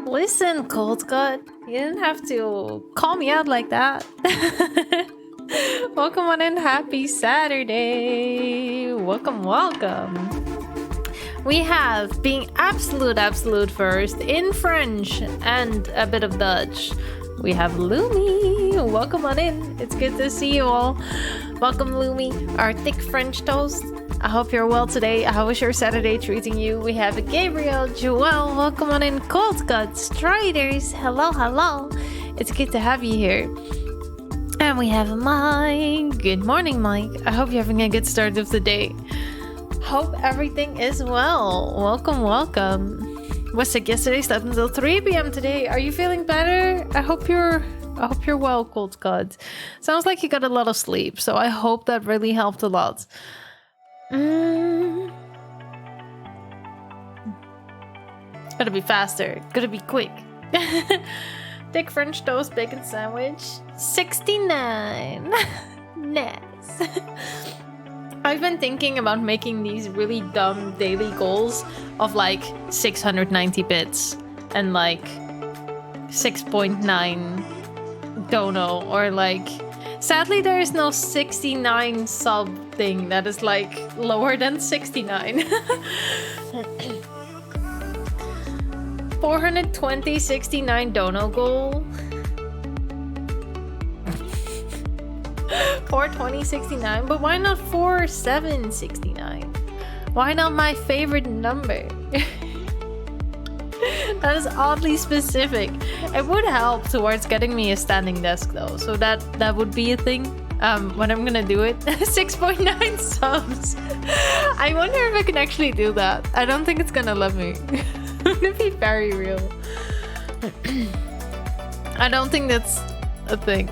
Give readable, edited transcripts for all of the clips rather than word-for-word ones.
Listen, Cold Cut, you didn't have to call me out like that. Welcome on in, happy Saturday. Welcome. We have being absolute first in French and a bit of Dutch. We have Lumi. Welcome on in. It's good to see you all. Welcome, Lumi, our thick French toast. I hope you're well today. How is your Saturday treating you? We have Gabriel, Joelle. Welcome on in. Cold Cut, Striders. Hello. It's good to have you here. And we have Mike. Good morning, Mike. I hope you're having a good start of the day. Hope everything is well. Welcome. Was sick yesterday, slept until 3 p.m. today. Are you feeling better? I hope you're well, Cold Cut. Sounds like you got a lot of sleep, so I hope that really helped a lot. It's gotta be faster. Gotta be quick. Thick French toast bacon sandwich. 69. Nice. I've been thinking about making these really dumb daily goals of like 690 bits and like 6.9 dono, or like sadly there is no 69 sub thing that is like lower than 69. 420 69 dono goal. 420 69, but why not 4769? Why not my favorite number? That is oddly specific. It would help towards getting me a standing desk though, so that would be a thing when I'm gonna do it. 6.9 subs. I wonder if I can actually do that. I don't think it's gonna let me. I'm gonna be very real. I don't think that's a thing.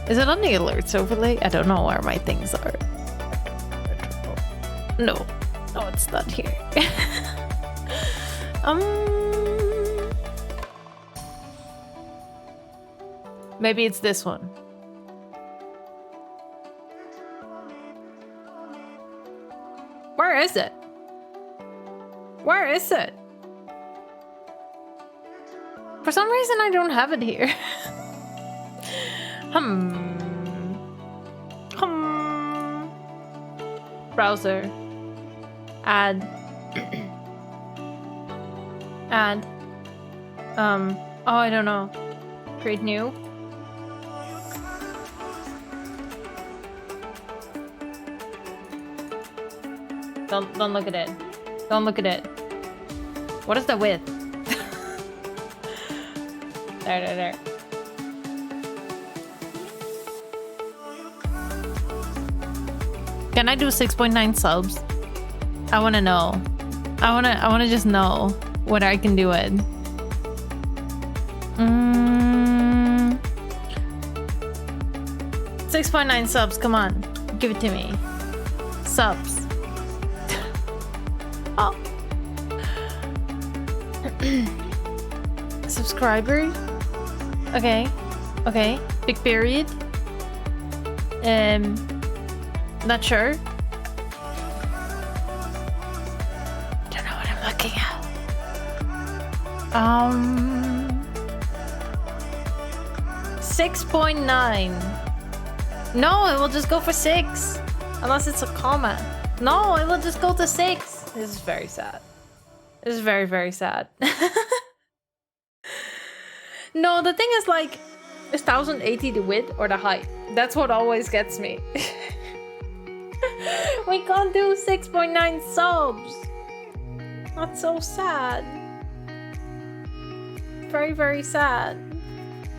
Is it on the alerts overlay? I don't know where my things are. No, it's not here. Maybe it's this one. Where is it? For some reason I don't have it here. Browser. Add. Oh, I don't know. Create new. Don't look at it. Don't look at it. What is the width? There. Can I do 6.9 subs? I want to know. I want to just know what I can do it. 6.9 subs, come on. Give it to me. Subs. Oh. Subscriber. Okay. Big period. Not sure. Don't know what I'm looking at. 6.9. No, it will just go for 6. Unless it's a comma. No, it will just go to 6. This is very sad. This is very sad. No, the thing is like, is 1080 the width or the height? That's what always gets me. We can't do 6.9 subs. That's so sad. Very sad.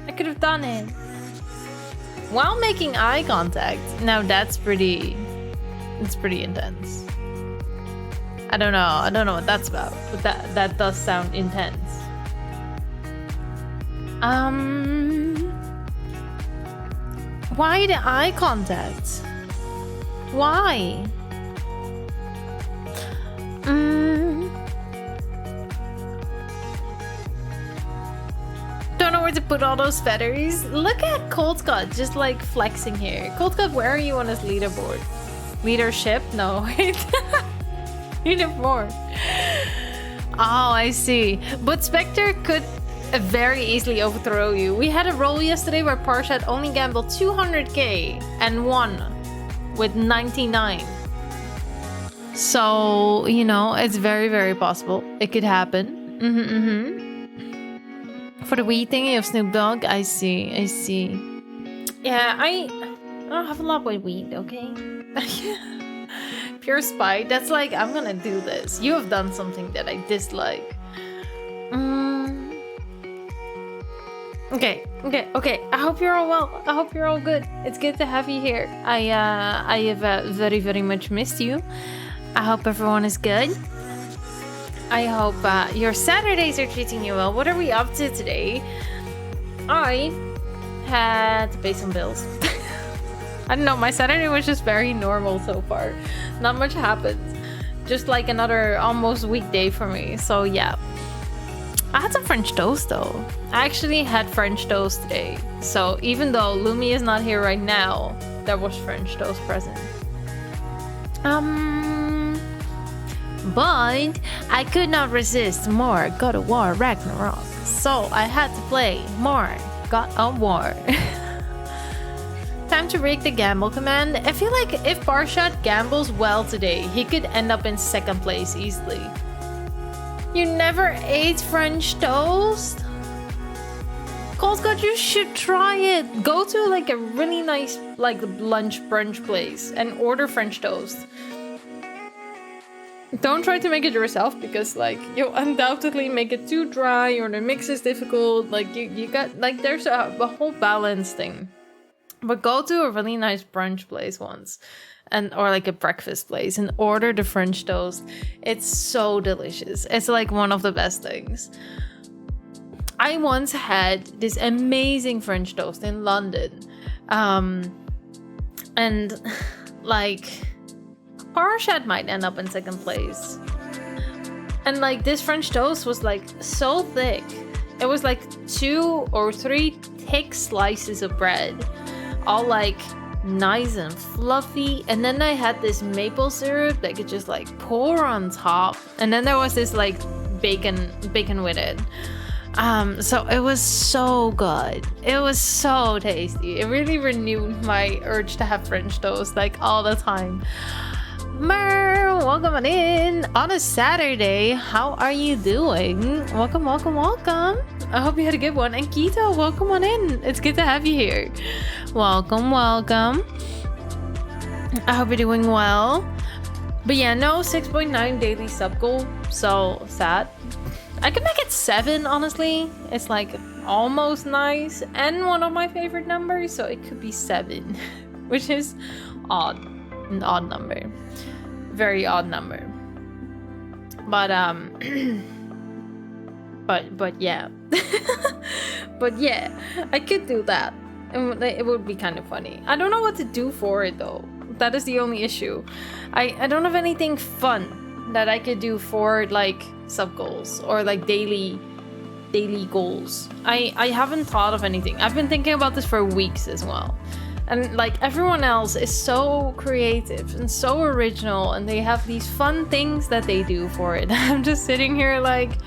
I could have done it while making eye contact. Now it's pretty intense. I don't know what that's about, but that does sound intense. Why the eye contact? Why? Don't know where to put all those feathers. Look at Cold Cut just like flexing here. Cold Cut, where are you on his leaderboard? Leadership? No, wait. Leaderboard. Oh, I see. But Spectre could very easily overthrow you. We had a roll yesterday where Parshat only gambled 200k and won with 99. So, you know, it's very, very possible. It could happen. For the weed thingy of Snoop Dogg, I see. Yeah, I don't have a lot with weed, okay? Pure spite. That's like, I'm gonna do this. You have done something that I dislike. Okay. I hope you're all well. I hope you're all good. It's good to have you here. I have very, very much missed you. I hope everyone is good. I hope your Saturdays are treating you well. What are we up to today? I had to pay some bills. I don't know, my Saturday was just very normal so far. Not much happened. Just like another almost weekday for me. So yeah. I had some French toast though. I actually had French toast today. So even though Lumi is not here right now, there was French toast present. But I could not resist more God of War Ragnarok. So I had to play more God of War. Time to rig the gamble command. I feel like if Parshat gambles well today, he could end up in second place easily. You never ate French toast? Colescott, you should try it. Go to like a really nice like lunch brunch place and order French toast. Don't try to make it yourself because like you'll undoubtedly make it too dry or the mix is difficult. Like you got like there's a whole balance thing. But go to a really nice brunch place once or like a breakfast place and order the French toast. It's so delicious. It's like one of the best things. I once had this amazing French toast in London. And like Parshat might end up in second place. And like this French toast was like so thick. It was like 2 or 3 thick slices of bread. All like nice and fluffy. And then I had this maple syrup that could just like pour on top. And then there was this like bacon with it. So it was so good. It was so tasty. It really renewed my urge to have French toast like all the time. Mer, welcome on in on a Saturday. How are you doing? Welcome. I hope you had a good one. And Keto, welcome on in. It's good to have you here. Welcome. I hope you're doing well. But yeah, no 6.9 daily sub goal. So sad. I could make it 7, honestly. It's like almost nice and one of my favorite numbers. So it could be 7, which is odd. An odd number. Very odd number. But yeah. But yeah, I could do that. It would be kind of funny. I don't know what to do for it though. That is the only issue. I don't have anything fun that I could do for like sub goals or like daily goals. I haven't thought of anything. I've been thinking about this for weeks as well. And like everyone else is so creative and so original and they have these fun things that they do for it. I'm just sitting here like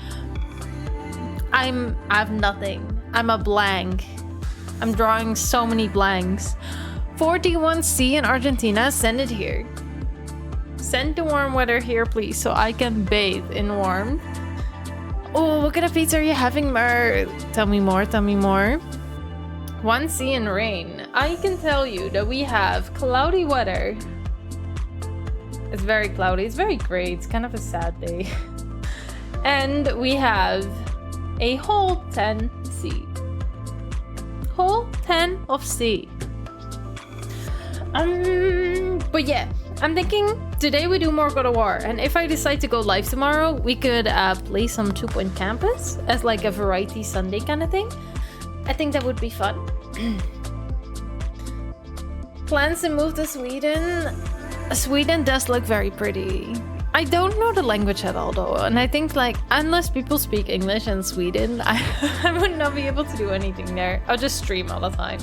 I have nothing. I'm a blank. I'm drawing so many blanks. 41C in Argentina, send it here. Send the warm weather here, please, so I can bathe in warm. Oh, what kind of pizza are you having, Mer? Tell me more. 1C in rain. I can tell you that we have cloudy weather. It's very cloudy. It's very gray. It's kind of a sad day. And we have a whole 10C. Whole 10 of C. But yeah, I'm thinking today we do more God of War, and if I decide to go live tomorrow, we could play some 2 Point Campus as like a variety Sunday kind of thing. I think that would be fun. Plans to move to Sweden. Sweden does look very pretty. I don't know the language at all though, and I think like unless people speak English in Sweden, I would not be able to do anything there. I'll just stream all the time.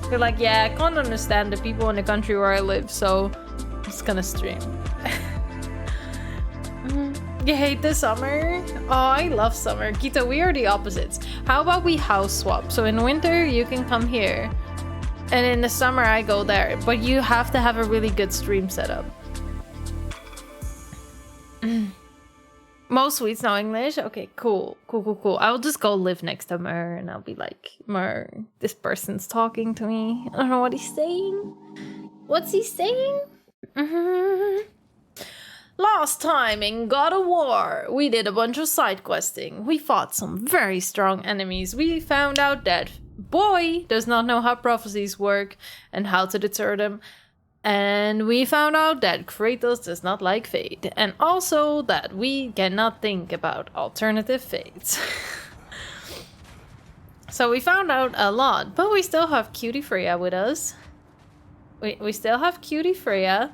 They're like, yeah, I can't understand the people in the country where I live, so I'm just gonna stream. You hate the summer? Oh, I love summer. Kita, we are the opposites. How about we house swap? So in winter, you can come here. And in the summer, I go there. But you have to have a really good stream setup. Most sweets know English? Okay, cool. Cool. I'll just go live next to Mer and I'll be like, Mer, this person's talking to me. I don't know what he's saying. What's he saying? Last time in God of War, we did a bunch of side questing. We fought some very strong enemies. We found out that Boy does not know how prophecies work and how to deter them. And we found out that Kratos does not like fate. And also that we cannot think about alternative fates. So we found out a lot, but we still have Cutie Freya with us. We still have Cutie Freya.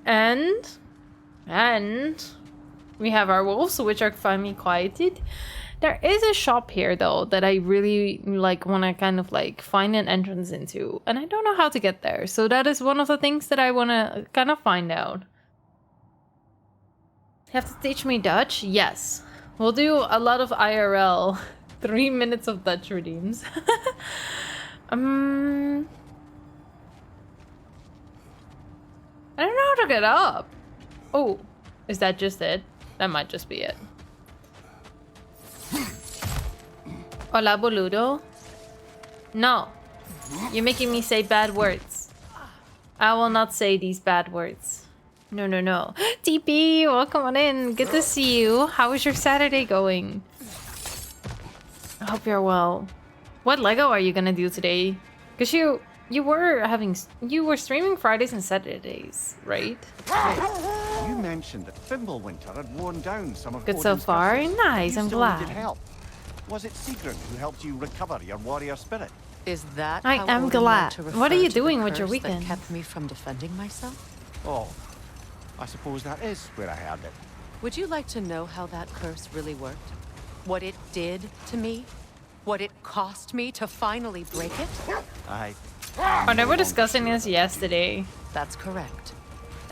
And we have our wolves, which are finally quieted. There is a shop here, though, that I really like want to kind of like find an entrance into. And I don't know how to get there. So that is one of the things that I want to kind of find out. You have to teach me Dutch? Yes. We'll do a lot of IRL. 3 minutes of Dutch redeems. I don't know how to get up. Oh, is that just it? That might just be it. Hola, boludo. No. You're making me say bad words. I will not say these bad words. No. TP, welcome on in. Good to see you. How is your Saturday going? I hope you're well. What Lego are you gonna do today? Because you were streaming Fridays and Saturdays, right? You mentioned that Fimbulwinter had worn down some of Good so Odin's far. curses. Nice, You I'm still glad. needed help. Was it Sigrun who helped you recover your warrior spirit? Is that I how am Odin glad. meant to refer What are you to the doing with your curse weekend? that kept me from defending myself? Oh, I suppose that is where I heard it. Would you like to know how that curse really worked? What it did to me? What it cost me to finally break it? Oh, they were discussing this yesterday. That's correct.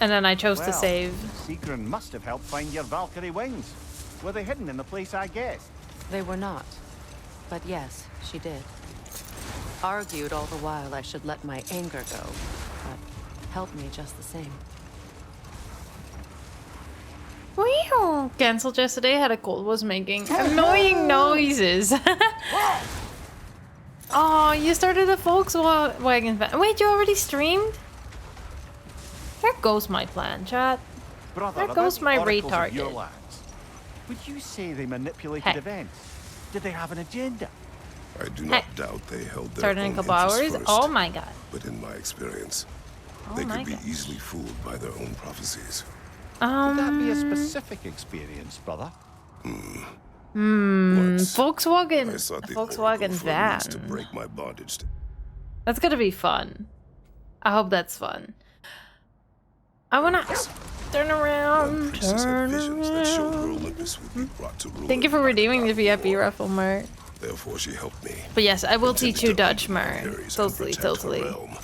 And then I chose to Well, save. Sigrun must have helped find your Valkyrie wings. Were they hidden in the place I guessed? They were not. But yes, she did. Argued all the while I should let my anger go, but helped me just the same. Wee-hoo. Cancelled yesterday, had a cold, was making annoying noises. Oh, you started a Volkswagen fan. Wait, you already streamed? There goes my plan, chat. Brother, There about goes the my oracles of your retarget. lands, would you say they manipulated Heck. events? Did they have an agenda? I do not doubt they held their Started in a own couple interests hours. first, Oh my god. but in my experience, Oh they my could be gosh. easily fooled by their own prophecies. Would that be a specific experience, brother? Once, Volkswagen. I sought the Volkswagen Oracle for a means to van. break my bondage. That's gonna be fun. I hope that's fun. I wanna turn around. Priestess had Turn visions that showed her around. Olympus would be brought to ruin. Thank you for redeeming the VIP raffle, Mer. Therefore, she helped me. But yes, I will Intended teach you to Dutch, undo my Mer. theories and Totally, protect her totally. realm.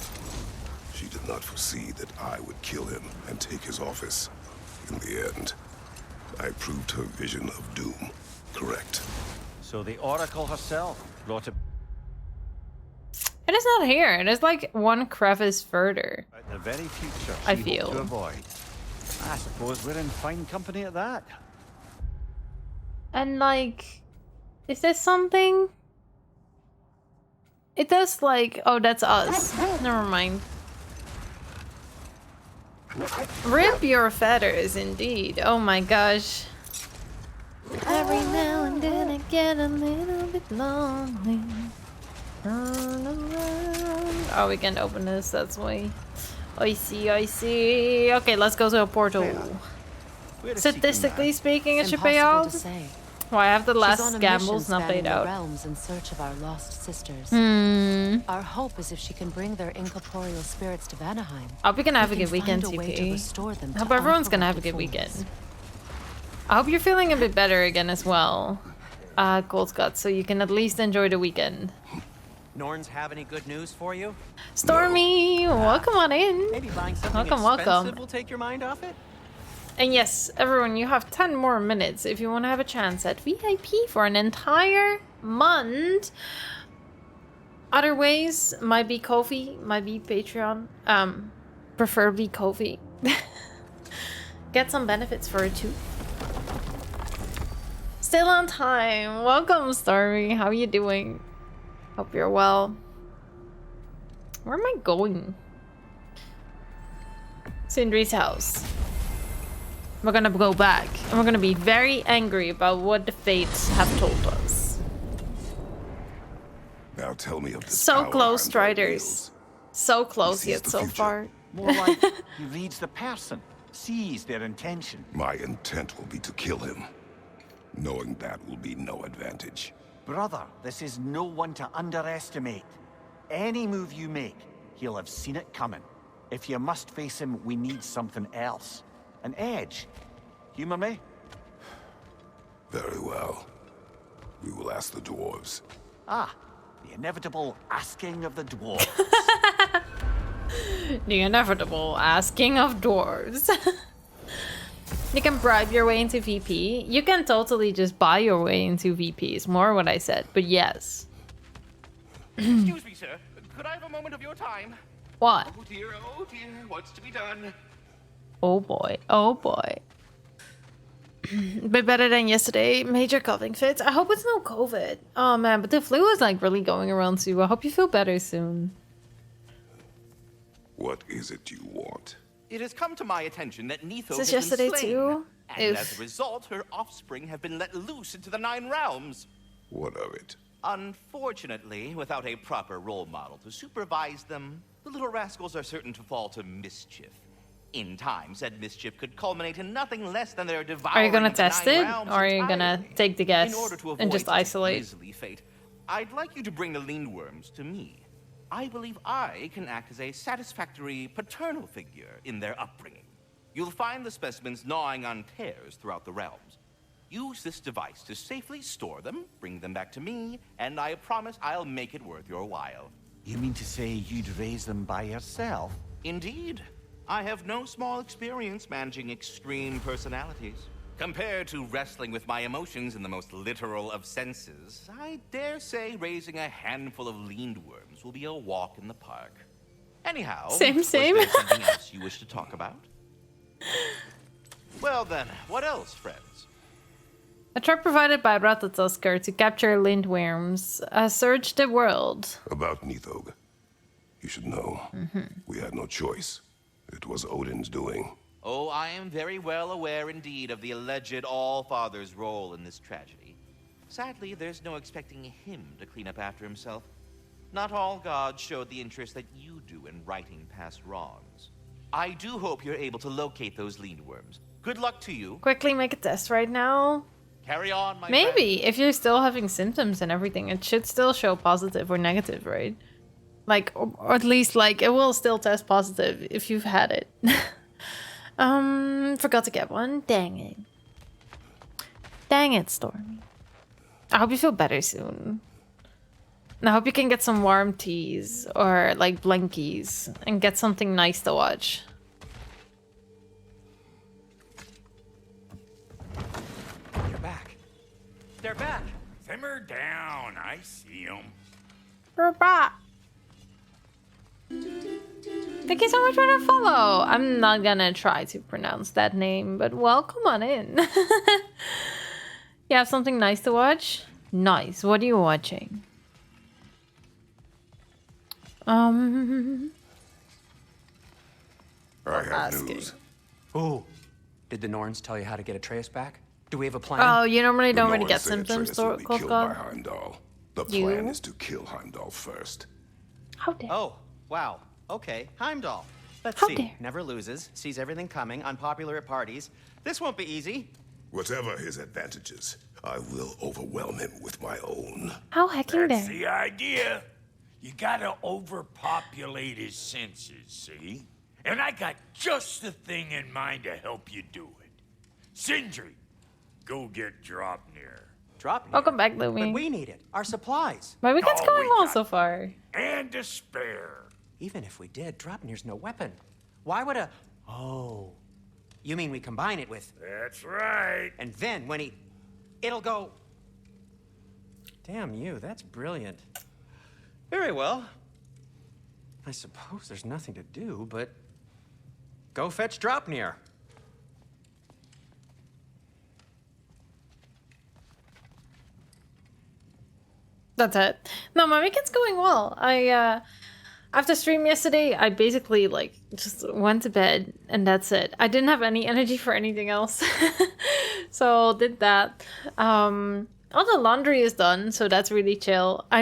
She did not foresee that I would kill him and take his office. In the end, I proved her vision of doom correct. So the Oracle herself brought It is not here. It is like one crevice further. about the very future I she feel. hoped to avoid. I suppose we're in fine company at that. And like, is this something? It does like, oh, that's us. Never mind. Rip your feathers, indeed. Oh my gosh. Every now and then I get a little bit lonely. Turn around. Oh, we can't open this, that's why. I see. Okay, let's go to a portal. Where is Statistically Sigrun speaking, it should pay Impossible out. to say. Why have the She's last on a gambles mission not paid spanning the out? realms in search of our lost sisters. Hmm. Our hope is if she can bring their incorporeal spirits to Vanaheim. I hope you're gonna have a we good can weekend, find a way to TP. restore them I hope to everyone's gonna have a uncorrupted good forms. weekend. I hope you're feeling a bit better again as well, Cold Scott, so you can at least enjoy the weekend. Norns have any good news for you? Stormy, welcome on in. Maybe buying something Welcome. expensive will take your mind off it? And yes, everyone, you have 10 more minutes if you want to have a chance at VIP for an entire month. Other ways might be Ko-fi, might be Patreon. Preferably Ko-fi. Get some benefits for it too. Still on time. Welcome, Starry. How are you doing? Hope you're well. Where am I going? Sindri's house. We're gonna go back, and we're gonna be very angry about what the fates have told us. Now tell me of this So power close, Heimdall Striders. wields. So close He sees yet the so future. far. More like he reads the person, sees their intention. My intent will be to kill him. Knowing that will be no advantage. Brother, this is no one to underestimate. Any move you make, he'll have seen it coming. If you must face him, we need something else. An edge. Humor me? Very well. We will ask the dwarves. Ah, the inevitable asking of the dwarf. The inevitable asking of dwarves. You can bribe your way into VP. You can totally just buy your way into VP, is more what I said, but yes. Excuse me, sir. Could I have a moment of your time? What? Oh dear, what's to be done? Oh boy, oh boy. Bit better than yesterday. Major coughing fits. I hope it's no COVID. Oh man, but the flu is like really going around too. I hope you feel better soon. What is it you want? It has come to my attention that Neitho This is has been yesterday slain, too? and Oof. as a result, her offspring have been let loose into the 9 realms. What of it? Unfortunately, without a proper role model to supervise them, the little rascals are certain to fall to mischief. In time, said mischief could culminate in nothing less than their devouring Are you gonna of the test 9 it? realms Or are you gonna entirely. take the guess In order to and avoid just such a isolate? grisly fate, I'd like you to bring the Lindworms to me. I believe I can act as a satisfactory paternal figure in their upbringing. You'll find the specimens gnawing on tears throughout the realms. Use this device to safely store them, bring them back to me, and I promise I'll make it worth your while. You mean to say you'd raise them by yourself? Indeed. I have no small experience managing extreme personalities. Compared to wrestling with my emotions in the most literal of senses, I dare say raising a handful of Lindworms will be a walk in the park. Anyhow, Same. was there something else you wish to talk about? Well then, what else, friends? A truck provided by Ratatoskr to capture lindworms searched the world. About Nithog. You should know. We had no choice. It was Odin's doing. Oh, I am very well aware indeed of the alleged All-Father's role in this tragedy. Sadly, there's no expecting him to clean up after himself. Not all gods showed the interest that you do in righting past wrongs. I do hope you're able to locate those Lindworms. Good luck to you. Quickly make a test right now. Carry on, my Maybe, friend. if you're still having symptoms and everything, it should still show positive or negative, right? Like, or at least, like, it will still test positive if you've had it. Forgot to get one. Dang it. Dang it, Stormy. I hope you feel better soon. And I hope you can get some warm teas or, like, blankies and get something nice to watch. They're back. They're back. Simmer down. I see them. Thank you so much for the follow. I'm not gonna try to pronounce that name, but welcome on in. You have something nice to watch? Nice. What are you watching? I have asking. news. Oh, did the Norns tell you how to get Atreus back? Do we have a plan? Oh, you normally don't really Norns get say symptoms, Atreus will be killed by Kolka. Heimdall. The You? plan is to kill Heimdall first. How dare? Oh, wow. Okay, Heimdall. Let's How see. dare. Never loses, sees everything coming, unpopular at parties. This won't be easy. Whatever his advantages, I will overwhelm him with my own. How hecking That's dare? the idea. You gotta overpopulate his senses, see? And I got just the thing in mind to help you do it. Sindri, go get Dropnir. Drop Welcome back, But Louie. we need it. Our supplies. My weekend's No, going we well got- so far. And to spare. Even if we did, Dropnir's no weapon. Why would a... Oh. You mean we combine it with... That's right. And then when he... It'll go... Damn you, that's brilliant. Very well. I suppose there's nothing to do but... go fetch Dropnir. That's it. No, my weekend's going well. After stream yesterday, I basically like just went to bed and that's it. I didn't have any energy for anything else. So did that. All the laundry is done, so that's really chill. I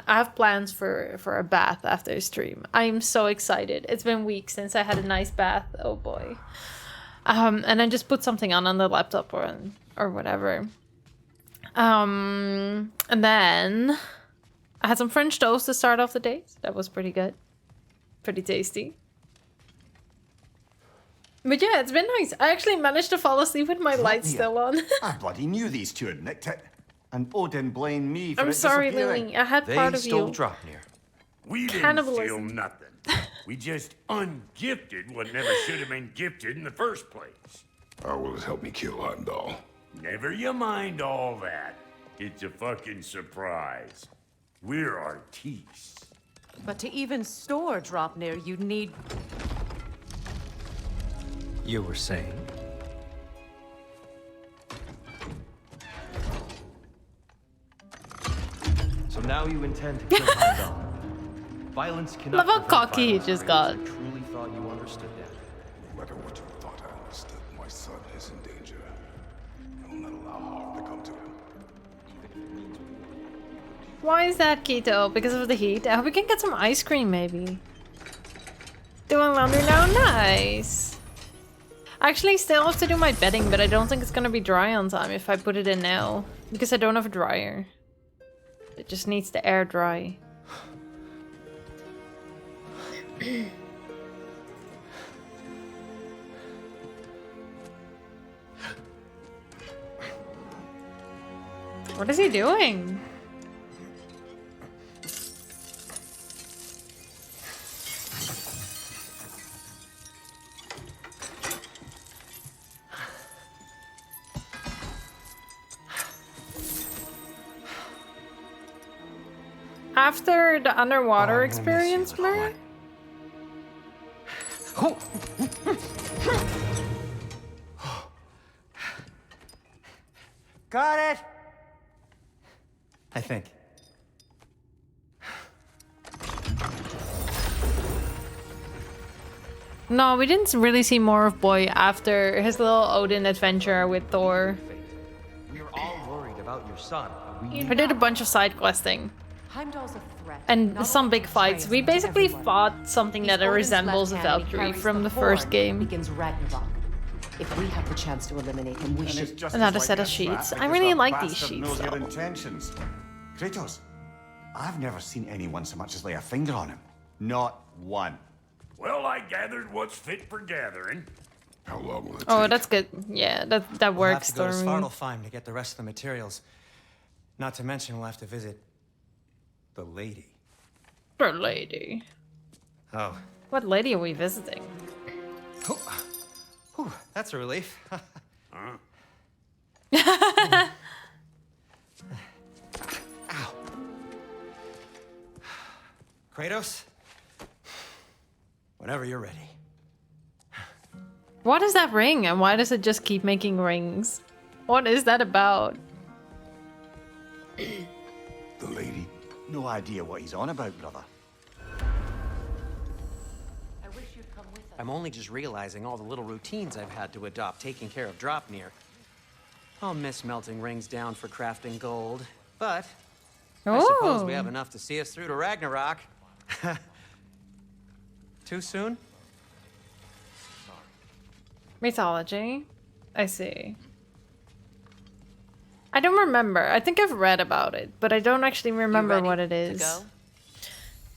have plans for a bath after stream. I'm so excited. It's been weeks since I had a nice bath. Oh boy. And then just put something on the laptop or whatever. And then I had some French toast to start off the day. That was pretty good. Pretty tasty. But yeah, it's been nice. I actually managed to fall asleep with my lights still on. I bloody knew these two had nicked it. And Odin blamed me for I'm it sorry, disappearing. Lily. I had part of stole you. Dropnir. We didn't Cannibalism. steal nothing. We just ungifted what never should have been gifted in the first place. How will it help me kill Heimdall? Never you mind all that. It's a fucking surprise. We're artistes. But to even store Dropnir, you'd need... You were saying? So now you intend to kill Heimdall. Violence cannot... Love how prevent cocky he violence, just Kratos. got. I truly thought you understood that. No matter what you thought I understood, my son is in danger. I will not allow harm to come to him. Why is that, Keto? Because of the heat? I hope we can get some ice cream, maybe. Doing laundry now? Nice. I actually still have to do my bedding, but I don't think it's gonna be dry on time if I put it in now. Because I don't have a dryer. It just needs to air dry. What is he doing? After the underwater experience, Mer? Got it! I think. No, we didn't really see more of Boy after his little Odin adventure with Thor. We are all worried about your son. We I did a bunch of side questing Heimdall's a threat. and not some only big to fights. Atreus, We but to basically everyone. fought something He's that Odin's resembles a left hand, he Valkyrie carries from the horn first that game. begins Ragnarok. If we have the chance to eliminate him, we And it's should. just Another as set of like sheets. that I because really that like these bastard sheets, knows your though. intentions. Kratos, I've never seen anyone so much as lay a finger on him. Not one. Well, I gathered what's fit for gathering. How long will it Oh, take? that's good. Yeah, that We'll have works, to go to Stormy. Svartalfheim to get the rest of the materials. Not to mention we'll have to visit... the lady. For lady. Oh. What lady are we visiting? Whew, that's a relief. Ow. Kratos? Whenever you're ready. What is that ring and why does it just keep making rings? What is that about? The lady? No idea what he's on about, brother. I'm only just realizing all the little routines I've had to adopt taking care of Dropnir. I'll miss melting rings down for crafting gold, but I suppose we have enough to see us through to Ragnarok. Too soon? Mythology. I see. I don't remember. I think I've read about it, but I don't actually remember what it is. To go?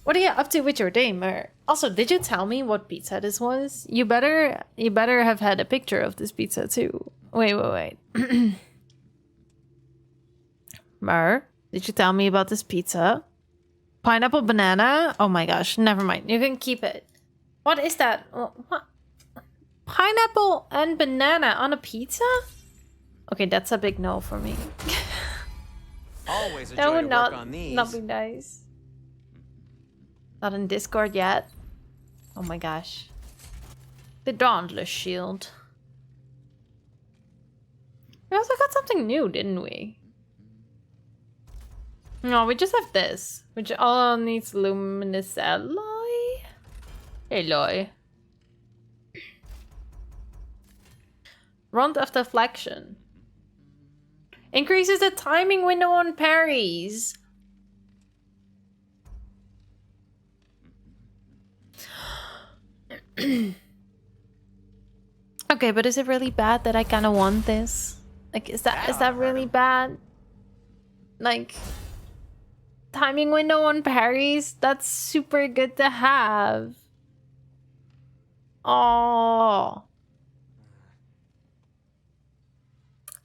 What are you up to with your day, Mer? Also, did you tell me what pizza this was? You better have had a picture of this pizza too. Wait. Mer, did you tell me about this pizza? Pineapple banana? Oh my gosh, never mind. You can keep it. What is that? What? Pineapple and banana on a pizza? Okay, that's a big no for me. Always a That joy would to not, work on these. not be nice. Not in Discord yet. Oh my gosh. The Dauntless Shield. We also got something new, didn't we? No, we just have this, which all needs luminous alloy. Alloy. Round of deflection. Increases the timing window on parries. Okay, but is it really bad that I kind of want this? Like, is that really bad? Like, timing window on parries? That's super good to have. Oh.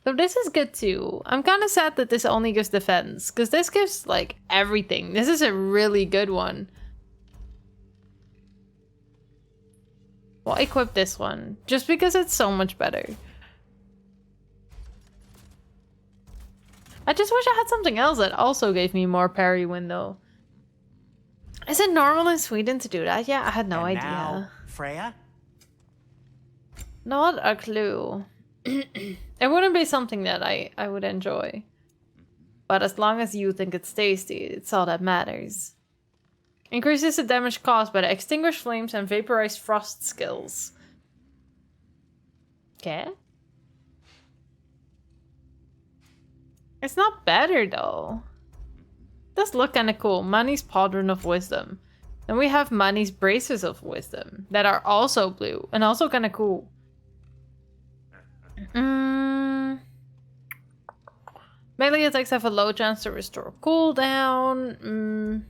So this is good too. I'm kind of sad that this only gives defense, because this gives like everything. This is a really good one. We'll equip this one, just because it's so much better. I just wish I had something else that also gave me more parry window. Is it normal in Sweden to do that? Yeah, I had no idea. Now, Freya? Not a clue. It wouldn't be something that I would enjoy. But as long as you think it's tasty, it's all that matters. Increases the damage caused by the extinguished flames and vaporized frost skills. Okay. It's not better though. It does look kind of cool. Mani's Pauldron of Wisdom. Then we have Mani's Braces of Wisdom that are also blue and also kind of cool. Melee attacks have a low chance to restore cooldown.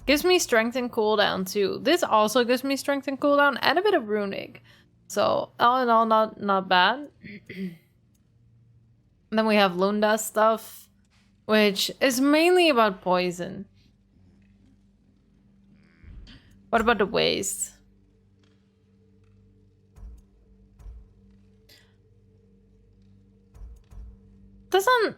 Gives me strength and cooldown too. This also gives me strength and cooldown and a bit of runic. So all in all, not bad. Then we have Lunda's stuff, which is mainly about poison. What about the waste? Doesn't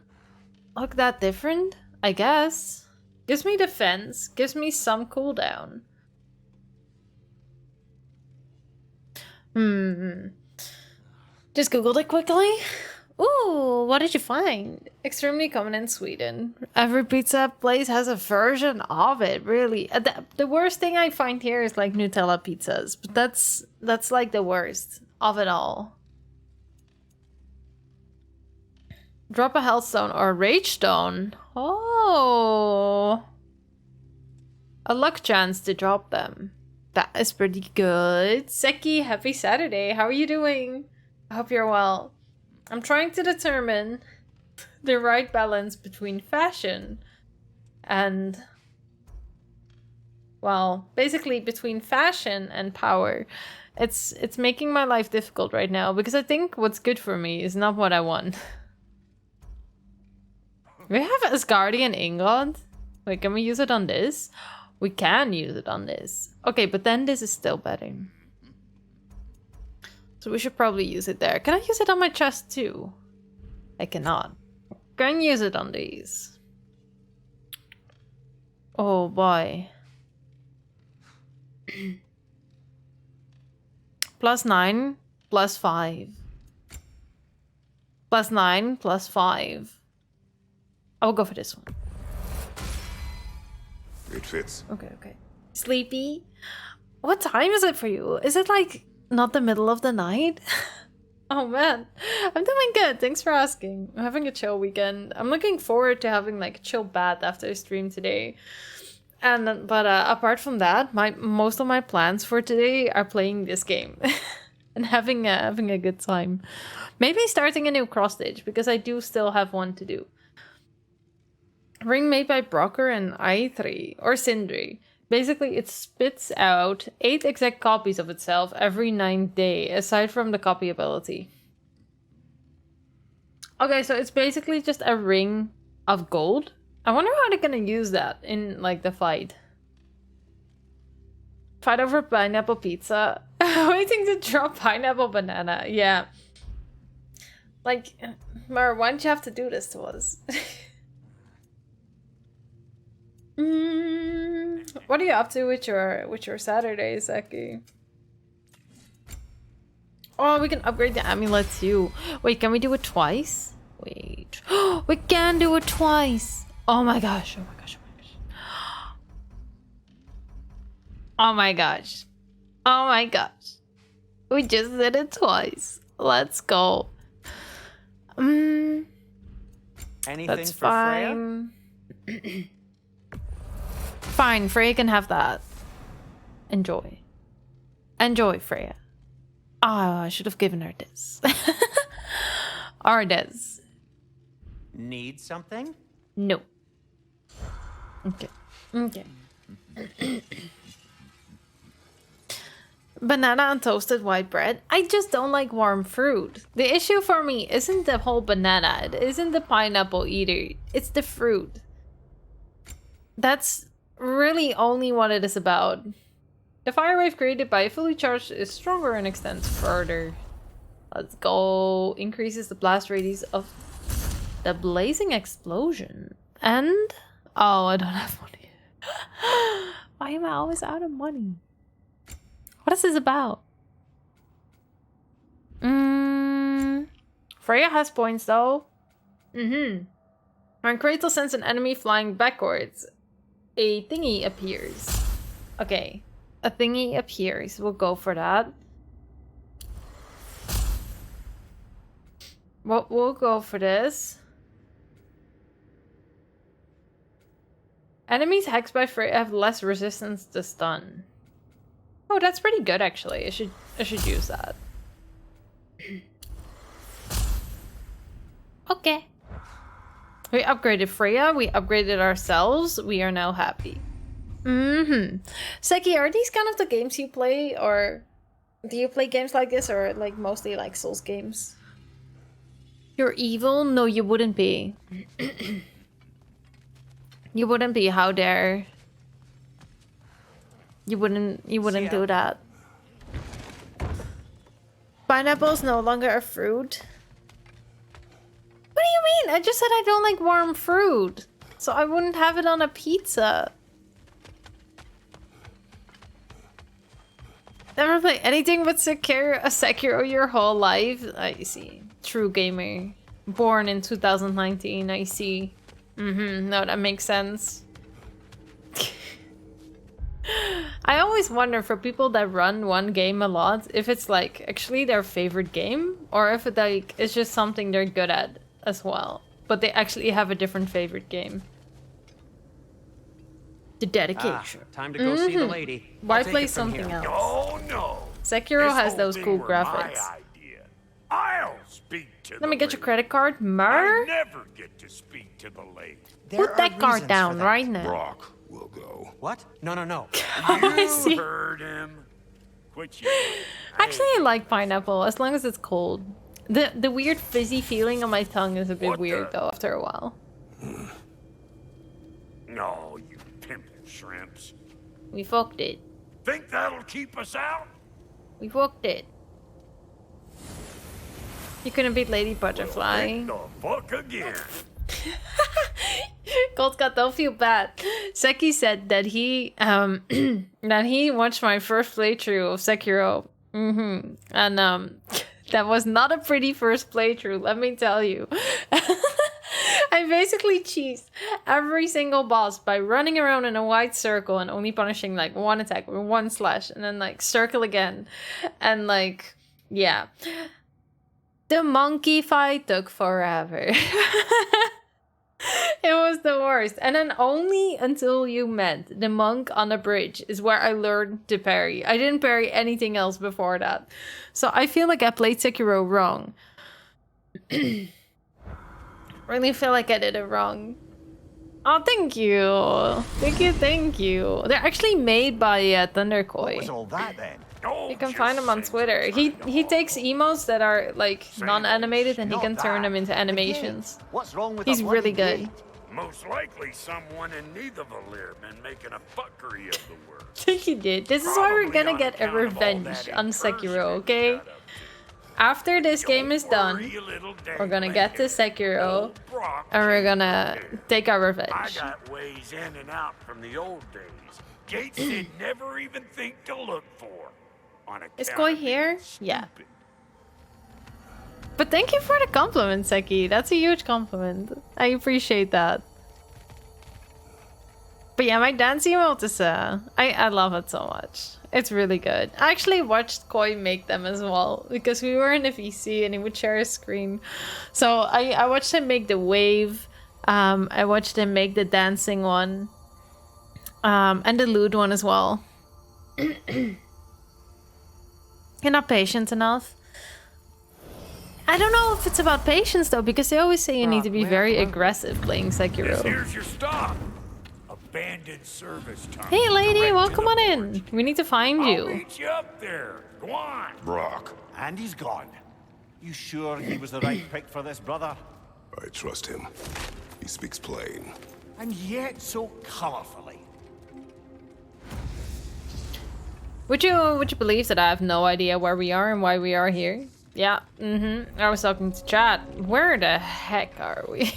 look that different, I guess. Gives me defense, gives me some cooldown. Just googled it quickly. Ooh, what did you find? Extremely common in Sweden. Every pizza place has a version of it, really. The worst thing I find here is like Nutella pizzas, but that's like the worst of it all. Drop a health stone or a rage stone. Oh. A luck chance to drop them. That is pretty good. Seki, happy Saturday. How are you doing? I hope you're well. I'm trying to determine the right balance between fashion and, well, basically between fashion and power. It's making my life difficult right now because I think what's good for me is not what I want. We have Asgardian ingot. Wait, can we use it on this? We can use it on this. Okay, but then this is still better. So we should probably use it there. Can I use it on my chest too? I cannot. Can use it on these. Oh boy. +9, +5. +9, +5. I will go for this one. It fits. Okay. Sleepy? What time is it for you? Is it like not the middle of the night? Oh man, I'm doing good. Thanks for asking. I'm having a chill weekend. I'm looking forward to having like a chill bath after I stream today. But apart from that, most of my plans for today are playing this game and having a good time. Maybe starting a new cross stage because I do still have one to do. Ring made by Brocker and i3 or Sindri. Basically, it spits out 8 exact copies of itself every 9th day, aside from the copy ability. Okay, so it's basically just a ring of gold. I wonder how they're gonna use that in like the fight. Fight over pineapple pizza. Waiting to drop pineapple banana. Yeah. Like, Mar, why did you have to do this to us? What are you up to with your Saturday, Seki? Oh, we can upgrade the amulet too. Wait, can we do it twice? Wait. We can do it twice. Oh my gosh. Oh my gosh. Oh my gosh. Oh my gosh. We just did it twice. Let's go. Anything That's for fine. Fine, Freya can have that. Enjoy. Enjoy, Freya. Ah, I should have given her this. Or this. Need something? No. Okay. Okay. Banana and toasted white bread. I just don't like warm fruit. The issue for me isn't the whole banana. It isn't the pineapple either. It's the fruit. That's really only what it is about. The fire wave created by a fully charged is stronger and extends further. Let's go. Increases the blast radius of the blazing explosion. And... oh, I don't have money. Why am I always out of money? What is this about? Freya has points though. When Kratos sends an enemy flying backwards, a thingy appears. Okay. A thingy appears. We'll go for that. We'll go for this. Enemies hexed by Freya have less resistance to stun. Oh, that's pretty good actually. I should use that. Okay. We upgraded Freya, we upgraded ourselves, we are now happy. Seki, are these kind of the games you play, or do you play games like this, or like mostly like Souls games? You're evil? No, you wouldn't be. You wouldn't be, how dare. You wouldn't do that. Pineapple's no longer a fruit. What do you mean? I just said I don't like warm fruit. So I wouldn't have it on a pizza. Never played anything but Sekiro your whole life? I see. True gamer. Born in 2019, I see. No, that makes sense. I always wonder for people that run one game a lot, if it's like actually their favorite game, or if it like it's just something they're good at as well, but they actually have a different favorite game. The dedication. Time to go see the lady. Why play something else? Oh no. Sekiro This has whole those thing cool were graphics. My idea. I'll speak to Let me get your lady. credit card, I Mer. never get to speak to the lady. Put that card down right now. Brock will go. What? No. I see. You heard him. Quit your... Actually, I like pineapple as long as it's cold. The weird fizzy feeling on my tongue is a bit What weird the- though after a while. No, you pimple shrimps. We fucked it. Think that'll keep us out? We fucked it. You couldn't beat Lady Butterfly. Think the fuck again. Gold Scott, don't feel bad. Seki said that he that he watched my first playthrough of Sekiro. And that was not a pretty first playthrough, let me tell you. I basically cheesed every single boss by running around in a wide circle and only punishing like one attack or one slash, and then like circle again. And like, yeah. The monkey fight took forever. It was the worst. And then only until you met the monk on the bridge is where I learned to parry. I didn't parry anything else before that. So I feel like I played Sekiro wrong. Really feel like I did it wrong. Oh, thank you. Thank you. They're actually made by What was Thunderkoi. all that then? You can find him on Twitter. He takes emotes that are like non-animated and he can turn them into animations. What's wrong with He's a really bloody good. gate? Most likely someone in Nidavellir been making a fuckery of the world. I think he did. This is why we're Probably gonna on get a account of all revenge that on incursion Sekiro, it okay? got up to. After this game is done, Worry, you little we're gonna dangling get to head. Sekiro, Old Brock and we're ain't gonna here. take our I revenge. got ways in and out from the old days. Gates they'd never even think to look for. On Is account Koi of being here? Yeah. stupid. But thank you for the compliment, Seki. That's a huge compliment. I appreciate that. But yeah, my dance emote is I love it so much. It's really good. I actually watched Koi make them as well because we were in a VC and he would share a screen. So I watched him make the wave. I watched him make the dancing one. And the lewd one as well. You're not patient enough. I don't know if it's about patience though, because they always say you need to be very aggressive playing Sekiro. Here's your stop. Abandoned service tunnel. Hey lady, Direct to welcome the on in. port. We need to find I'll you. meet you up there. Go on. Brock, And he's gone. You sure he was the right pick for this, brother? I trust him. He speaks plain. And yet so colorfully. Would you believe that I have no idea where we are and why we are here? Yeah, I was talking to chat. Where the heck are we?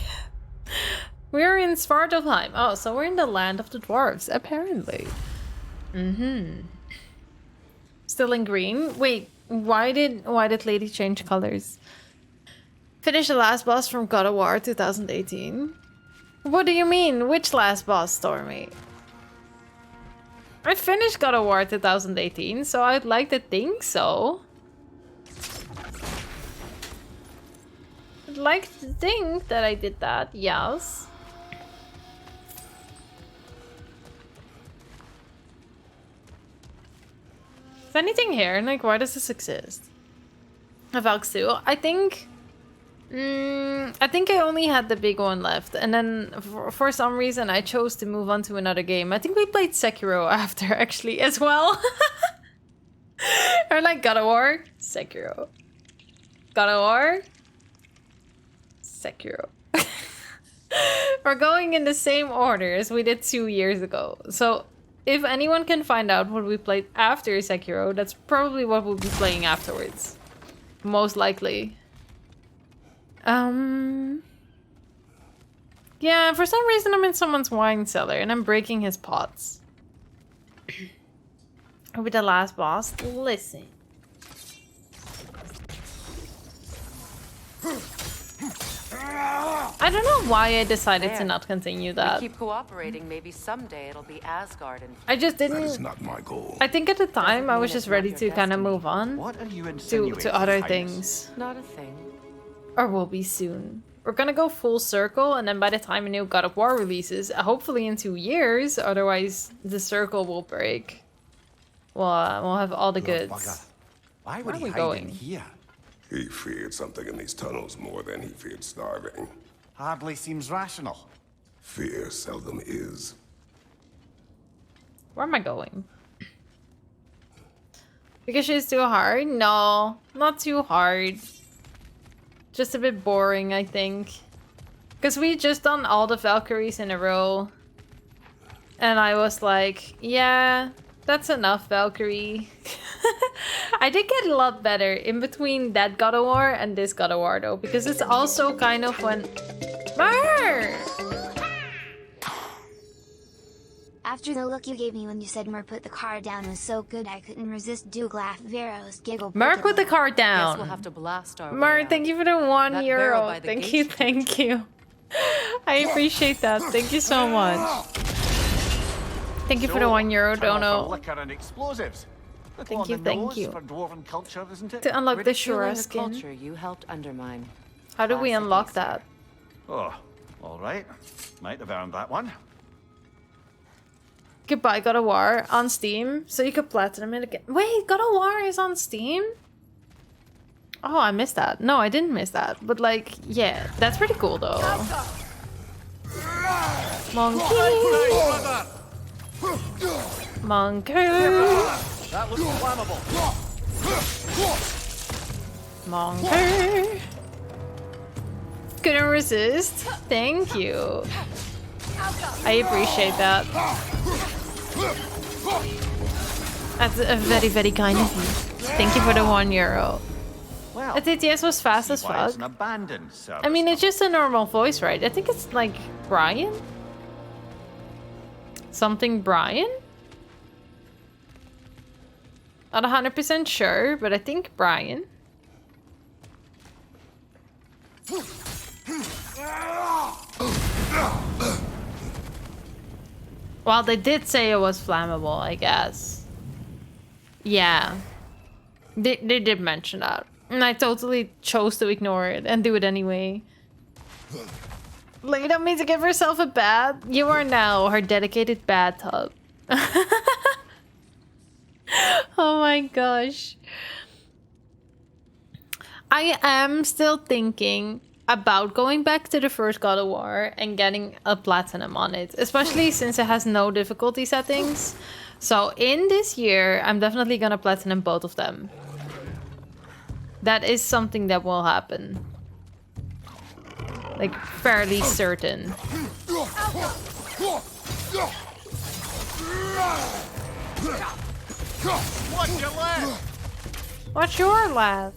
We're in Svartalfheim. Oh, so we're in the land of the dwarves, apparently. Still in green. Wait, why did Lady change colors? Finish the last boss from God of War 2018. What do you mean? Which last boss, Stormy? I finished God of War 2018, so I'd like to think so. I'd like to think that I did that, yes. Is anything here? Like, why does this exist? A Valks 2? I think I only had the big one left, and then for some reason I chose to move on to another game. I think we played Sekiro after, actually, as well. Or like God of War, Sekiro. God of War, Sekiro. We're going in the same order as we did 2 years ago. So if anyone can find out what we played after Sekiro, that's probably what we'll be playing afterwards. Most likely. Yeah, for some reason I'm in someone's wine cellar and I'm breaking his pots. With the last boss, listen. I don't know why I decided to not continue that. We keep cooperating, maybe someday it'll be Asgard and I just That is didn't. not my goal. I think at the time I was mean just it's ready not to your kind of destiny. move on What are you insinuating, to other Highness? things. not a thing. Or will be soon. We're gonna go full circle, and then by the time a new God of War releases, hopefully in 2 years, otherwise the circle will break. We'll have all the Bugger. goods. Why Where would are he we hide going? in here? He feared something in these tunnels more than he feared starving. Hardly seems rational. Fear seldom is. Where am I going? Because she's too hard? No, not too hard. Just a bit boring, I think. Because we just done all the Valkyries in a row. And I was like, yeah, that's enough, Valkyrie. I did get a lot better in between that God of War and this God of War, though. Because it's also kind of when... Brr! After the look you gave me when you said Mer put the car down was so good I couldn't resist Douglas Vero's giggle. Merc with the car Guess we'll down. have to blast our way Mer, out. thank you for the €1. That barrel by the Thank gate you, should thank you. I appreciate that. Thank you so much. Thank you for the €1, Tunnel for Dono. liquor and explosives. Little Thank on you, the thank nose you. for dwarven culture, isn't it? To unlock the Ridiculing Shura a skin. culture you helped undermine. How do we Classic unlock Easter. that? Oh, all right. Might have earned that one. Goodbye, God of War on Steam, so you could platinum it again. Wait, God of War is on Steam? Oh, I missed that. No, I didn't miss that. But like, yeah, that's pretty cool though. Monkey! Monkey! That looks flammable. Monkey! couldn't resist. Thank you. I appreciate that. That's a very, very kind of you. Thank you for the €1. Well, TTS was fast as see why it's fuck. an abandoned service. I mean, it's just a normal voice, right? I think it's like Brian? Something Brian? Not 100% sure, but I think Brian. Well, they did say it was flammable, I guess. Yeah. They did mention that. And I totally chose to ignore it and do it anyway. Lady me to give herself a bath. You are now her dedicated bathtub. Oh my gosh. I am still thinking about going back to the first God of War and getting a platinum on it, especially since it has no difficulty settings. So in this year, I'm definitely gonna platinum both of them. That is something that will happen. Like, fairly certain. Watch your left! What's your left?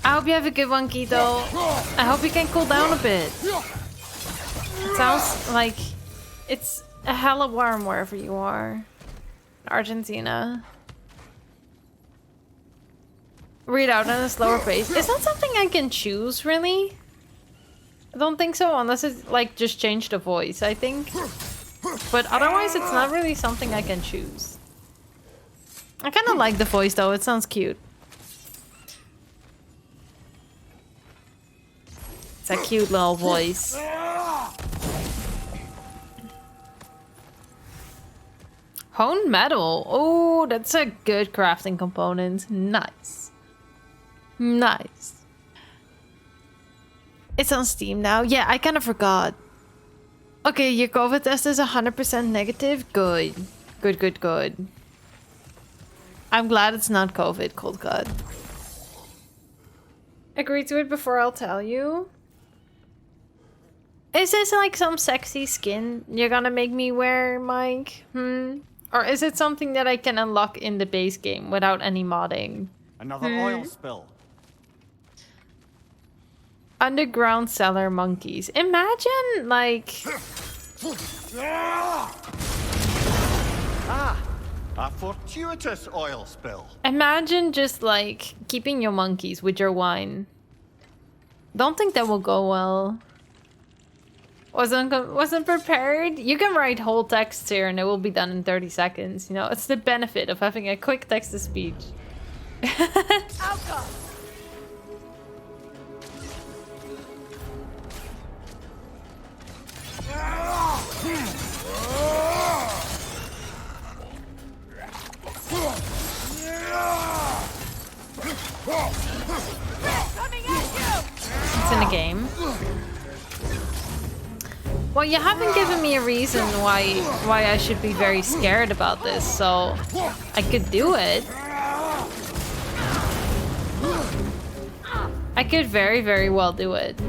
I hope you have a good one, Keto. I hope you can cool down a bit. It sounds like it's a hella warm wherever you are. Argentina. Read out at a slower pace. It's not something I can choose, really. I don't think so, unless it's like just change the voice, I think. But otherwise, it's not really something I can choose. I kind of like the voice, though. It sounds cute. It's a cute little voice. Honed metal. Oh, that's a good crafting component. Nice. Nice. It's on Steam now. Yeah, I kind of forgot. Okay, your COVID test is 100% negative. Good. Good, good, good. I'm glad it's not COVID, Cold God. Agree to it before I'll tell you. Is this like some sexy skin you're gonna make me wear, Mike? Or is it something that I can unlock in the base game without any modding? Another oil spill. Underground cellar monkeys. Imagine, like... A fortuitous oil spill. Imagine just, like, keeping your monkeys with your wine. Don't think that will go well. Wasn't prepared? You can write whole texts here and it will be done in 30 seconds. You know, it's the benefit of having a quick text-to-speech. Alcohol. It's in the game. Well, you haven't given me a reason why I should be very scared about this, so I could do it. I could very, very well do it.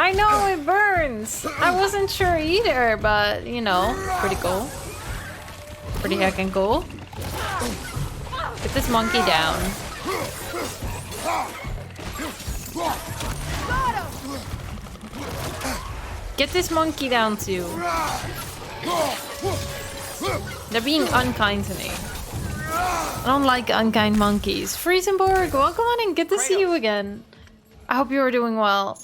I know it burns. I wasn't sure either, but you know, pretty cool. Pretty heckin' cool. Get this monkey down. Get this monkey down too. They're being unkind to me. I don't like unkind monkeys. Friesenborg, welcome on in. Good to see you again. I hope you are doing well.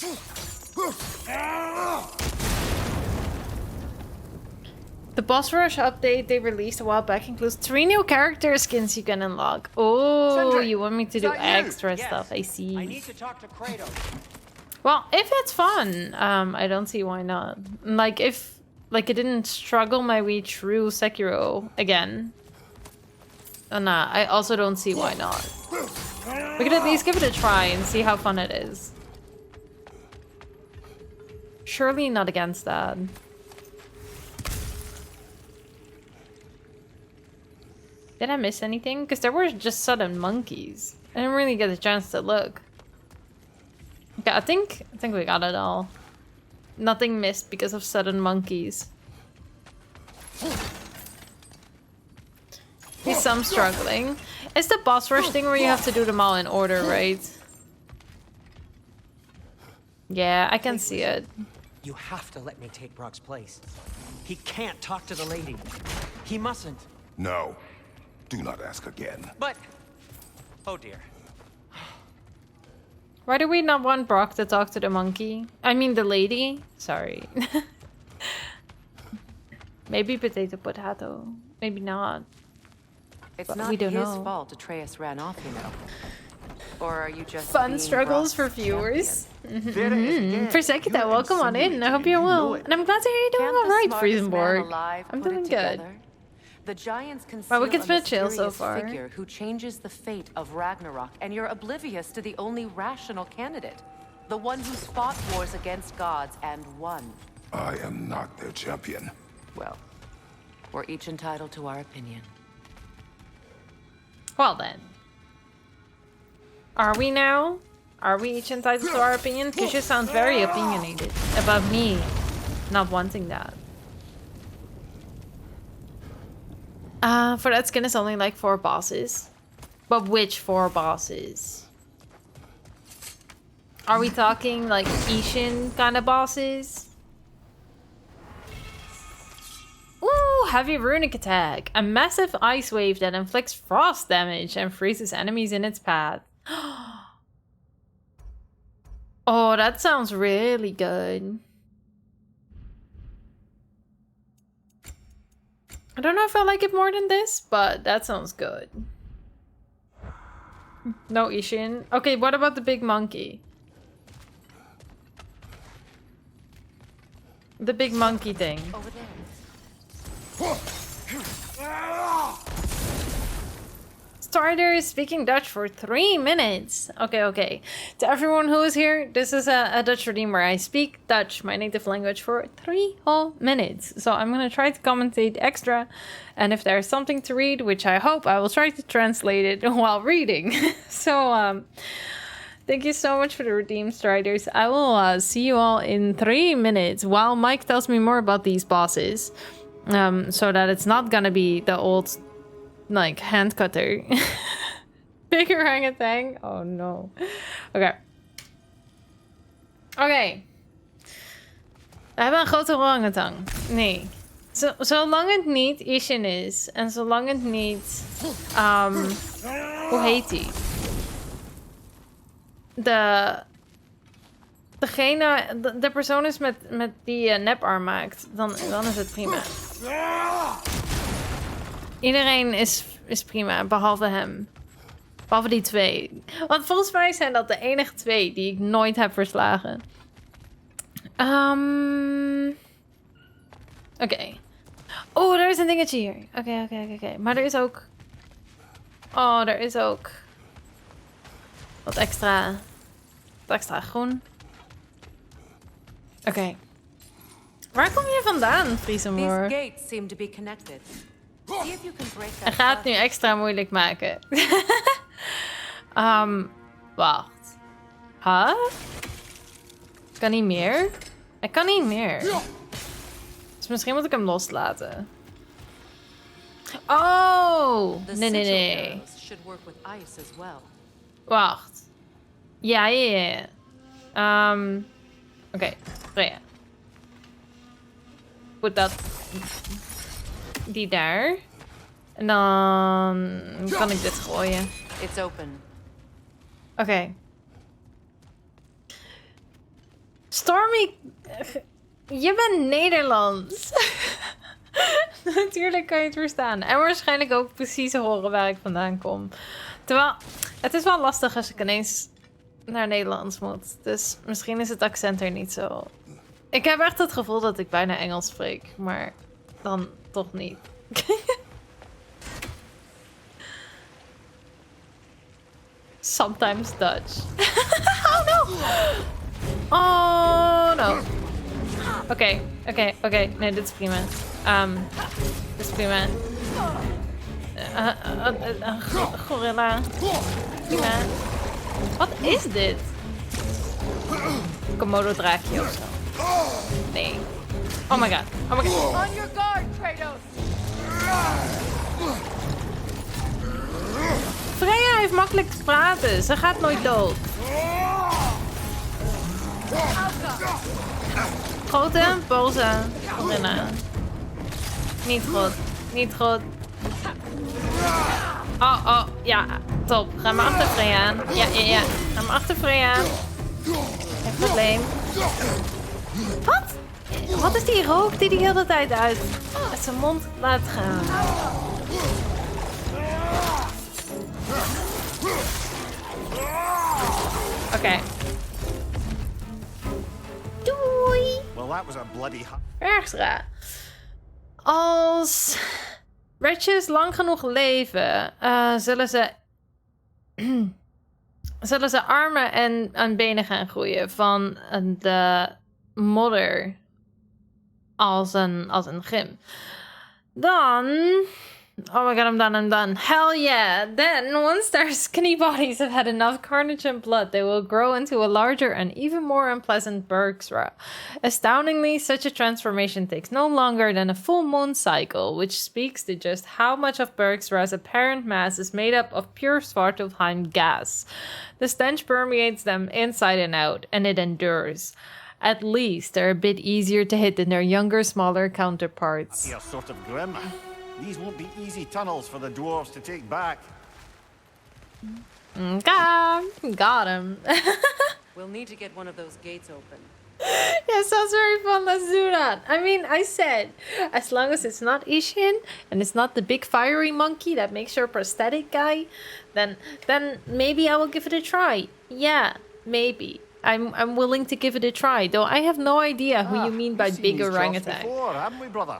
The boss rush update they released a while back includes 3 new character skins you can unlock. Oh, Sindri, you want me to do extra stuff? I see. I need to talk to Kratos. Well, if it's fun, I don't see why not. Like if I didn't struggle my way through Sekiro again. Nah, I also don't see why not. We could at least give it a try and see how fun it is. Surely not against that. Did I miss anything? Because there were just sudden monkeys. I didn't really get a chance to look. Okay, I think we got it all. Nothing missed because of sudden monkeys. He's some struggling. It's the boss rush thing where you have to do them all in order, right? Yeah, I can see it. You have to let me take Brock's place. He can't talk to the lady. He mustn't. No. Do not ask again. But... Oh dear. Why do we not want Brock to talk to the monkey? I mean the lady? Sorry. Maybe potato. Maybe not. It's But not we don't his know. fault Atreus ran off, you know. Or are you just Fun being struggles for Brock's viewers. There it is again. For Sekita, You're welcome on in. I hope you're you well. know it. And I'm glad to hear you're doing Can't the alright, smartest man Friesenborg. alive I'm put it doing good. together? The giants conceal Well, we can a split chill so mysterious far. figure who changes the fate of Ragnarok, and you're oblivious to the only rational candidate. The one who's fought wars against gods and won. I am not their champion. Well, we're each entitled to our opinion. Well then. Are we now? Are we each entitled to our opinion? Because you sound very opinionated about me not wanting that. For that skin is only like 4 bosses. But which 4 bosses? Are we talking like Ishin kind of bosses? Ooh, heavy runic attack. A massive ice wave that inflicts frost damage and freezes enemies in its path. Oh, that sounds really good. I don't know if I like it more than this, but that sounds good. No Ishin. Okay, what about the big monkey? The big monkey thing. Over there. Strider is speaking Dutch for 3 minutes. Okay. To everyone who is here, this is a Dutch redeem where I speak Dutch, my native language, for 3 whole minutes. So I'm gonna try to commentate extra. And if there's something to read, which I hope, I will try to translate it while reading. So, thank you so much for the redeem, Striders. I will see you all in 3 minutes while Mike tells me more about these bosses. So that it's not gonna be the old, like, hand cutter. Big orangutan. Oh no. Oké. We hebben een grote orangutan. Nee. Zolang het niet Ishin is. En zolang het niet... hoe heet die? De persoon is met die neparm maakt. Dan is het prima. Iedereen is prima, behalve hem. Behalve die 2. Want volgens mij zijn dat de enige 2 die ik nooit heb verslagen. Oké. Oh, er is een dingetje hier. Oké. Maar er is ook... Oh, er is ook... Wat extra groen. Oké. Waar kom je vandaan, Friesenborg? These gates seem to be connected. See if you can break that. Hij gaat het nu extra moeilijk maken. Wacht. Huh? Kan niet meer? Hij kan niet meer. Dus misschien moet ik hem loslaten. Oh! Nee. Wacht. Ja. Oké. Freya. Put dat... Die daar. En dan kan ik dit gooien. It's open. Oké. Stormy... Je bent Nederlands. Natuurlijk kan je het verstaan. En waarschijnlijk ook precies horen waar ik vandaan kom. Terwijl, het is wel lastig als ik ineens naar Nederlands moet. Dus misschien is het accent er niet zo. Ik heb echt het gevoel dat ik bijna Engels spreek. Maar dan toch niet. Sometimes Dutch. Oh no! Oh no. Oké. Nee, dit is prima. Dit is prima. Gorilla. Prima. Wat is dit? Komodo draakje of zo. Nee. Oh my god. Oh my god. On your guard, Kratos! Freya heeft makkelijk te praten. Ze gaat nooit dood. Grote, boze gorilla. Niet goed. Niet goed. Oh, ja. Top. Ga maar achter Freya aan. Ja. Ga maar achter Freya aan. Geen probleem. Wat? Wat is die rook die de hele tijd uit zijn mond laat gaan? Oké. Doei. Well, that was a bloody... Bergstra. Als ratjes lang genoeg leven, zullen ze armen en benen gaan groeien van de modder als een gym. Dan... Oh my god, I'm done. Hell yeah! Then, once their skinny bodies have had enough carnage and blood, they will grow into a larger and even more unpleasant Bergsra. Astoundingly, such a transformation takes no longer than a full moon cycle, which speaks to just how much of Bergsra's apparent mass is made up of pure Svartalfheim gas. The stench permeates them inside and out, and it endures. At least, they're a bit easier to hit than their younger, smaller counterparts. You're sort of grim. These won't be easy tunnels for the dwarves to take back. Got him. We'll need to get one of those gates open. Yeah, sounds very fun. Let's do that. I mean, I said, as long as it's not Ishin and it's not the big fiery monkey that makes your prosthetic guy, then maybe I will give it a try. Yeah, maybe. I'm willing to give it a try, though I have no idea who you mean by big orangutan. Before, haven't we, brother?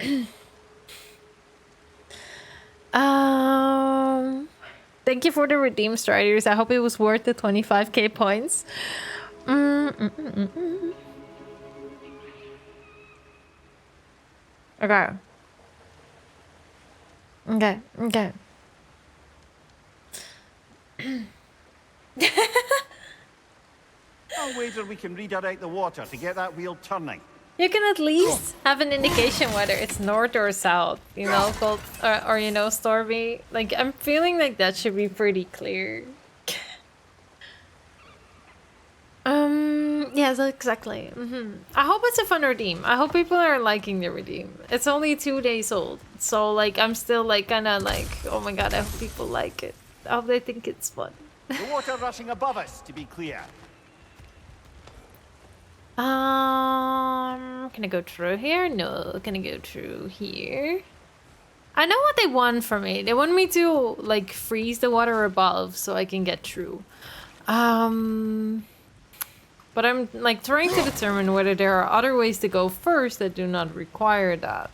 Thank you for the redeem, Striders. I hope it was worth the 25k points. Okay. I'll wager we can redirect the water to get that wheel turning. You can at least have an indication whether it's north or south, you know, called, or you know, Stormy. Like, I'm feeling like that should be pretty clear. Yes, exactly. I hope it's a fun redeem. I hope people are liking the redeem. It's only 2 days old, so like I'm still like kind of like, oh my god, I hope people like it. I hope they think it's fun. The water rushing above us, to be clear. Can I go through here? No, can I go through here? I know what they want from me. They want me to like freeze the water above so I can get through. But I'm like trying to determine whether there are other ways to go first that do not require that.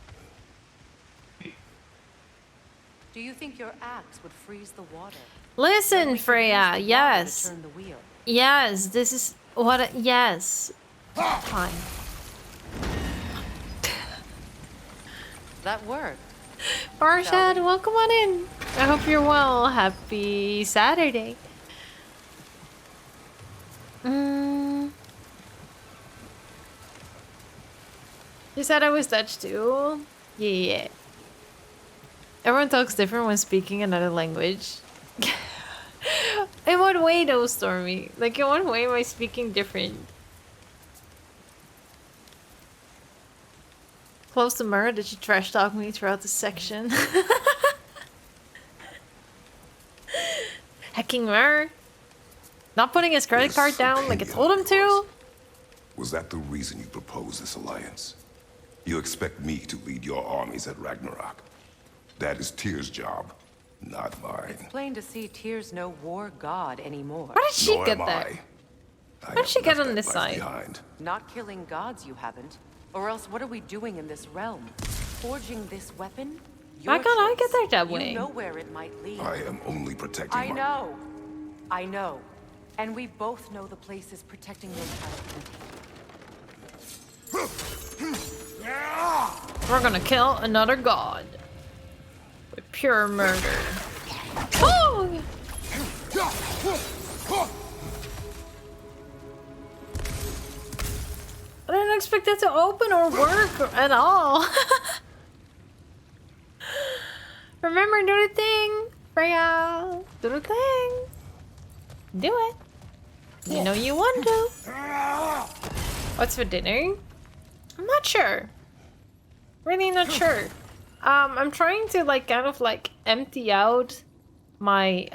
Do you think your axe would freeze the water? Listen, Freya, yes. Turn the wheel. Yes, this is what yes. Fine. That worked. Barshad, welcome on in. I hope you're well. Happy Saturday. You said I was Dutch too? Yeah. Everyone talks different when speaking another language. In what way though, Stormy? Like in what way am I speaking different? Close to Mur, did you trash talk me throughout the section? Hacking Mur? Not putting his credit card down like I told him to? Was that the reason you proposed this alliance? You expect me to lead your armies at Ragnarok? That is Tyr's job, not mine. It's plain to see Tyr's no war god anymore. Where did she get that? Where did she get on this side? Behind. Not killing gods, you haven't. Or else what are we doing in this realm? Forging this weapon? Why can't I get there that way? You know where it might lead. I am only protecting I know. And we both know the place is protecting your child. We're gonna kill another god. With pure murder. Oh! I didn't expect it to open or work at all. Remember, do the thing, Freya. Do the thing. Do it. You know you want to. What's for dinner? I'm not sure. Really not sure. I'm trying to like kind of like empty out my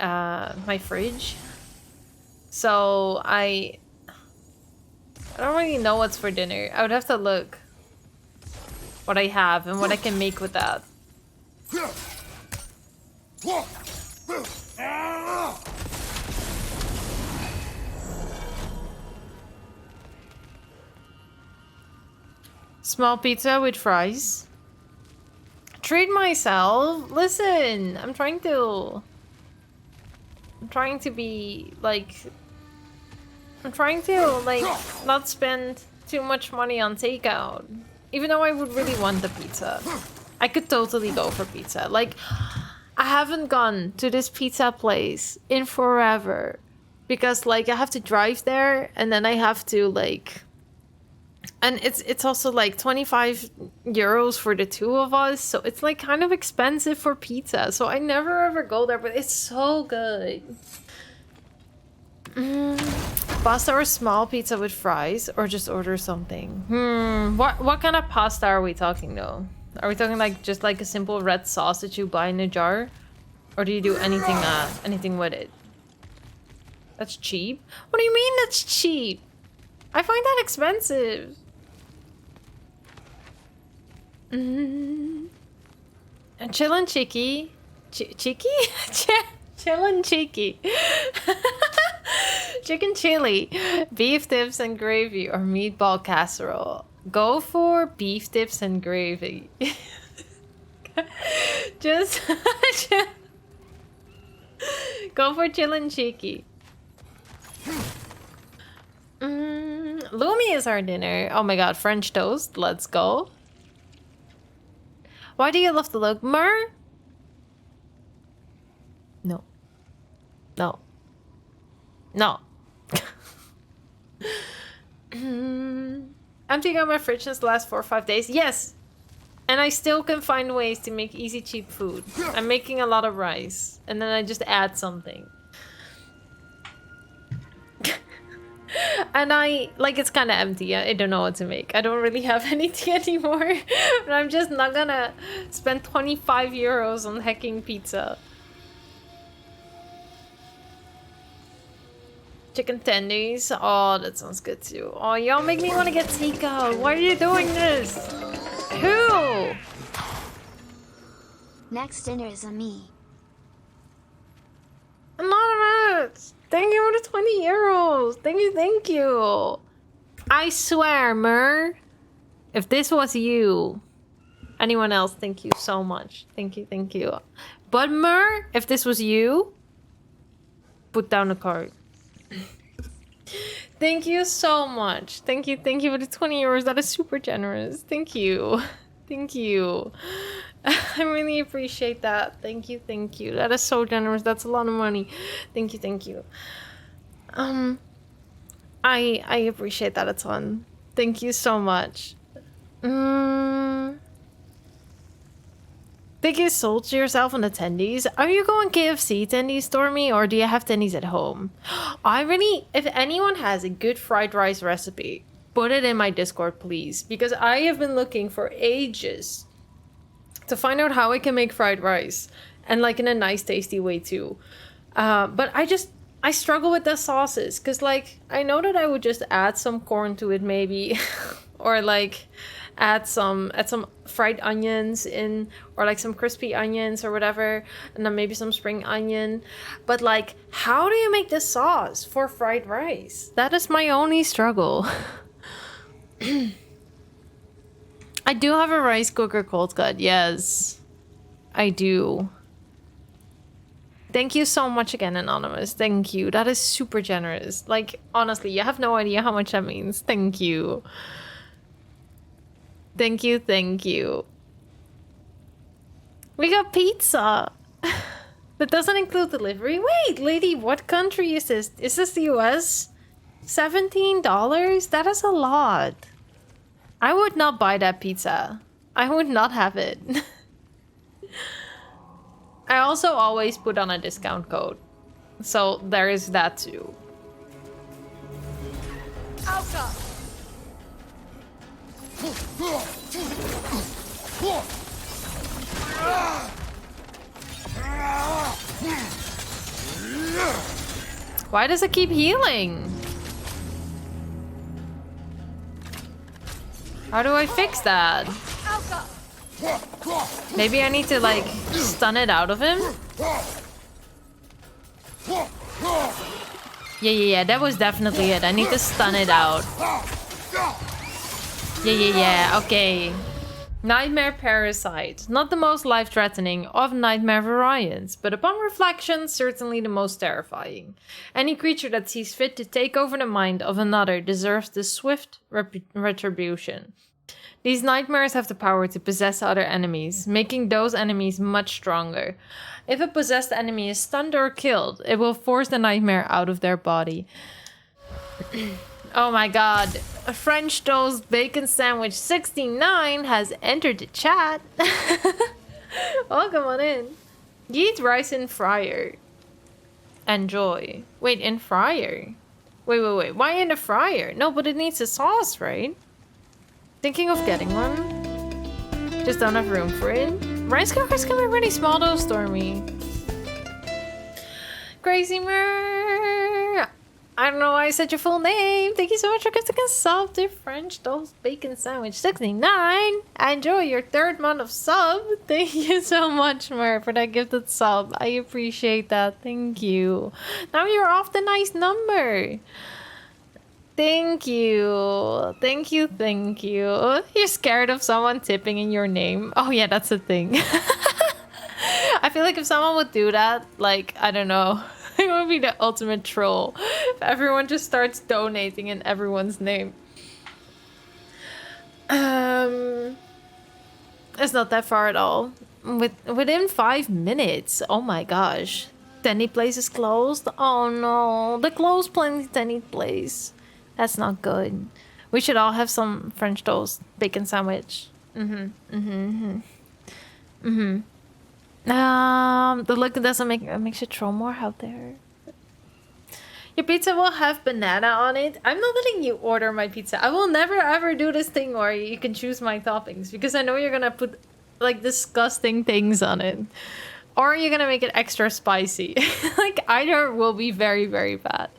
my fridge. So I don't really know what's for dinner. I would have to look what I have and what I can make with that. Small pizza with fries. Treat myself. Listen, I'm trying to be like, I'm trying to like not spend too much money on takeout. Even though I would really want the pizza. I could totally go for pizza. Like, I haven't gone to this pizza place in forever. Because like I have to drive there and then I have to like, and it's also like 25 euros for the two of us. So it's like kind of expensive for pizza. So I never ever go there, but it's so good. Pasta or small pizza with fries, or just order something. What kind of pasta are we talking though? Are we talking like just like a simple red sauce that you buy in a jar? Or do you do anything with it? That's cheap? What do you mean that's cheap? I find that expensive. And chillin' cheeky. Cheeky? Chillin' cheeky. Chicken chili, beef tips and gravy, or meatball casserole. Go for beef tips and gravy. just go for chillin' cheeky. Lumi is our dinner. Oh my god, French toast. Let's go. Why do you love the look? Mer? No. No. No. Emptying out my fridge since the last 4 or 5 days. Yes! And I still can find ways to make easy, cheap food. I'm making a lot of rice. And then I just add something. And it's kind of empty. I don't know what to make. I don't really have anything anymore. But I'm just not gonna spend 25 euros on hacking pizza. Chicken tendies. Oh, that sounds good too. Oh, y'all make me want to get takeout. Why are you doing this? Who? Next dinner is on me. Anonymous! Thank you for the 20 euros. Thank you. I swear, Mer, if this was you, anyone else, thank you so much. Thank you. But Mer, if this was you, put down the card. Thank you so much. Thank you for the 20 euros. That is super generous. Thank you. I really appreciate that. Thank you. That is so generous. That's a lot of money. Thank you. I appreciate that a ton. Thank you so much. Think you sold yourself on the tendies? Are you going KFC tendies, Stormy, or do you have tendies at home? If anyone has a good fried rice recipe, put it in my Discord, please. Because I have been looking for ages to find out how I can make fried rice. And like in a nice, tasty way too. But I struggle with the sauces. Because like, I know that I would just add some corn to it maybe. Or like add some fried onions in, or like some crispy onions or whatever, and then maybe some spring onion. But like, how do you make the sauce for fried rice? That is my only struggle. I do have a rice cooker cold cut. Yes, I do. Thank you so much again, Anonymous. Thank you. That is super generous. Like, honestly, you have no idea how much that means. Thank you. Thank you, thank you. We got pizza. That doesn't include delivery. Wait, lady, what country is this? Is this the US? $17? That is a lot. I would not buy that pizza. I would not have it. I also always put on a discount code. So there is that too. Alka! Why does it keep healing? How do I fix that? Maybe I need to like stun it out of him? Yeah, that was definitely it. I need to stun it out. Yeah, okay. Nightmare Parasite. Not the most life-threatening of nightmare variants, but upon reflection, certainly the most terrifying. Any creature that sees fit to take over the mind of another deserves the swift retribution. These nightmares have the power to possess other enemies, making those enemies much stronger. If a possessed enemy is stunned or killed, it will force the nightmare out of their body. Oh my god. A French toast bacon sandwich 69 has entered the chat. Welcome on in. You eat rice in fryer. Enjoy. Wait, in fryer? Wait. Why in the fryer? No, but it needs a sauce, right? Thinking of getting one. Just don't have room for it. Rice cookers can be really small though, Stormy. Crazy Mer. I don't know why I said your full name. Thank you so much for getting a sub to French toast bacon sandwich 69. Enjoy your 3rd month of sub. Thank you so much, Mer, for that gifted sub. I appreciate that. Thank you. Now you're off the nice number. Thank you. Thank you. You're scared of someone tipping in your name? Oh yeah, that's a thing. I feel like if someone would do that, like, I don't know. It would be the ultimate troll. If everyone just starts donating in everyone's name. It's not that far at all. Within 5 minutes. Oh my gosh. Tenny Place is closed. Oh no. The closed Tenny Place. That's not good. We should all have some French toast bacon sandwich. The look doesn't makes you throw more out there. Your pizza will have banana on it. I'm not letting you order my pizza. I will never ever do this thing where you can choose my toppings because I know you're gonna put like disgusting things on it. Or you're gonna make it extra spicy. Like either will be very, very bad.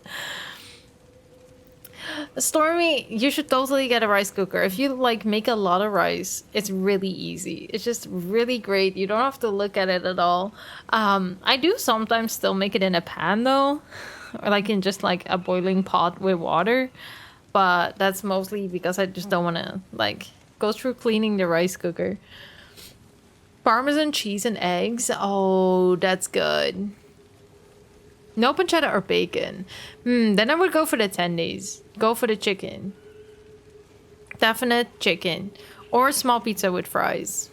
Stormy, you should totally get a rice cooker. If you like make a lot of rice, it's really easy. It's just really great. You don't have to look at it at all. I do sometimes still make it in a pan though, or like in just like a boiling pot with water. But that's mostly because I just don't want to like go through cleaning the rice cooker. Parmesan cheese and eggs. Oh, that's good. No pancetta or bacon. Then I would go for the tendies. Go for the chicken. Definite chicken. Or small pizza with fries.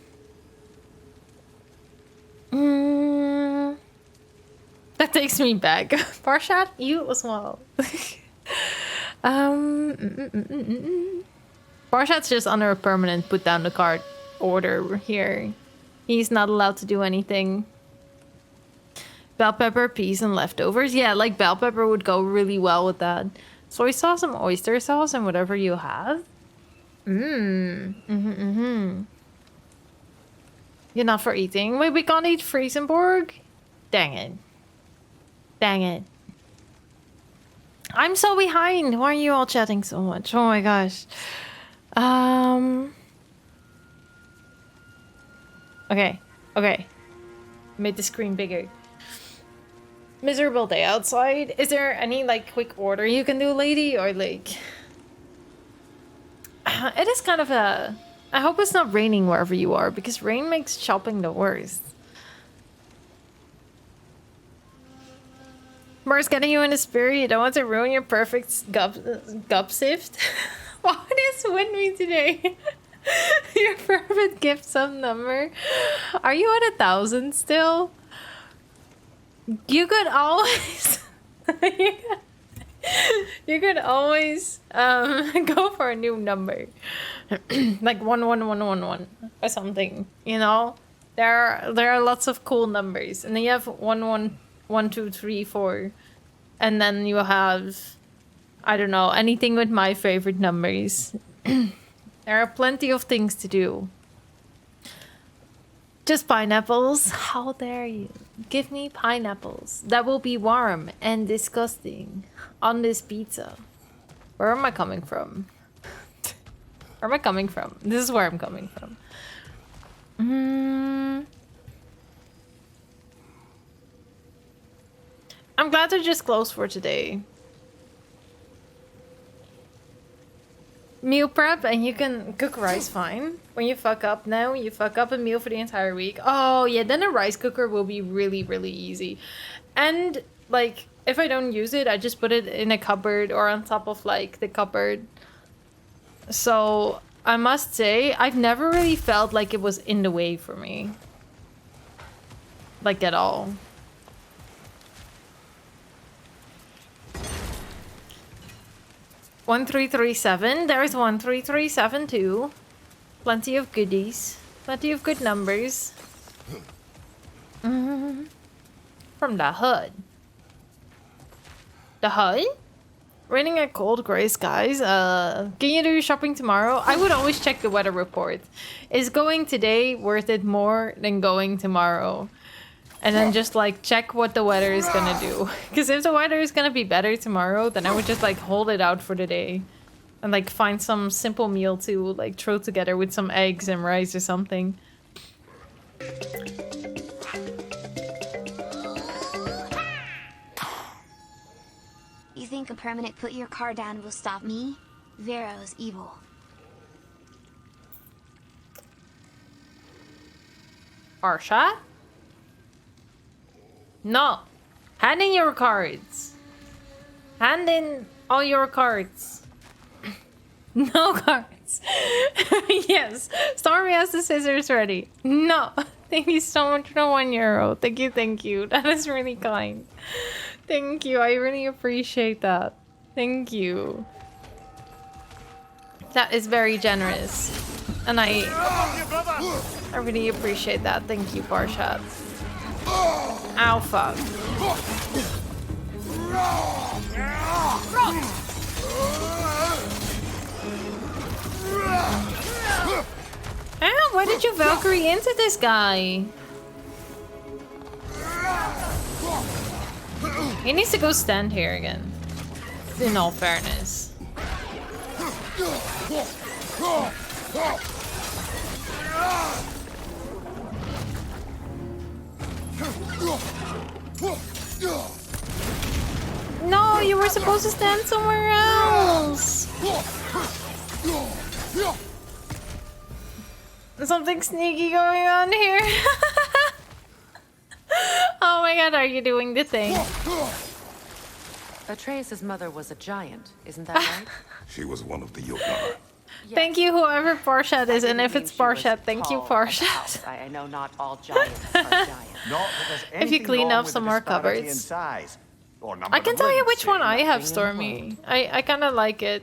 That takes me back. Parshat, you as well. Parshat's just under a permanent put down the cart order here. He's not allowed to do anything. Bell pepper, peas, and leftovers. Yeah, like bell pepper would go really well with that. Soy sauce and oyster sauce and whatever you have. You're not for eating? Wait, we can't eat Friesenborg? Dang it. I'm so behind. Why are you all chatting so much? Oh my gosh. Okay. Made the screen bigger. Miserable day outside. Is there any like quick order you can do, lady? Or like it is kind of a I hope it's not raining wherever you are because rain makes shopping the worst. Mars getting you in the spirit. You don't want to ruin your perfect gup sift. What is with me today? Your perfect gift sum number. Are you at 1,000 still? You could always you could always go for a new number. Like 11111 or something, you know? There are lots of cool numbers. And then you have 1111234. And then you have, I don't know, anything with my favorite numbers. There are plenty of things to do. Just pineapples. How dare you? Give me pineapples. That will be warm and disgusting on this pizza. Where am I coming from? Where am I coming from? This is where I'm coming from. I'm glad they're just closed for today. Meal prep and you can cook rice fine. When you fuck up now, you fuck up a meal for the entire week. Oh yeah, then a rice cooker will be really, really easy. And like, if I don't use it, I just put it in a cupboard or on top of like the cupboard. So I must say, I've never really felt like it was in the way for me. Like at all. (1337). There's 1337 too. Plenty of goodies. Plenty of good numbers. From the hood. The hood? Raining at cold gray skies. Can you do your shopping tomorrow? I would always check the weather report. Is going today worth it more than going tomorrow? And then just like check what the weather is gonna do. Because if the weather is gonna be better tomorrow, then I would just like hold it out for the day. And like find some simple meal to like throw together with some eggs and rice or something. You think a permanent put your car down will stop me? Vero's evil. Arsha? No. Hand in your cards. Hand in all your cards. No cards. Yes. Stormy has the scissors ready. No. Thank you so much for the €1. Thank you, thank you. That is really kind. Thank you. I really appreciate that. Thank you. That is very generous. And I really appreciate that. Thank you, Barshat. Ow, fuck. Ow, why did you Valkyrie into this guy? He needs to go stand here again. In all fairness. No, you were supposed to stand somewhere else. Something sneaky going on here. Oh my god, are you doing the thing? Atreus' mother was a giant, isn't that right? She was one of the Jotnar. Yes. Thank you, whoever Parshat is, and if it's Parshat, thank you, Parshat. I know not all giants are giants. Not that there's If you anything clean wrong up with some the more disparity in cupboards. size, or number I can of tell you limbs, which say one I have, nothing Stormy. I kind of like it.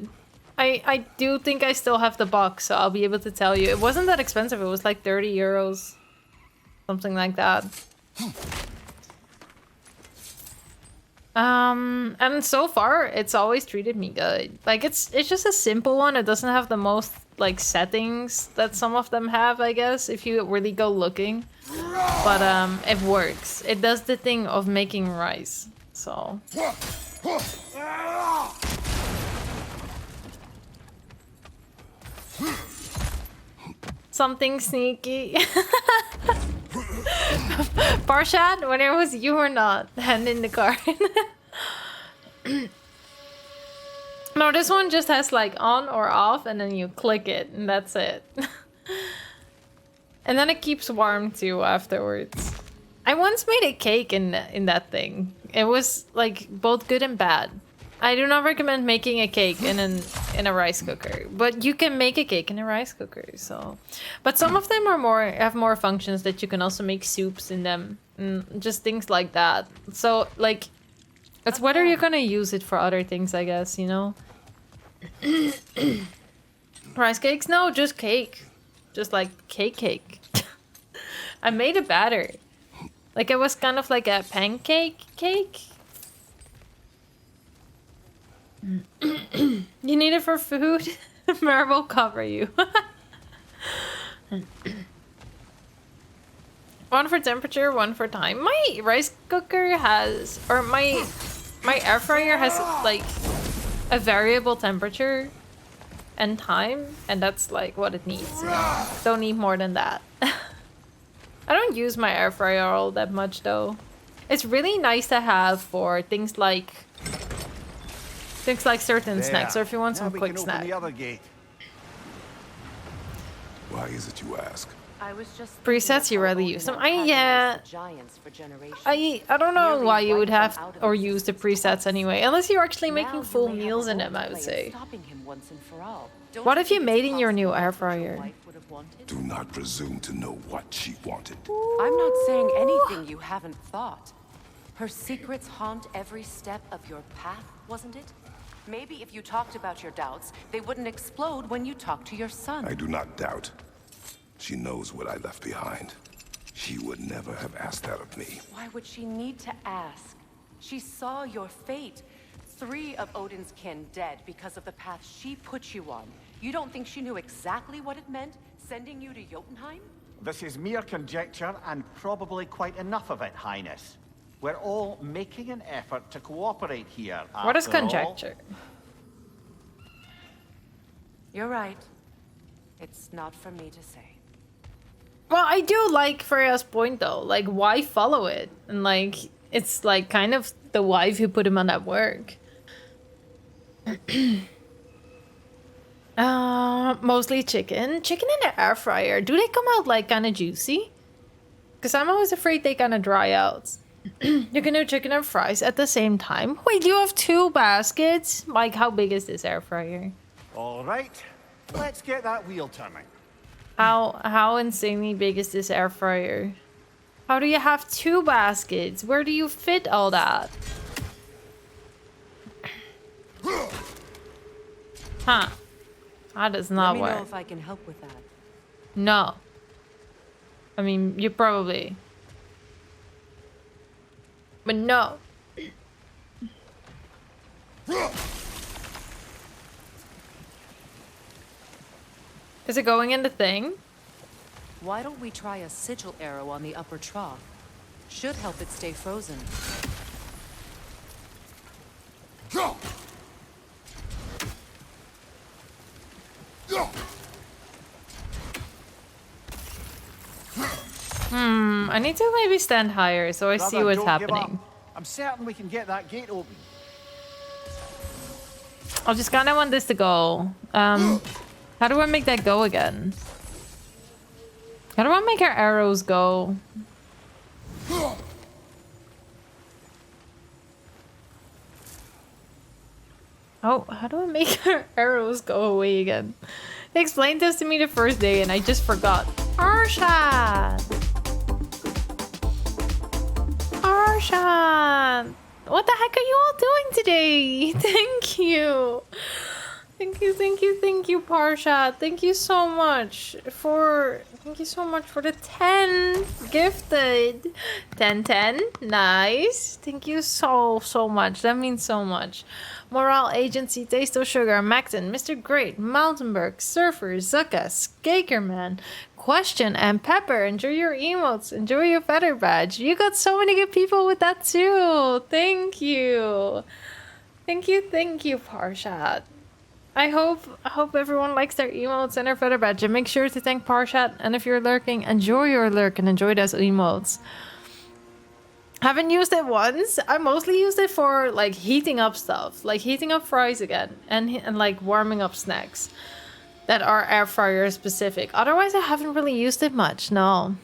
I do think I still have the box, so I'll be able to tell you. It wasn't that expensive. It was like €30. Something like that. And so far, it's always treated me good. Like, it's just a simple one. It doesn't have the most, like, settings that some of them have, I guess, if you really go looking. But, it works. It does the thing of making rice, so... Something sneaky. Parshat, whether it was you or not, hand in the card. No, this one just has like on or off, and then you click it, and that's it. And then it keeps warm too afterwards. I once made a cake in that thing. It was like both good and bad. I do not recommend making a cake in a rice cooker, but you can make a cake in a rice cooker. So, but some of them have more functions that you can also make soups in them, and just things like that. So like, it's whether you're gonna use it for other things, I guess, you know. Rice cakes? No, just cake, just like cake. I made a batter, like it was kind of like a pancake cake. You need it for food? Mer will cover you. One for temperature, one for time. My rice cooker has, or my air fryer has like a variable temperature and time, and that's like what it needs. You know? Don't need more than that. I don't use my air fryer all that much though. It's really nice to have for things like certain snacks, or if you want some quick snack. The other gate. Why is it you ask? I was just Presets, you rather use them. I don't know why you would have or use the presets anyway, unless you're actually making full meals in them, I would say. What if you made in your new air fryer? Do not presume to know what she wanted. I'm not saying anything you haven't thought. Her secrets haunt every step of your path, wasn't it? Maybe if you talked about your doubts, they wouldn't explode when you talk to your son. I do not doubt. She knows what I left behind. She would never have asked that of me. Why would she need to ask? She saw your fate. 3 of Odin's kin dead because of the path she put you on. You don't think she knew exactly what it meant, sending you to Jotunheim? This is mere conjecture, and probably quite enough of it, Highness. We're all making an effort to cooperate here. What is after all. conjecture? You're right. It's not for me to say. Well, I do like Freya's point though. Like, why follow it? And like, it's like kind of the wife who put him on that work. Mostly chicken. Chicken in the air fryer. Do they come out like kind of juicy? Because I'm always afraid they kind of dry out. You can do chicken and fries at the same time. Wait, you have 2 baskets? Like, how big is this air fryer? All right, let's get that wheel turning. How insanely big is this air fryer? How do you have 2 baskets? Where do you fit all that? Huh. That does not work. Let me know if I can help with that. No. I mean, you probably... But no. Is it going in the thing? Why don't we try a sigil arrow on the upper trough? Should help it stay frozen. I need to maybe stand higher so I see Brother, what's don't give happening. up. I'm certain we can get that gate open. I just kind of want this to go. How do I make that go again? How do I make our arrows go? Oh, how do I make our arrows go away again? They explained this to me the first day and I just forgot. Arshan! Arshan! What the heck are you all doing today? Thank you. Thank you, Parsha. Thank you so much for the 10 gifted. 10. Nice. Thank you so much. That means so much. Morale Agency, Taste of Sugar, Macton, Mr. Great, Mountainberg, Surfer, Zucka, Skakerman, Question, and Pepper. Enjoy your emotes. Enjoy your feather badge. You got so many good people with that too. Thank you. Thank you, Parshat. I hope everyone likes their emotes and their feather badge. And make sure to thank Parshat. And if you're lurking, enjoy your lurk and enjoy those emotes. Haven't used it once. I mostly used it for like heating up stuff, like heating up fries again, and like warming up snacks that are air fryer specific. Otherwise, I haven't really used it much. No.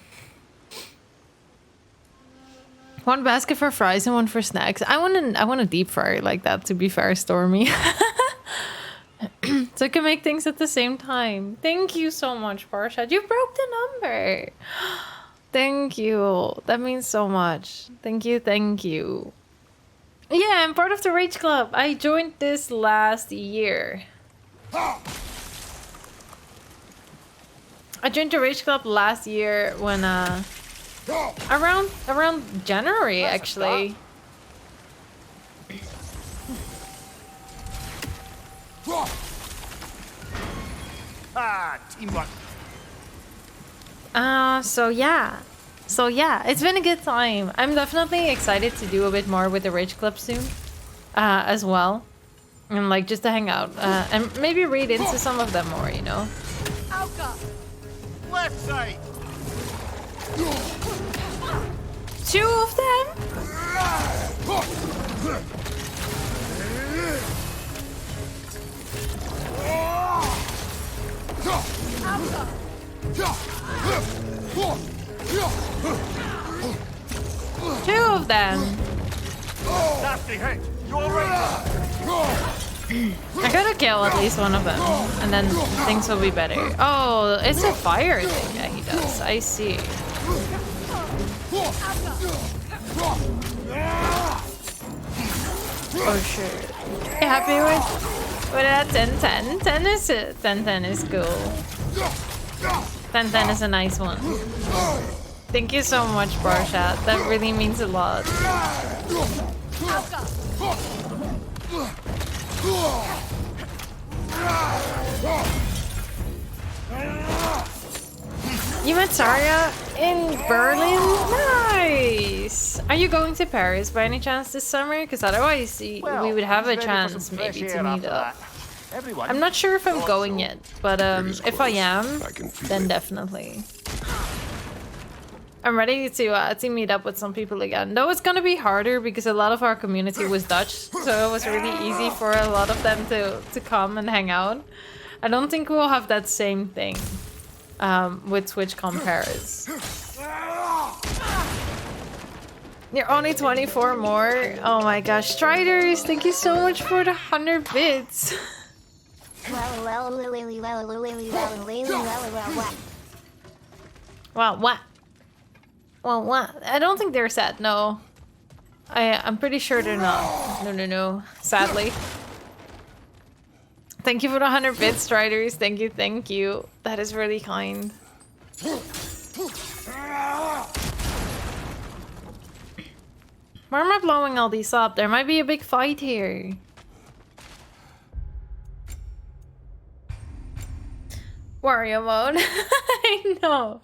One basket for fries and one for snacks. I want a deep fryer like that, to be fair, Stormy. So I can make things at the same time. Thank you so much, Parshat. You broke the number. Thank you. That means so much. Thank you, thank you. Yeah, I'm part of the Rage Club. I joined this last year. I joined the Rage Club last year when around January actually. Teamwork. So yeah, it's been a good time. I'm definitely excited to do a bit more with the Rage Club soon, as well, and like just to hang out and maybe read into some of them more, you know. Left side. 2 of them? Two of them. Nasty hit. You alright? I gotta kill at least one of them, and then things will be better. Oh, it's a fire thing that he does. I see. Oh shit. You happy with that 10-10? 10 is cool. 10-10 is a nice one. Thank you so much, Barshat. That really means a lot. You met Zarya in Berlin? Nice! Are you going to Paris by any chance this summer? Because otherwise we would have a chance maybe to meet up. I'm not sure if I'm going yet, but if I am, then definitely. I'm ready to meet up with some people again. Though it's gonna be harder because a lot of our community was Dutch, so it was really easy for a lot of them to come and hang out. I don't think we'll have that same thing with TwitchCon Paris. You're only 24 more? Oh my gosh. Striders, thank you so much for the 100 bits. Well, what? Well, what? I don't think they're sad, no. I'm pretty sure they're not. No. Sadly. Thank you for the 100 bits, Striders. Thank you. That is really kind. Why am I blowing all these up? There might be a big fight here. Wario mode. I know.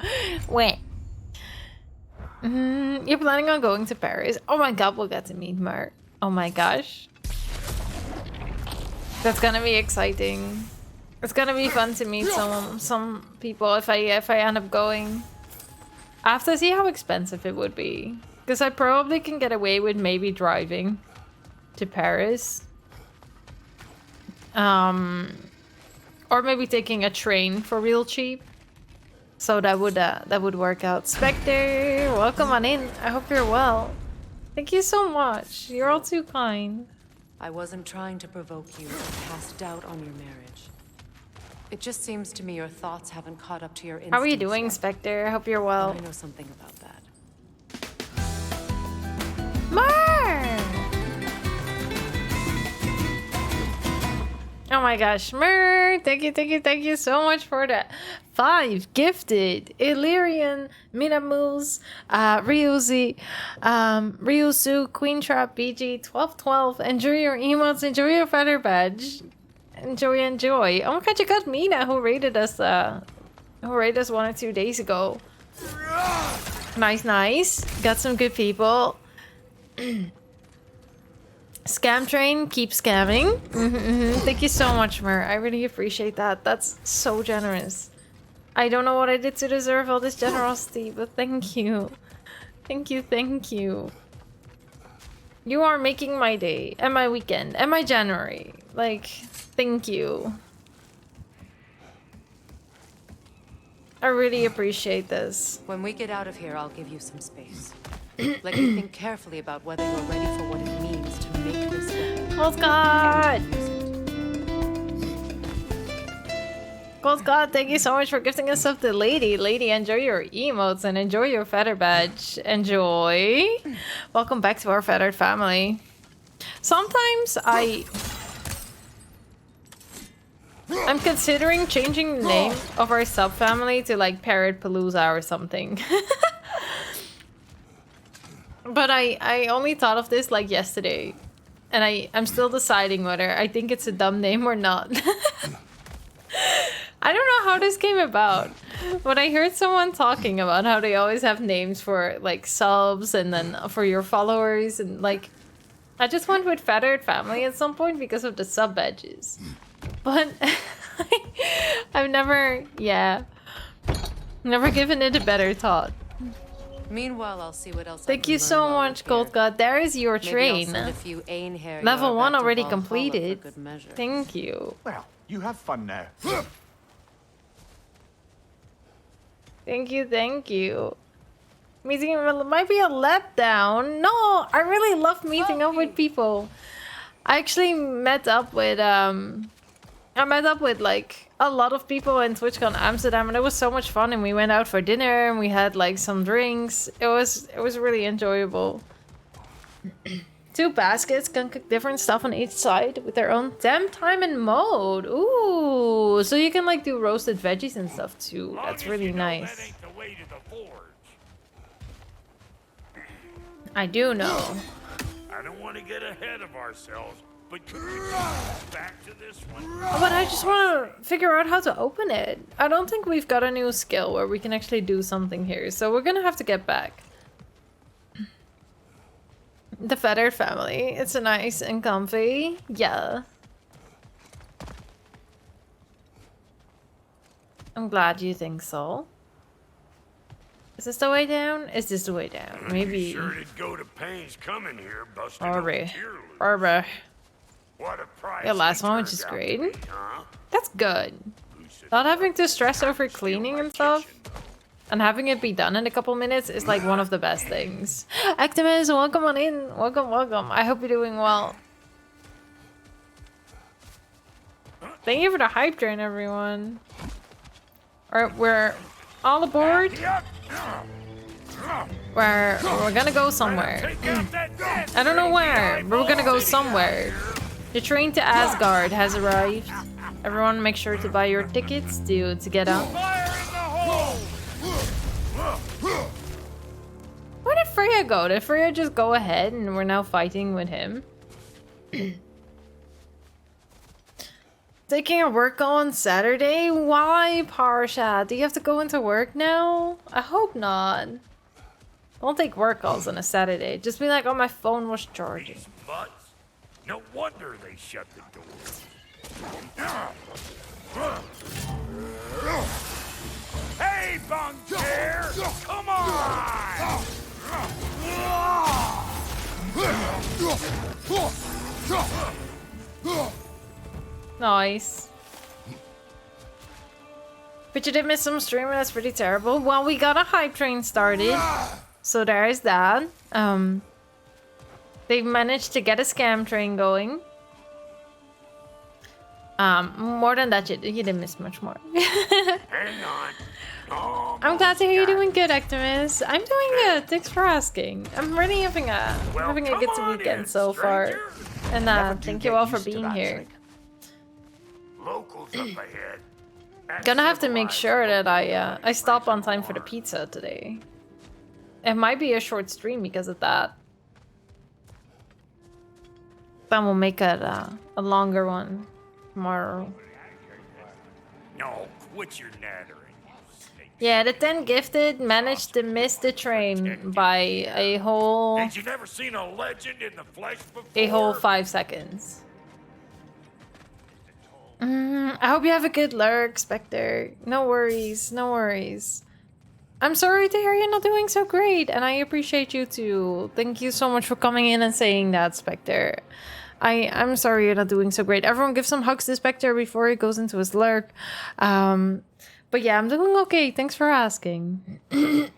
Wait. You're planning on going to Paris? Oh my god, we'll get to meet Mark. Oh my gosh. That's gonna be exciting. It's gonna be fun to meet some people if I end up going. I have to see how expensive it would be. Because I probably can get away with maybe driving to Paris. Or maybe taking a train for real cheap. So that would work out. Spectre, welcome on in. I hope you're well. Thank you so much. You're all too kind. I wasn't trying to provoke you or cast doubt on your marriage. It just seems to me your thoughts haven't caught up to your instincts. How are you doing, Spectre? I hope you're well. I know something about that. Mer! Oh my gosh, Mer! Thank you so much for that. 5 gifted. Illyrian, Minamus, Ryuzi, Ryusu, Queen Trap, BG, 1212. Enjoy your emotes, enjoy your feather badge. Enjoy. Oh my god, you got Mina who raided us 1 or 2 days ago. Nice. Got some good people. Scam train, keep scamming. Thank you so much, Mer. I really appreciate that. That's so generous. I don't know what I did to deserve all this generosity, but thank you. Thank you. You are making my day, and my weekend, and my January. Like, thank you. I really appreciate this. When we get out of here, I'll give you some space. Let you think carefully about whether you're ready for what it means to make this weapon. Oh God! And use it. Gold God, thank you so much for gifting us up to Lady. Lady, enjoy your emotes and enjoy your feather badge. Enjoy. Welcome back to our feathered family. Sometimes I'm considering changing the name of our subfamily to like Parrot Palooza or something. But I only thought of this like yesterday. And I'm still deciding whether I think it's a dumb name or not. I don't know how this came about, but I heard someone talking about how they always have names for like subs and then for your followers, and like I just went with Feathered Family at some point because of the sub badges. But I've never given it a better thought. Meanwhile, I'll see what else. Thank you so much, Gold God. There is your train. Level 1 already completed. Thank you. Well, you have fun now. Thank you, thank you. Meeting might be a letdown. No, I really love meeting up with people. I actually met up with like a lot of people in TwitchCon Amsterdam, and it was so much fun, and we went out for dinner and we had like some drinks. It was really enjoyable. 2 baskets can cook different stuff on each side with their own temp time and mode. Ooh, so you can like do roasted veggies and stuff too. That's really nice. I do know. I don't want to get ahead of ourselves, but could we back to this one? But I just want to figure out how to open it. I don't think we've got a new skill where we can actually do something here, so we're gonna have to get back. The Feathered Family. It's nice and comfy. Yeah. I'm glad you think so. Is this the way down? Is this the way down? Maybe. Sure did go to pains coming here, busted Barbara. What a price. Your last one, which is great. That's good. Not having to stress over cleaning and stuff, and having it be done in a couple minutes is like one of the best things. Actimus, welcome on in. Welcome, welcome. I hope you're doing well. Thank you for the hype train, everyone. Alright, we're all aboard. We're gonna go somewhere. I don't know where, but we're gonna go somewhere. The train to Asgard has arrived. Everyone make sure to buy your tickets to get on. Where did Freya go? Did Freya just go ahead and we're now fighting with him? Taking a work call on Saturday? Why, Parsha? Do you have to go into work now? I hope not. Don't take work calls on a Saturday. Just be like, oh, my phone was charging. No wonder they shut the door. Hey, bunk chair! Come on! Nice. But you did miss some streaming, that's pretty terrible. Well, we got a hype train started. So there's that. They've managed to get a scam train going. More than that, you didn't miss much more. Hang on. I'm glad to hear you're doing good, Actimus. I'm doing good. Thanks for asking. I'm really having a good weekend so far. And thank you all for being here. Locals up ahead. Gonna have to make sure that I stop on time for the pizza today. It might be a short stream because of that. Then we'll make it a longer one tomorrow. No, quit your nattering. Yeah, the 10 gifted managed to miss the train by a whole... Had you never seen a legend in the flesh before? A whole 5 seconds. I hope you have a good lurk, Spectre. No worries, no worries. I'm sorry to hear you're not doing so great, and I appreciate you too. Thank you so much for coming in and saying that, Spectre. I'm sorry you're not doing so great. Everyone give some hugs to Spectre before he goes into his lurk. But yeah, I'm doing okay. Thanks for asking. Anyway.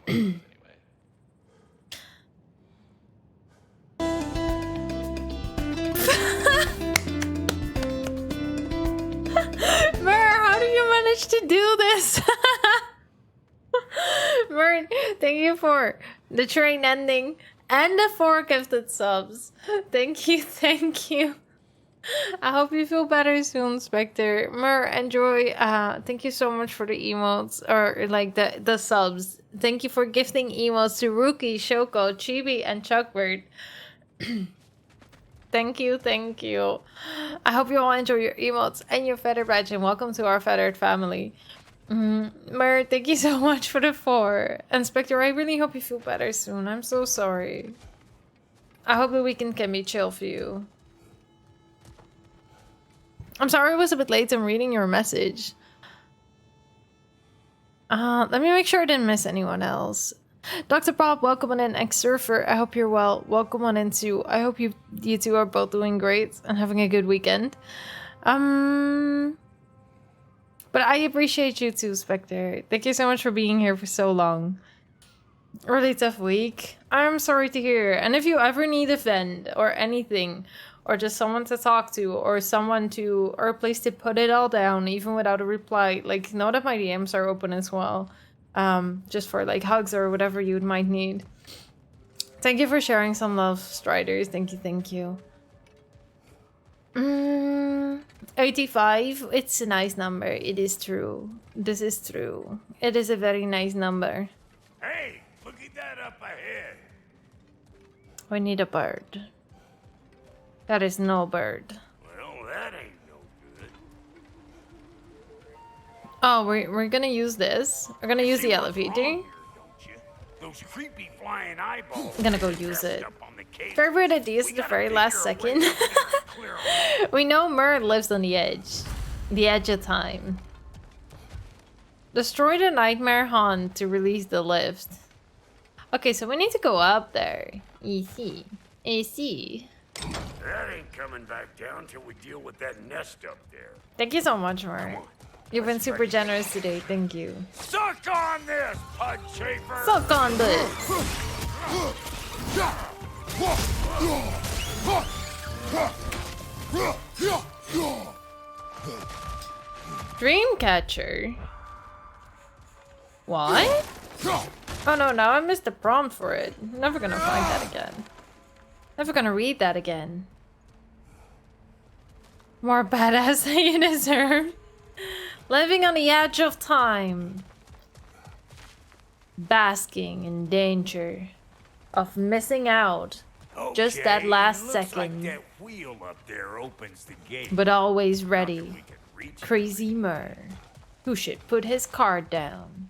Mer, how do you manage to do this? Mer, thank you for the train ending and the 4 gifted subs. Thank you, thank you. I hope you feel better soon, Spectre. Mer, enjoy. Thank you so much for the emotes, or like the subs. Thank you for gifting emotes to Rookie, Shoko, Chibi, and Chuckbird. Thank you, thank you. I hope you all enjoy your emotes and your feather badge, and welcome to our feathered family. Mer, thank you so much for the 4. And Spectre, I really hope you feel better soon. I'm so sorry. I hope the weekend can be chill for you. I'm sorry I was a bit late in reading your message. Let me make sure I didn't miss anyone else. Dr. Bob, welcome on in. Ex-surfer, I hope you're well. Welcome on in too. I hope you two are both doing great and having a good weekend. But I appreciate you too, Spectre. Thank you so much for being here for so long. Really tough week. I'm sorry to hear. And if you ever need a friend or anything, or just someone to talk to, or or a place to put it all down, even without a reply, like, know that my DMs are open as well. Just for like hugs or whatever you might need. Thank you for sharing some love, Striders. Thank you, thank you. 85, it's a nice number. It is true. This is true. It is a very nice number. Hey, look at that up ahead. We need a bird. That is no bird. Well, that ain't no good. Oh, we're gonna use this. We're gonna use the elevator. Those creepy flying eyeballs. I'm gonna go use it. Very weird ideas at the very last second. We know Mer lives on the edge of time. Destroy the nightmare haunt to release the lift. Okay, so we need to go up there. Easy. That ain't coming back down till we deal with that nest up there. Thank you so much, Mer. You've been super generous today. Thank you. Suck on this, Pud Chafer! Suck on this! Dreamcatcher? What? Oh no, now I missed the prompt for it. Never gonna find that again. Never gonna read that again. More badass than you deserve. Living on the edge of time. Basking in danger of missing out. Just that last second. Like that wheel up there opens the gate. But always ready. Crazy Mer, who should put his card down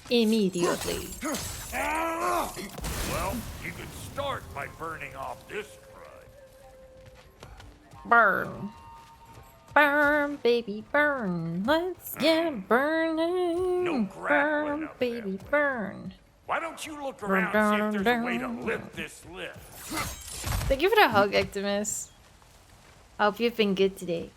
immediately. Well, you could start by burning off this crud. Burn. Burn, baby, burn. Let's get burning. No burn, up baby, there. burn. Why don't you look around and see if there's a way to lift this lift? Thank you for the hug, Ectimus. I hope you've been good today.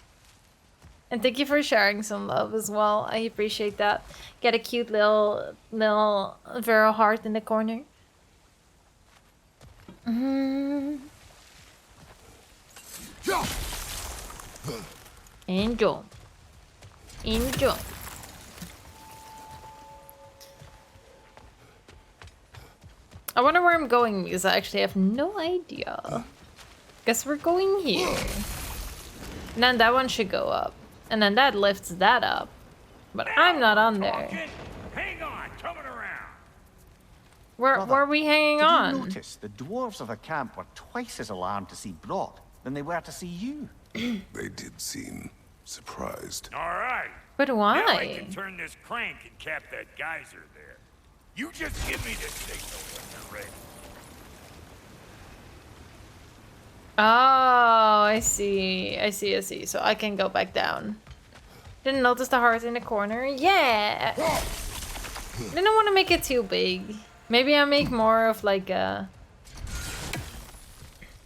And thank you for sharing some love as well. I appreciate that. Get a cute little Vero heart in the corner. Enjoy. Enjoy. I wonder where I'm going because I actually have no idea. Guess we're going here. And then that one should go up. And then that lifts that up. But I'm not on there. Hang on, coming around. Where are we hanging Did on? you notice the dwarves of the camp were twice as alarmed to see Brock than they were to see you? They did seem surprised. All right. But Now I why? can turn this crank and cap that geyser there. You just give me the signal when you're ready. Oh, I see. I see. So I can go back down. Didn't notice the heart in the corner. Yeah. Didn't want to make it too big. Maybe I make more of like a...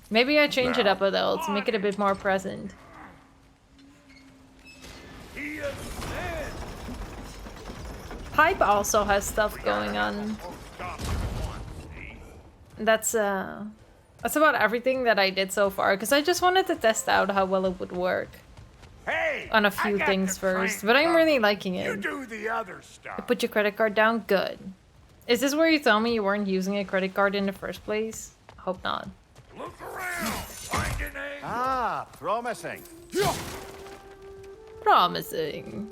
Maybe I change it up a little to make it a bit more present. Pipe also has stuff going on. That's about everything that I did so far, because I just wanted to test out how well it would work on a few things first. But I'm really liking it. You do the other stuff. Put your credit card down. Good. Is this where you tell me you weren't using a credit card in the first place? Hope not. Look around. Find an egg. Ah, promising. Promising.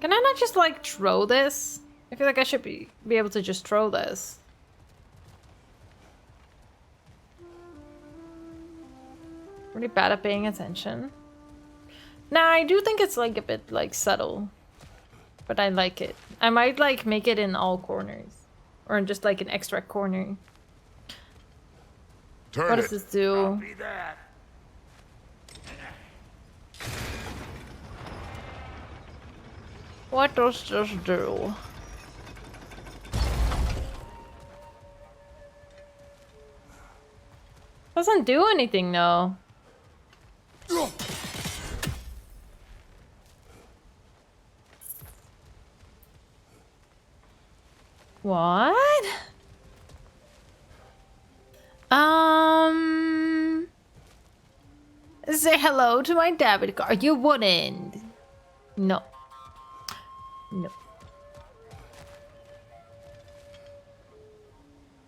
Can I not just like throw this? I feel like I should be able to just throw this. Really bad at paying attention. Nah, I do think it's like a bit like subtle. But I like it. I might like make it in all corners. Or in just like an extra corner. What does this do? Copy that. What does this do? Doesn't do anything though. What? Say hello to my debit card. You wouldn't. No. No.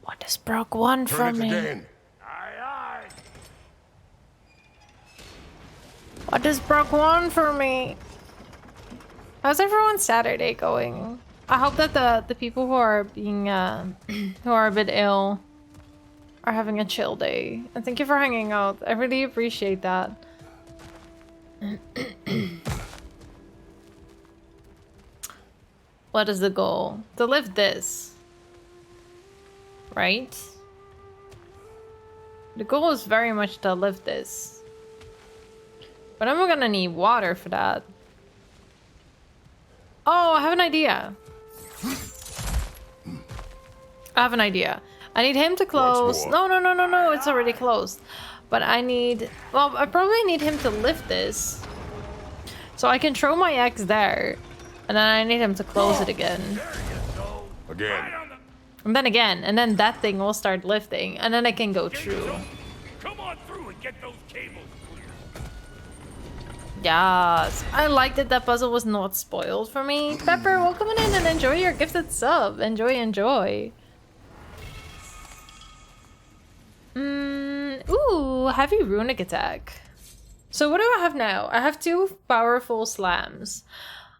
What does Brock want from me? Aye, aye. What does Brock want from me? How's everyone's Saturday going? I hope that the people who are being who are a bit ill are having a chill day. And thank you for hanging out. I really appreciate that. What is the goal? To lift this. Right? The goal is very much to lift this. But I'm gonna need water for that. Oh, I have an idea. I have an idea. I need him to close. No, it's already closed. But I need... Well, I probably need him to lift this. So I can throw my axe there. And then I need him to close it again. Again. And then again. And then that thing will start lifting. And then I can go through. Come on through and get those cables clear. Yes. I like that that puzzle was not spoiled for me. Pepper, welcome in and enjoy your gifted sub. Enjoy, enjoy. Ooh, heavy runic attack. So what do I have now? I have 2 powerful slams.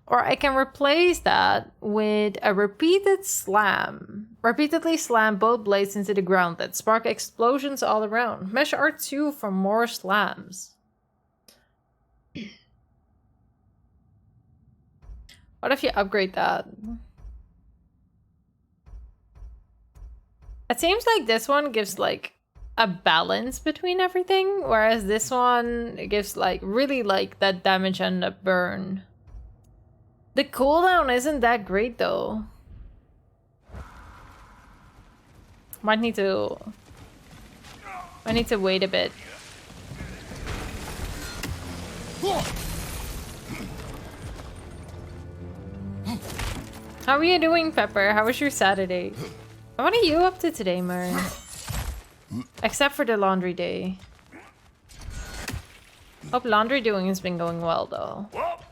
Or I can replace that with a repeated slam. Repeatedly slam both blades into the ground that spark explosions all around. Mesh R2 for more slams. What if you upgrade that? It seems like this one gives like a balance between everything, whereas this one gives like really like that damage and a burn. The cooldown isn't that great though. Might need to wait a bit. How are you doing, Pepper? How was your Saturday? What are you up to today, Mern? Except for the laundry day. Hope laundry doing has been going well, though. Well,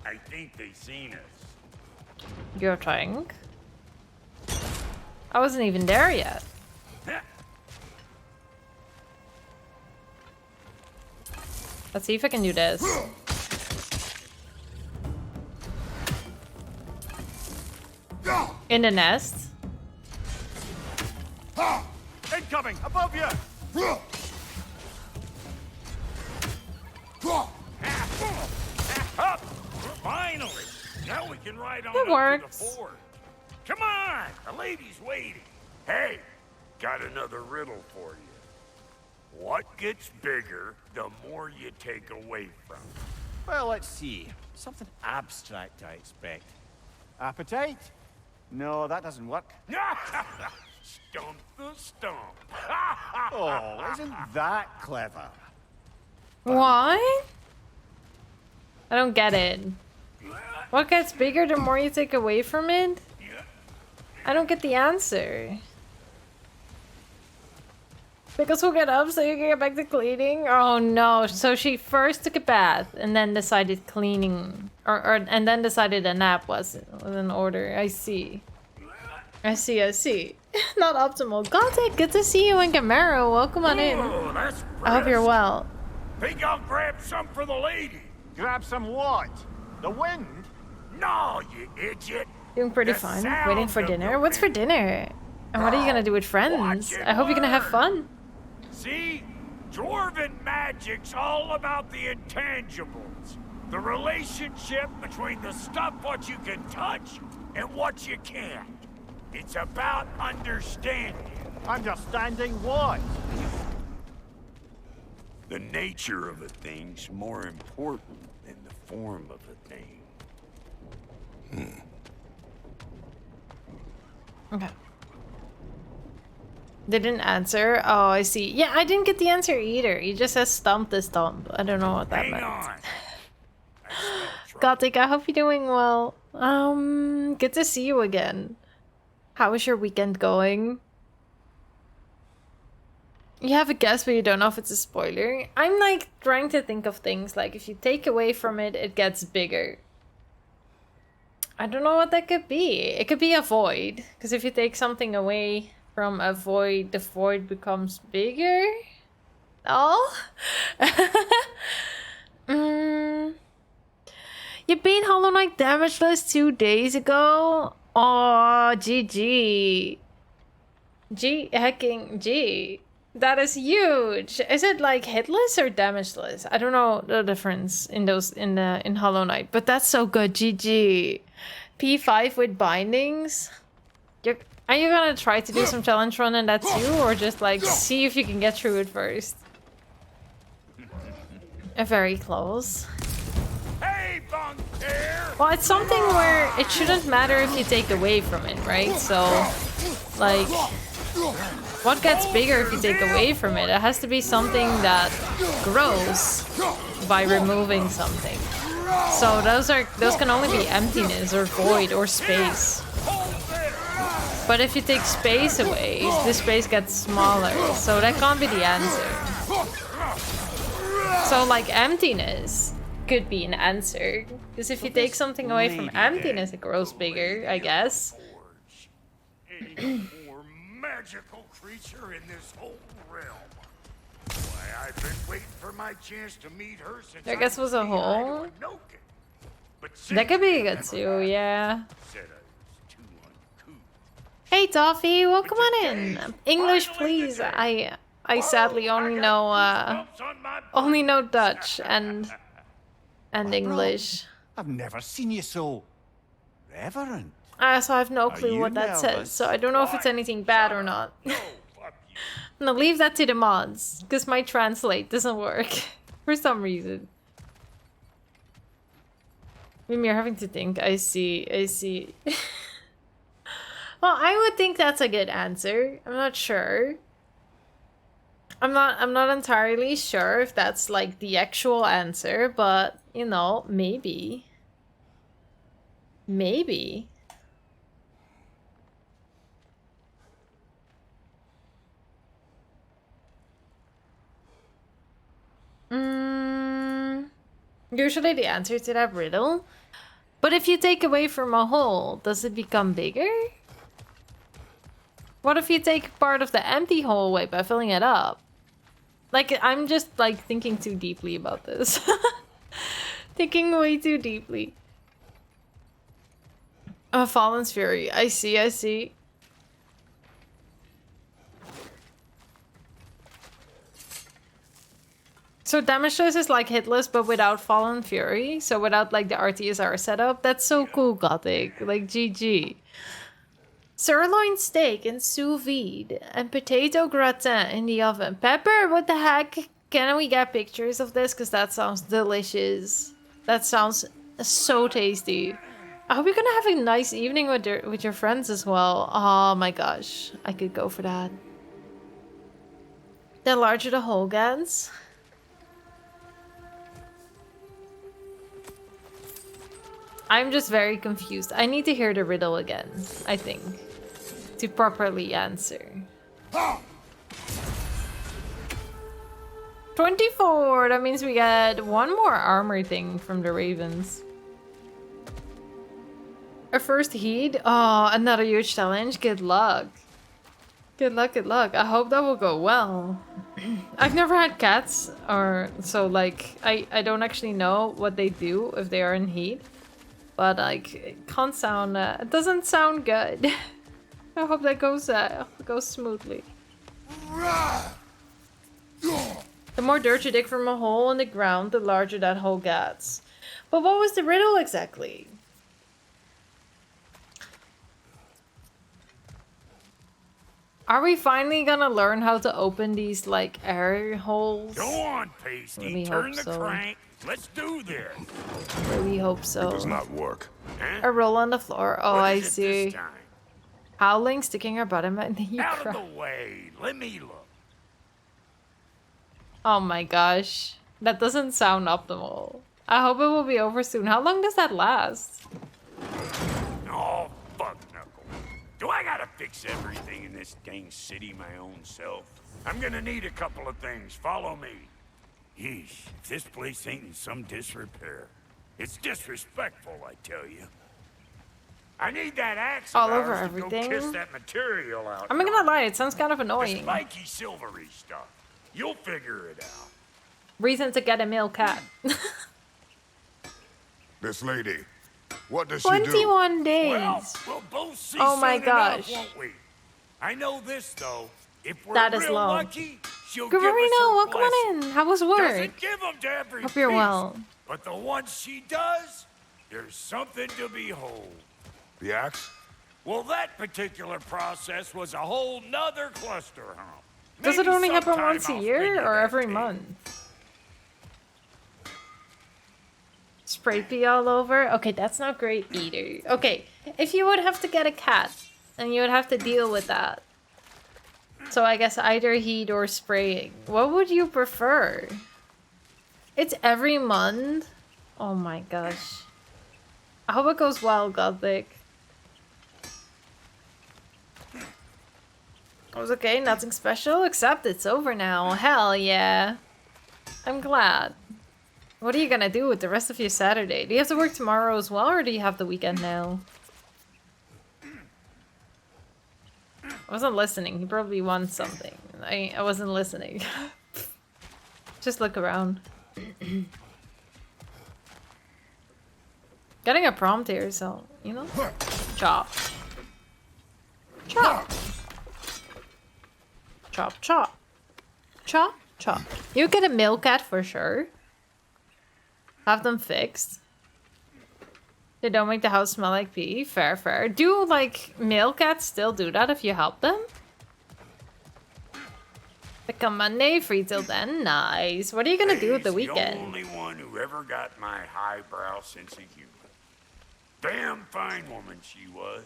I think they seen us. You're trying? I wasn't even there yet. Let's see if I can do this. In the nest. Incoming! Above you! Up! Finally! Now we can ride on It up works. to the fort. Come on! The lady's waiting. Hey, got another riddle for you. What gets bigger the more you take away from? Well, let's see. Something abstract, I expect. Appetite? No, that doesn't work. Stump the stump. Oh, isn't that clever? What? I don't get it. What gets bigger the more you take away from it? I don't get the answer. Pickles will get up so you can get back to cleaning? Oh no, so she first took a bath and then decided cleaning, and then decided a nap was in order. I see. I see. Not optimal. Gothic, good to see you in Camaro. Welcome on in. Oh, that's I hope you're well. Think I'll grab some for the lady. Grab some what? The wind? No, you idiot. Doing pretty The fine. sound Waiting for of dinner. the What's for wind. dinner? And what are you gonna do with friends? Watch it I hope you're gonna have learn. fun. See? Dwarven magic's all about the intangibles. The relationship between the stuff what you can touch and what you can't. It's about understanding. Understanding what? The nature of a thing's more important than the form of a thing. Okay. They didn't answer. Oh, I see. Yeah, I didn't get the answer either. He just says stump the stump. I don't know what that Hang meant. on. Gothic, I hope you're doing well. Good to see you again. How is your weekend going? You have a guess, but you don't know if it's a spoiler. I'm like trying to think of things like if you take away from it, it gets bigger. I don't know what that could be. It could be a void, because if you take something away from a void, the void becomes bigger. Oh? You beat Hollow Knight damageless 2 days ago? Oh, GG. G. That is huge. Is it like hitless or damageless? I don't know the difference in those in Hollow Knight, but that's so good. GG. P5 with bindings. Are you gonna try to do some challenge run in that too, or just like see if you can get through it first? Very close. Hey, Bunker! Well, it's something where it shouldn't matter if you take away from it, right? So, like, what gets bigger if you take away from it? It has to be something that grows by removing something. So those can only be emptiness or void or space. But if you take space away, the space gets smaller. So that can't be the answer. So like emptiness could be an answer. Because if you take something away from emptiness, it grows bigger, I guess. Any more magical creature in this whole realm. Why, I've been waiting for my chance to meet her since I guess it was a hole. But That could be good too, yeah. said I was too uncouth. Hey Toffee, welcome on in. English please. I sadly only know Dutch and English. I've never seen you so reverent. So I have no clue you what that says, nervous? so I don't know if it's anything bad or not. No, leave that to the mods, because my translate doesn't work for some reason. Maybe you're having to think. I see. Well, I would think that's a good answer. I'm not sure. I'm not entirely sure if that's like the actual answer, but you know, maybe. Maybe. Usually the answer to that riddle. But if you take away from a hole, does it become bigger? What if you take part of the empty hole away by filling it up? Like, I'm just like thinking too deeply about this. Thinking way too deeply. Fallen's Fury. I see. So damageless is like hitless, but without Fallen Fury. So without like the RTSR setup. That's so cool, Gothic. Like GG. Sirloin steak in sous vide and potato gratin in the oven. Pepper, what the heck? Can we get pictures of this? Because that sounds delicious. That sounds so tasty. I hope you're gonna have a nice evening with your friends as well. Oh my gosh, I could go for that. The larger the hole gets. I'm just very confused. I need to hear the riddle again, I think, to properly answer. 24! That means we get one more armor thing from the Ravens. Our first heat? Oh, another huge challenge. Good luck. Good luck, good luck. I hope that will go well. I've never had cats, or so like I don't actually know what they do if they are in heat. But like it can't sound it doesn't sound good. I hope that goes smoothly. The more dirt you dig from a hole in the ground, the larger that hole gets. But what was the riddle exactly? Are we finally gonna learn how to open these, like, air holes? Go on, Pasty. Really Turn hope the so. crank. Let's do this. Really hope so. It does not work. Huh? A roll on the floor. Oh, What I is it see. this time? Howling, sticking her butt in my knee. Out of the way. Let me look. Oh my gosh. That doesn't sound optimal. I hope it will be over soon. How long does that last? Oh, fuck, Knuckle. Do I gotta fix everything in this dang city my own self? I'm gonna need a couple of things. Follow me. Yeesh, if this place ain't in some disrepair. It's disrespectful, I tell you. I need that axe All of over ours to everything? go kiss that material out. I'm not gonna lie, it sounds kind of The annoying. spiky silvery stuff. You'll figure it out. Reason to get a male cat. This lady, what does she do? 21 days. Well, we'll both see Oh my soon gosh. enough, won't we? I know this though. If we're That is real long. lucky, she'll give us Gavarino, her welcome blessing. on in. How was work? Doesn't give them to every Hope you're beast, well. But the ones she does, there's something to behold. The axe? Well, that particular process was a whole nother cluster hump. Does it Maybe only happen sometime once a I'll year spin you or that every tale. month? Spray pee all over? Okay, that's not great either. Okay, if you would have to get a cat, and you would have to deal with that. So I guess either heat or spraying. What would you prefer? It's every month? Oh my gosh. I hope it goes well, Gothic. It was okay, nothing special, except it's over now. Hell yeah. I'm glad. What are you gonna do with the rest of your Saturday? Do you have to work tomorrow as well, or do you have the weekend now? I wasn't listening. He probably wants something. I wasn't listening. Just look around. Getting a prompt here, so, you know? Chop. Chop. Chop, chop. Chop, chop. You get a male cat for sure. Have them fixed. They don't make the house smell like pee. Fair, fair. Do, like, male cats still do that if you help them? Become Monday, free till then. Nice. What are you gonna do with the He's weekend? the only one who ever got my highbrow sense of humor. Damn fine woman she was.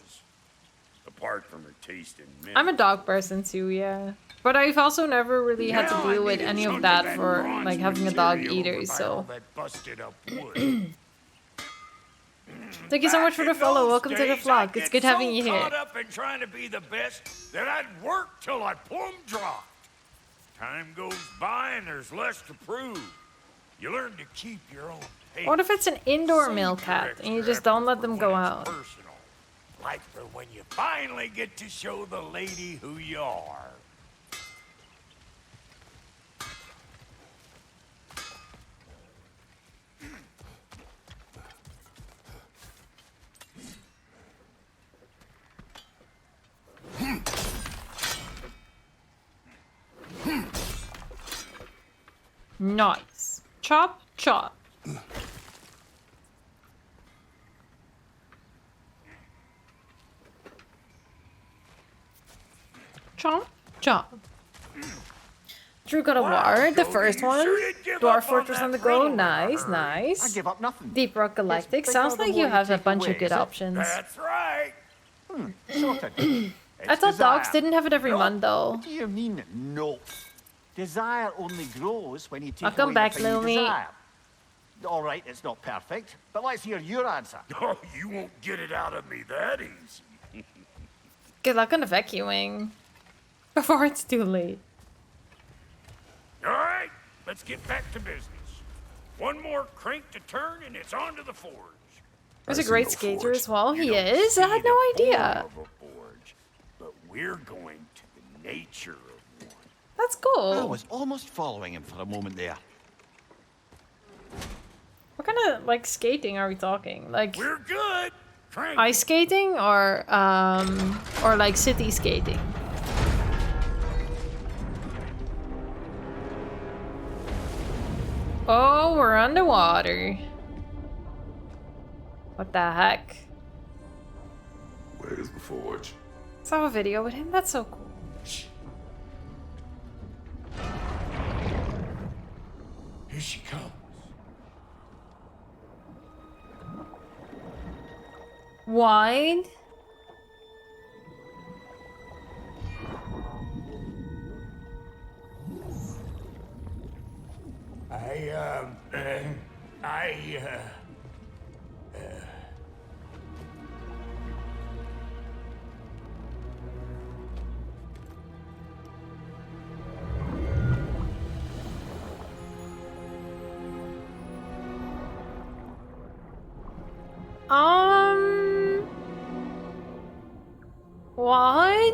Apart from her taste in men. I'm a dog person too, yeah. But I've also never really had to Now I deal with need a any chunk of that that for, bronze like, having a dog material either, over by so... all that busted up wood. Thank you so much for the Back in follow. those Welcome to the days, vlog. I'd It's get good having you so here. caught up in trying to be the best that I'd work till I plumb dropped. Time goes by and there's less to prove. You learn to keep your own pace. What if it's an indoor Save male your cat and you extra just don't let effort them for go when it's out? Personal. Like for when you finally get to show the lady who you are. Nice. Chop, chop. Chop, chop. Drew God of War, the first one. Dwarf Fortress on the go, nice, I nice. give up nothing. Deep Rock Galactic, Yes, sounds bigger the like you more you have a take bunch away, of good is it? options. That's right. Sorted. I thought dogs didn't have it every month though. What do you mean, no? Desire only grows when you take Welcome away back, the thing you Lumi. desire. All right, it's not perfect, but let's hear your answer. Oh, you won't get it out of me that easy. Good luck on the vacuuming. Before it's too late. All right, let's get back to business. One more crank to turn and it's on to the forge. He's a great skater as well. He is? I had no idea. Of a forge, but we're going to the nature of one. That's I cool. was almost following him for a moment there. What kind of, like, skating are we talking? Like, We're good. Crank. ice skating or like city skating? Oh, we're underwater. What the heck? Where's the forge? Saw a video with him. That's so cool. Here she comes. Wide. What?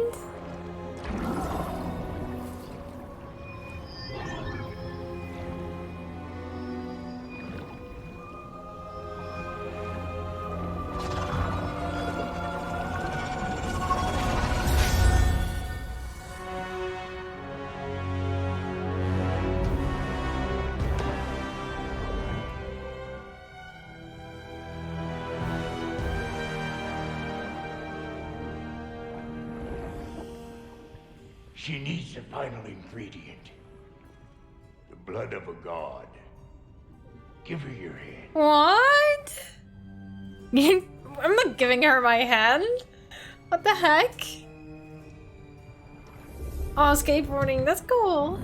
She needs the final ingredient. The blood of a god. Give her your hand. What? I'm not giving her my hand. What the heck? Oh, skateboarding. That's cool.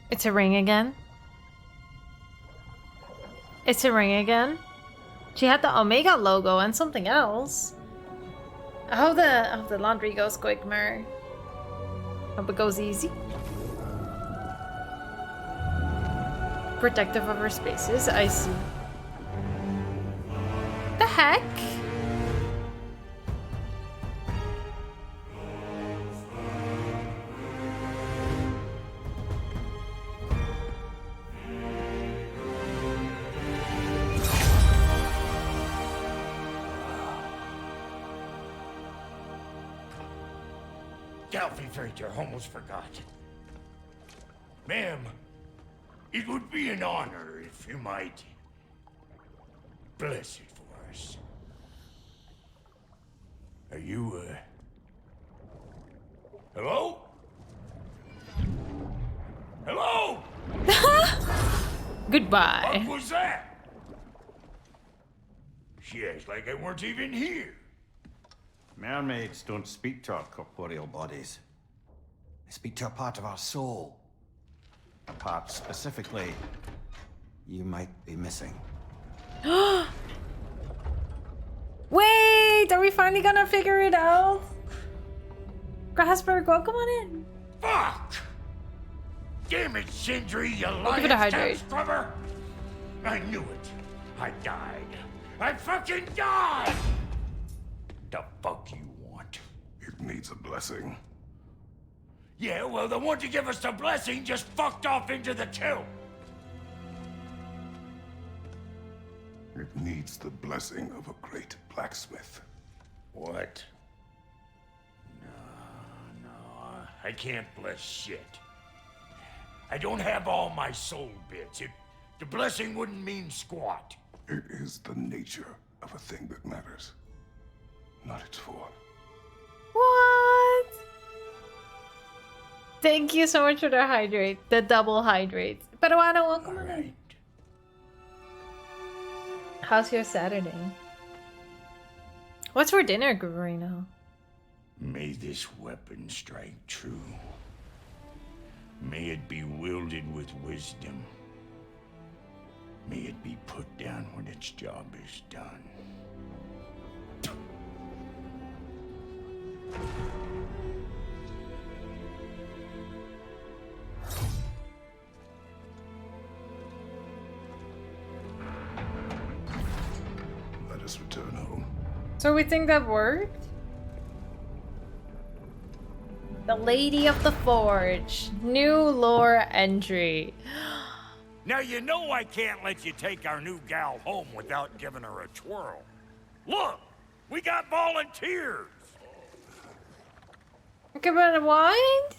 It's a ring again. It's a ring again. She had the Omega logo and something else. I hope the laundry goes quick, Mer. Hope it goes easy. Protective of her spaces, I see. The heck? I almost forgot. Ma'am, it would be an honor if you might bless it for us. Are you, hello? Hello? Goodbye. What was that? She acts like I weren't even here. Mermaids don't speak to our corporeal bodies. They speak to a part of our soul. A part specifically you might be missing. Wait, are we finally gonna figure it out? Grasberg, welcome on in. Fuck! Damn it, Sindri, you Give it a lying hydrate. scrubber! I knew it. I died. I fucking died! The fuck you want? It needs a blessing. Yeah, well, the one to give us the blessing just fucked off into the tomb. It needs the blessing of a great blacksmith. What? I can't bless shit. I don't have all my soul bits. The blessing wouldn't mean squat. It is the nature of a thing that matters, not its form. What? Thank you so much for the hydrate, the double hydrate. Peruano, welcome on in. How's your Saturday? What's for dinner, Gurino? May this weapon strike true. May it be wielded with wisdom. May it be put down when its job is done. Let us return home. So we think that worked? The Lady of the Forge. New lore entry. Now you know I can't let you take our new gal home without giving her a twirl. Look, we got volunteers. Okay, but what?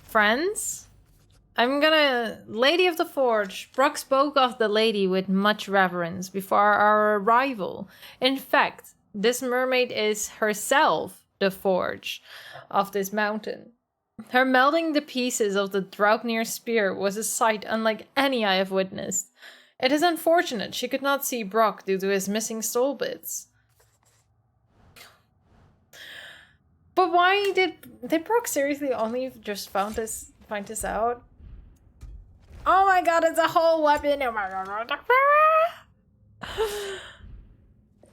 Friends? Lady of the Forge. Brock spoke of the lady with much reverence before our arrival. In fact, this mermaid is herself the forge of this mountain. Her melting the pieces of the Draupnir spear was a sight unlike any I have witnessed. It is unfortunate she could not see Brock due to his missing soul bits. But why did Brock seriously only just find this out? Oh my god, it's a whole weapon! Oh my god.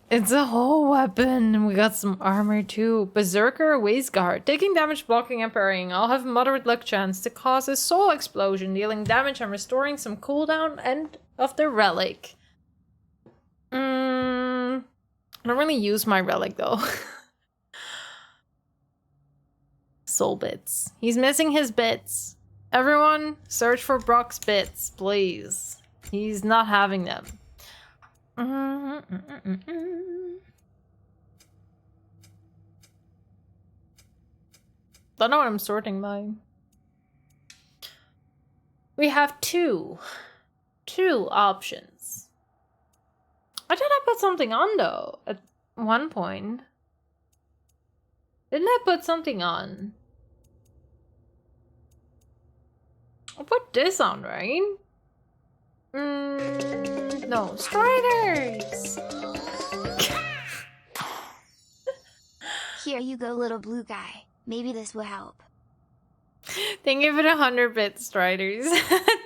It's a whole weapon. We got some armor too. Berserker, Wasteguard. Taking damage, blocking, and parrying. I'll have moderate luck chance to cause a soul explosion, dealing damage and restoring some cooldown and of the relic. I don't really use my relic though. Soul bits. He's missing his bits. Everyone, search for Brock's bits, please. He's not having them. Don't know what I'm sorting by. We have two options. I thought I put something on though at one point. Didn't I put something on? I put this on, right? No, Striders! Here you go, little blue guy. Maybe this will help. Thank you for the 100 bits, Striders.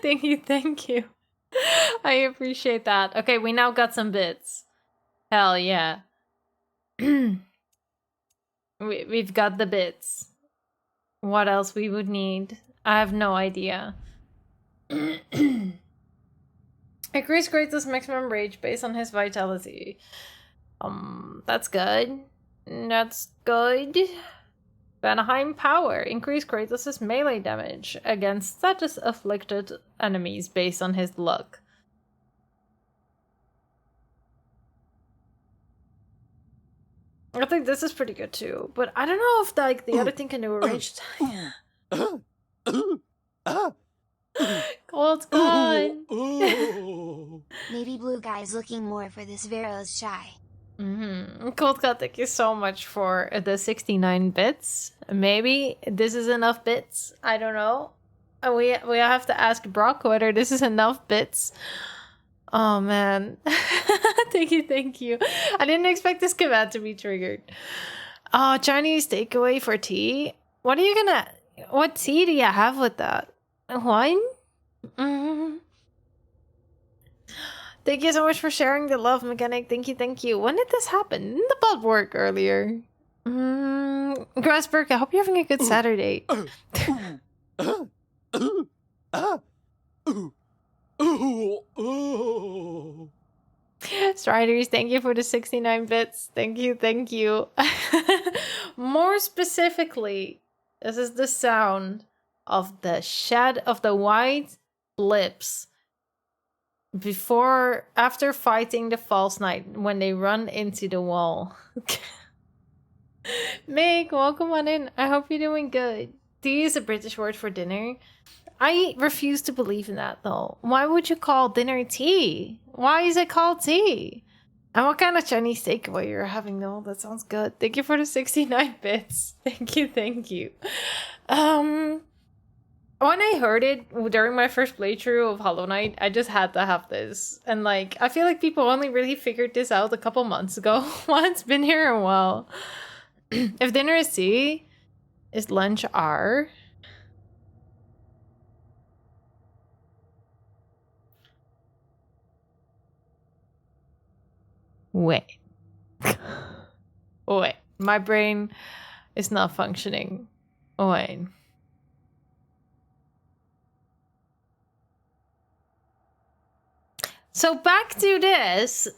Thank you. I appreciate that. Okay, we now got some bits. Hell yeah. We've got the bits. What else we would need? I have no idea. Increase Kratos' maximum rage based on his vitality. That's good. That's good. Vanaheim power. Increase Kratos' melee damage against status afflicted enemies based on his luck. I think this is pretty good too, but I don't know if like the other thing can do a rage time. Cold's gone. Maybe blue guy's looking more for this Vero's shy. Cold God, thank you so much for the 69 bits. Maybe this is enough bits. I don't know. We have to ask Brock whether this is enough bits. Oh man. Thank you. I didn't expect this command to be triggered. Oh, Chinese takeaway for tea? What tea do you have with that? Wine? Thank you so much for sharing the love mechanic. Thank you. When did this happen? Didn't the bot work earlier? Grassberg, I hope you're having a good Saturday. Striders, thank you for the 69 bits. Thank you. More specifically, this is the sound of the shed of the white lips after fighting the false knight when they run into the wall. Meg, welcome on in. I hope you're doing good. Tea is a British word for dinner. I refuse to believe in that though. Why would you call dinner tea? Why is it called tea? And what kind of Chinese takeaway you're having though? That sounds good. Thank you for the 69 bits. Thank you, thank you. When I heard it during my first playthrough of Hollow Knight, I just had to have this. And like, I feel like people only really figured this out a couple months ago. Well, it's been here a while. If dinner is tea, is lunch R? Wait. Wait. My brain is not functioning. Wait. So back to this.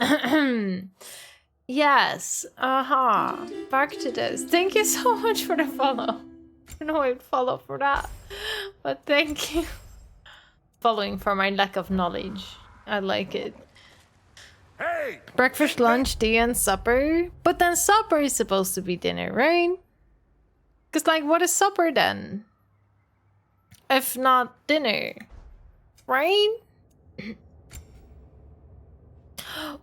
Yes. Back to this. Thank you so much for the follow. I don't know I'd follow for that. But thank you. Following for my lack of knowledge. I like it. Hey! Breakfast, lunch, tea, and supper. But then supper is supposed to be dinner, right? Because, like, what is supper then? If not dinner. Right?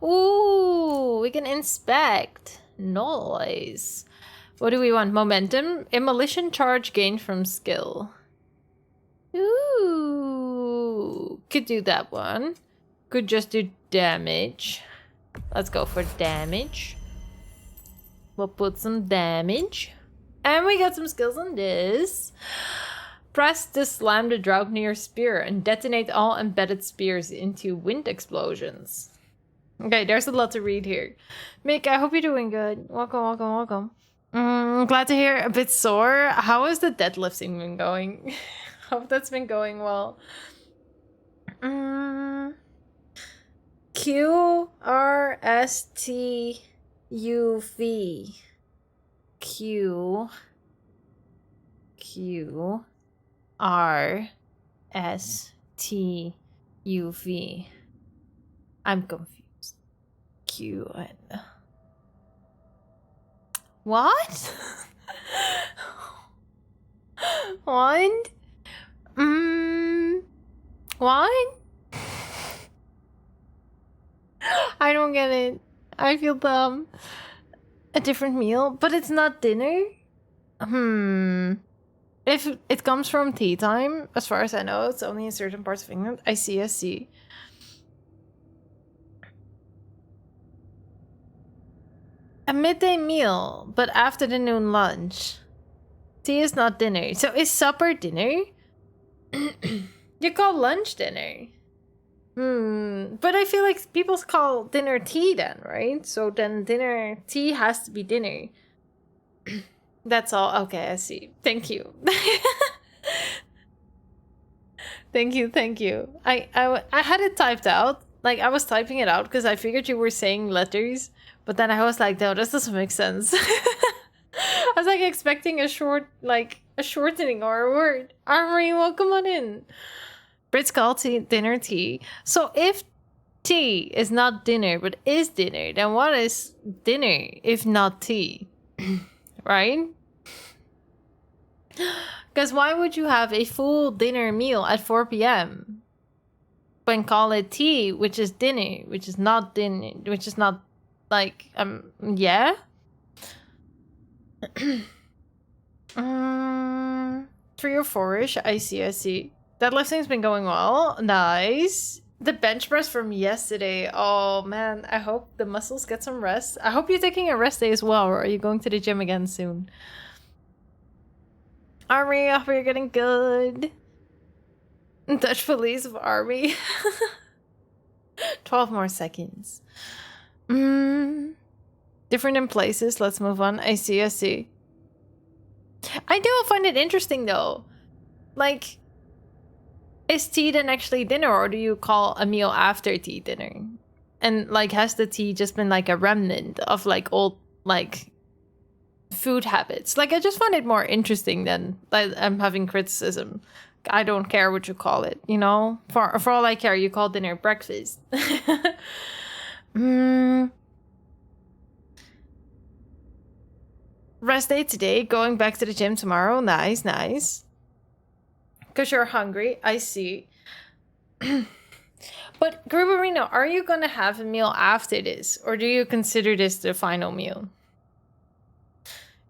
Ooh, we can inspect. Nice. What do we want? Momentum? Immolition charge gained from skill. Ooh. Could do that one. Could just do damage. Let's go for damage. We'll put some damage. And we got some skills on this. Press to slam the Draupnir spear and detonate all embedded spears into wind explosions. Okay, there's a lot to read here. Mick, I hope you're doing good. Welcome, welcome, welcome. Glad to hear. A bit sore. How has the deadlifting been going? Hope that's been going well. Q R S T U V. Q R S T U V. I'm confused. Q and what? What? What? I don't get it. I feel dumb. A different meal, but it's not dinner? If it comes from tea time, as far as I know, it's only in certain parts of England. I see. A midday meal, but after the noon lunch. Tea is not dinner. So is supper dinner? You call lunch dinner. But I feel like people call dinner tea then, right? So then dinner tea has to be dinner. That's all. Okay, I see. Thank you. Thank you. I had it typed out. Like, I was typing it out because I figured you were saying letters. But then I was like, no, this doesn't make sense. I was like expecting a shortening or a word. Armory, welcome on in. Brits call tea dinner tea. So if tea is not dinner but is dinner, then what is dinner if not tea? Right? Because why would you have a full dinner meal at 4 p.m. when call it tea, which is dinner, which is not dinner, which is not like yeah. 3 or 4ish. I see. That lifting's been going well. Nice. The bench press from yesterday. Oh man, I hope the muscles get some rest. I hope you're taking a rest day as well, or are you going to the gym again soon? Army, I hope you're getting good. Dutch police of army. 12 more seconds. Different in places. Let's move on. I see. I do find it interesting though. Like, is tea then actually dinner, or do you call a meal after tea dinner? And like, has the tea just been like a remnant of like old like food habits? Like, I just find it more interesting than like I'm having criticism. I don't care what you call it, you know? For all I care, you call dinner breakfast. Rest day today, going back to the gym tomorrow. Nice, nice. Because you're hungry, I see. But Gruberino, are you gonna have a meal after this? Or do you consider this the final meal?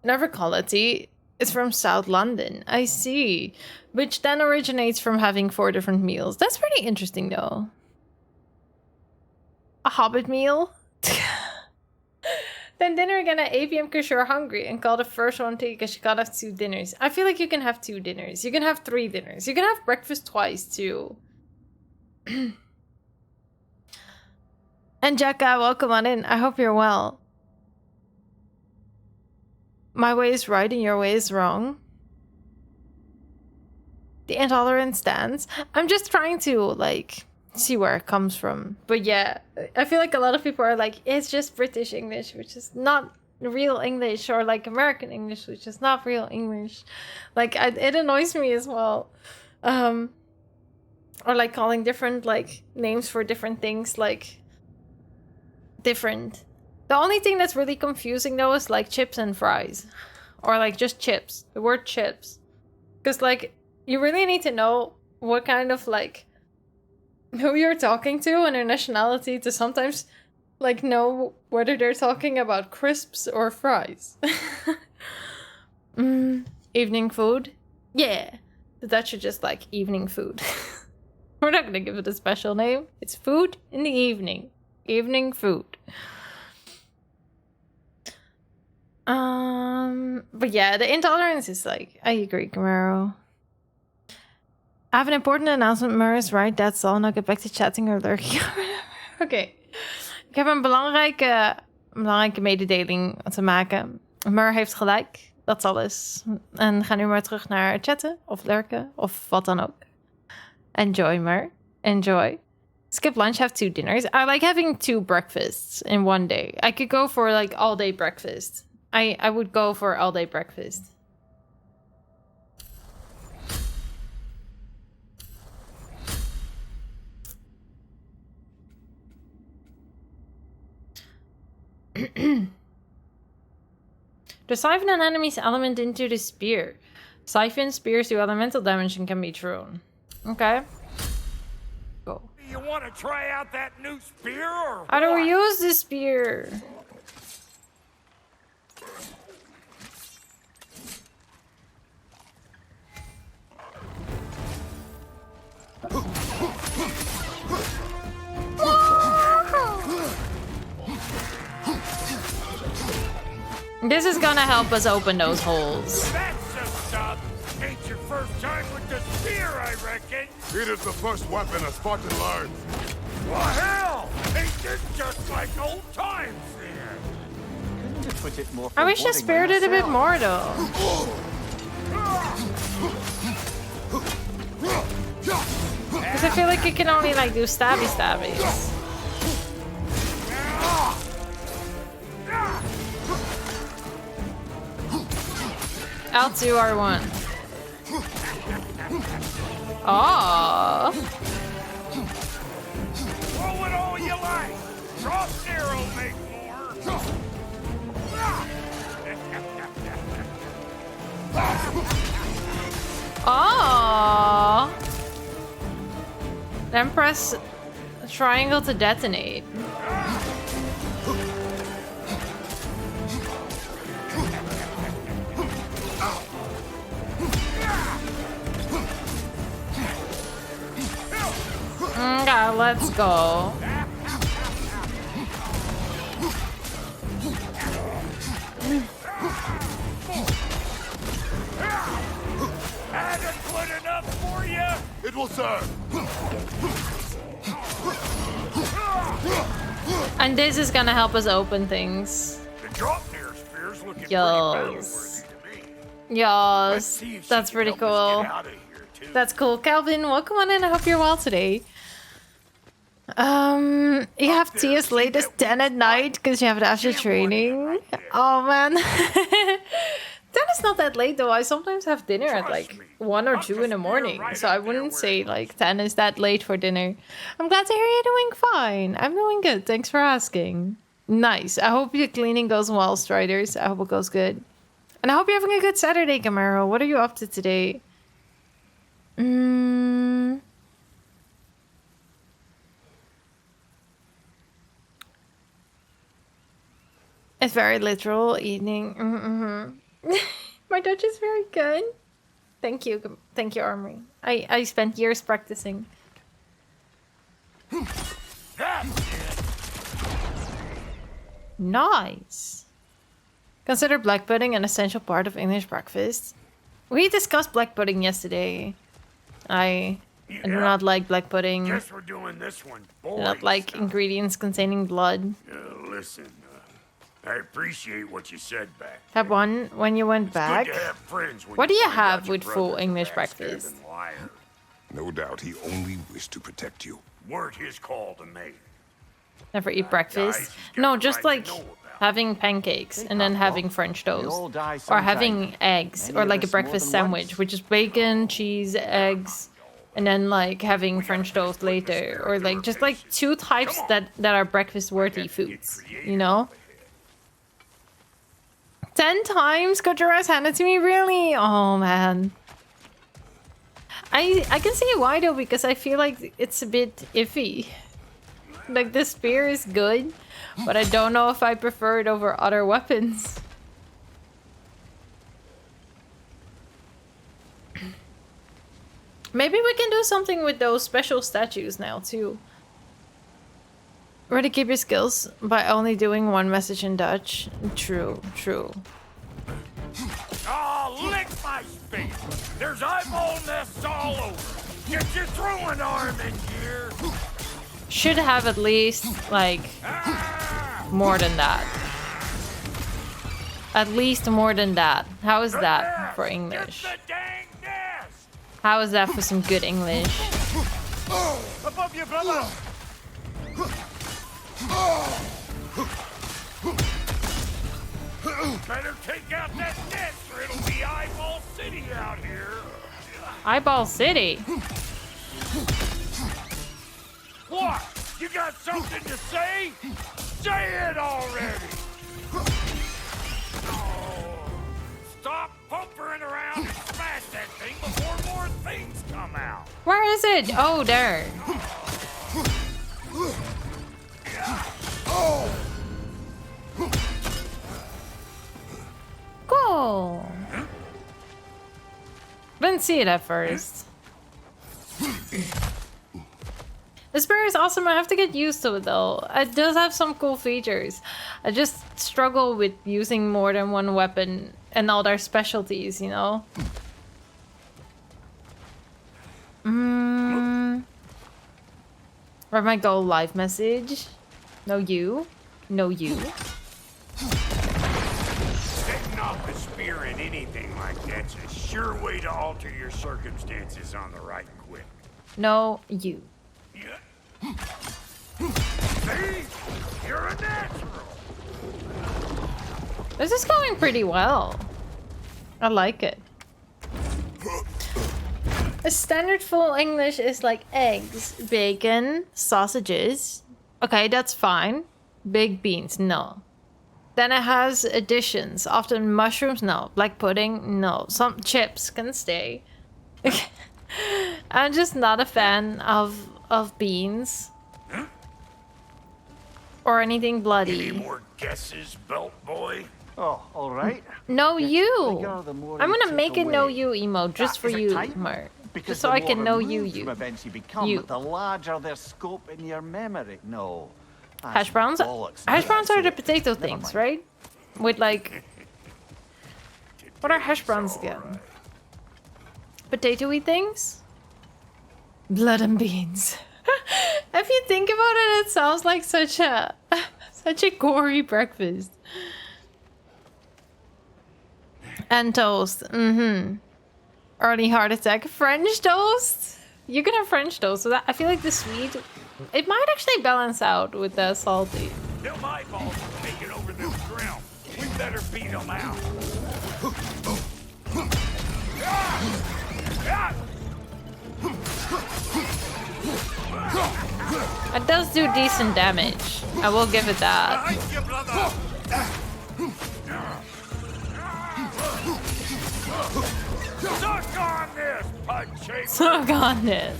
Never quality. It's from South London. I see. Which then originates from having 4 different meals. That's pretty interesting though. A hobbit meal? Then dinner again at 8 p.m. because you're hungry, and call the first one because you gotta have 2 dinners. I feel like you can have 2 dinners. You can have 3 dinners. You can have breakfast twice too. And Jacka, welcome on in. I hope you're well. My way is right and your way is wrong. The intolerance stands. I'm just trying to like see where it comes from. But yeah, I feel like a lot of people are like, it's just British English, which is not real English, or like American English, which is not real English. Like it annoys me as well. Or like calling different like names for different things like different. The only thing that's really confusing though is like chips and fries, or like just chips, the word chips, because like you really need to know what kind of like who you're talking to and their nationality to sometimes like know whether they're talking about crisps or fries. Evening food? Yeah. The Dutch are just like evening food. We're not gonna give it a special name. It's food in the evening. Evening food. But yeah, the intolerance is like, I agree, Camaro. I have an important announcement, Mur is right, that's all. Now get back to chatting or lurking. Oké. Ik heb een belangrijke mededeling te maken. Mur heeft gelijk, dat is alles. En ga nu maar terug naar chatten of lurken of wat dan ook. Enjoy, Mur. Enjoy. Skip lunch, have 2 dinners. I like having 2 breakfasts in one day. I could go for like all day breakfast. I would go for all day breakfast. To siphon an enemy's element into the spear. Siphon spears do elemental damage and can be thrown. Okay. Go. You want to try out that new spear or How do we use this spear? This is gonna help us open those holes. That's a sub. Ain't your first time with the spear, I reckon. It is the first weapon a Spartan learns. Well, hell! Ain't this just like old times then? Couldn't have put it more I wish I spared it a bit more though. Because I feel like you can only like do stabby stabbies. L2 R1. Oh. Throw it all you like. Cross arrow make more. Oh. Then press triangle to detonate. Okay, let's go. Adequate enough for you? It will serve. And this is gonna help us open things. The drop near spear's looking pretty Yes. battle-worthy to me. Yes, Let's see if she that's can pretty help us cool. get out of here, too. That's cool. Calvin, welcome on in. I hope you're well today. You have tea as late as 10 at night because you have it after training. Oh man. 10 is not that late though. I sometimes have dinner at like 1 or 2 in the morning. So I wouldn't say like 10 is that late for dinner. I'm glad to hear you're doing fine. I'm doing good. Thanks for asking. Nice. I hope your cleaning goes well, Striders. I hope it goes good. And I hope you're having a good Saturday, Camaro. What are you up to today? It's very literal eating. My Dutch is very good. Thank you, Armory. I spent years practicing. Nice. Consider black pudding an essential part of English breakfast. We discussed black pudding yesterday. I do not like black pudding. Guess we're doing this one. I do not like ingredients containing blood. Listen, I appreciate what you said back. Have one when you went back. Good to have friends when What do you find out have your with full brother's a English backstabbing breakfast? liar. No doubt he only wished to protect you. Weren't his call to make. Never eat breakfast. Guys, you No, got just the right like to know about having pancakes and then having French We all toast. die Or sometime. having eggs. Many Or of like a us more breakfast than sandwich, once. which is bacon, cheese, eggs, and then like having French toast later. Or like just like two types that are breakfast worthy foods. You know? 10 times Kojiras handed to me? Really? Oh man. I can see why though, because I feel like it's a bit iffy. Like the spear is good, but I don't know if I prefer it over other weapons. Maybe we can do something with those special statues now too. Ready to keep your skills by only doing one message in Dutch. True, true. Oh, lick my space! There's eyeball nests all over. Get your throwing arm in gear. Should have at least like more than that. At least more than that. How is that for English? Get the dang nest! How is that for some good English? Above you, brother! Better take out that nest or it'll be Eyeball City out here. Eyeball City. What? You got something to say? Say it already! Oh, stop pumpering around and smash that thing before more things come out. Where is it? Oh, there. Cool. Didn't see it at first. The spear is awesome. I have to get used to it though. It does have some cool features. I just struggle with using more than one weapon and all their specialties, you know? Where my go live message? No you. No you. Setting off a spear in anything like that's a sure way to alter your circumstances on the right quick. No you. Yeah. See? You're a natural. This is going pretty well. I like it. A standard full English is like eggs, bacon, sausages. Okay, that's fine. Baked beans, no. Then it has additions. Often mushrooms, no. Black pudding, no. Some chips can stay. I'm just not a fan of beans. Or anything bloody. Any more guesses, belt boy? Oh, all right. No you. bigger, the more I'm you gonna take make a no away. you emote just for Is it you, tight? Mark. Because Just so the I can more know you, removed you. from events you become, You. the larger their scope in your memory. No. That's Hash browns? bollocks. Hash browns are the That's it. potato Never things, mind. right? With like... What are hash browns again? Potatoey things? Blood and beans. If you think about it, it sounds like such a... such a gory breakfast. And toast. Early heart attack. French toast? You can have French toast. So that, I feel like the sweet... It might actually balance out with the salty. Them eyeballs are taking over this grill. We better beat them out. It does do decent damage. I will give it that. Behind you, brother! Suck on this, punch shaper! Suck on this.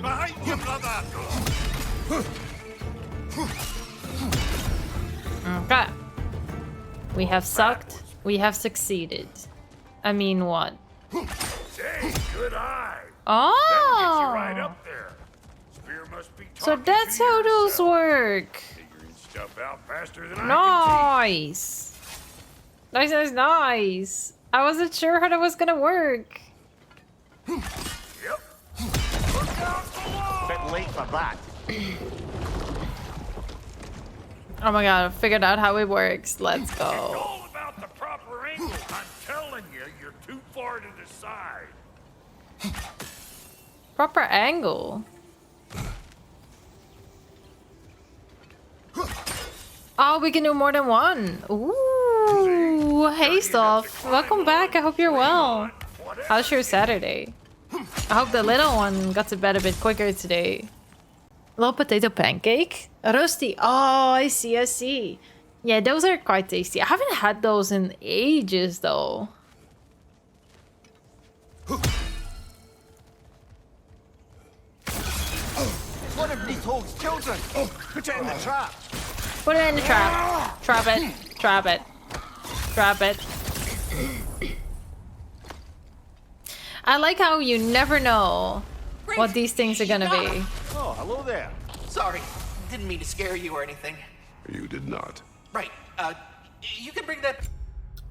Behind you, brother! Okay. We have sucked. We have succeeded. I mean, what? Hey, good eye. Oh! That'll get you right up there. Spear must be So talking that's to how those yourself. work. Figuring stuff out faster than I Nice. Nice, nice, nice. I wasn't sure how that was gonna work. can see. Yep. Look out below! Bit late for that. Oh my god, I figured out how it works. Let's It's go. all about the proper angle. I'm telling you, you're too far to decide. Proper angle. Oh, we can do more than one. Ooh, hey, Stoph. Welcome back. I hope you're well. How's your Saturday? I hope the little one got to bed a bit quicker today. Little potato pancake? Roasty. Oh, I see, I see. Yeah, those are quite tasty. I haven't had those in ages, though. It's one of Neathold's children. Put it in the trap. Put it in the trap. Trap it. Trap it. Trap it. I like how you never know what these things are gonna be. Oh, hello there. Sorry, didn't mean to scare you or anything. You did not. Right, you can bring that...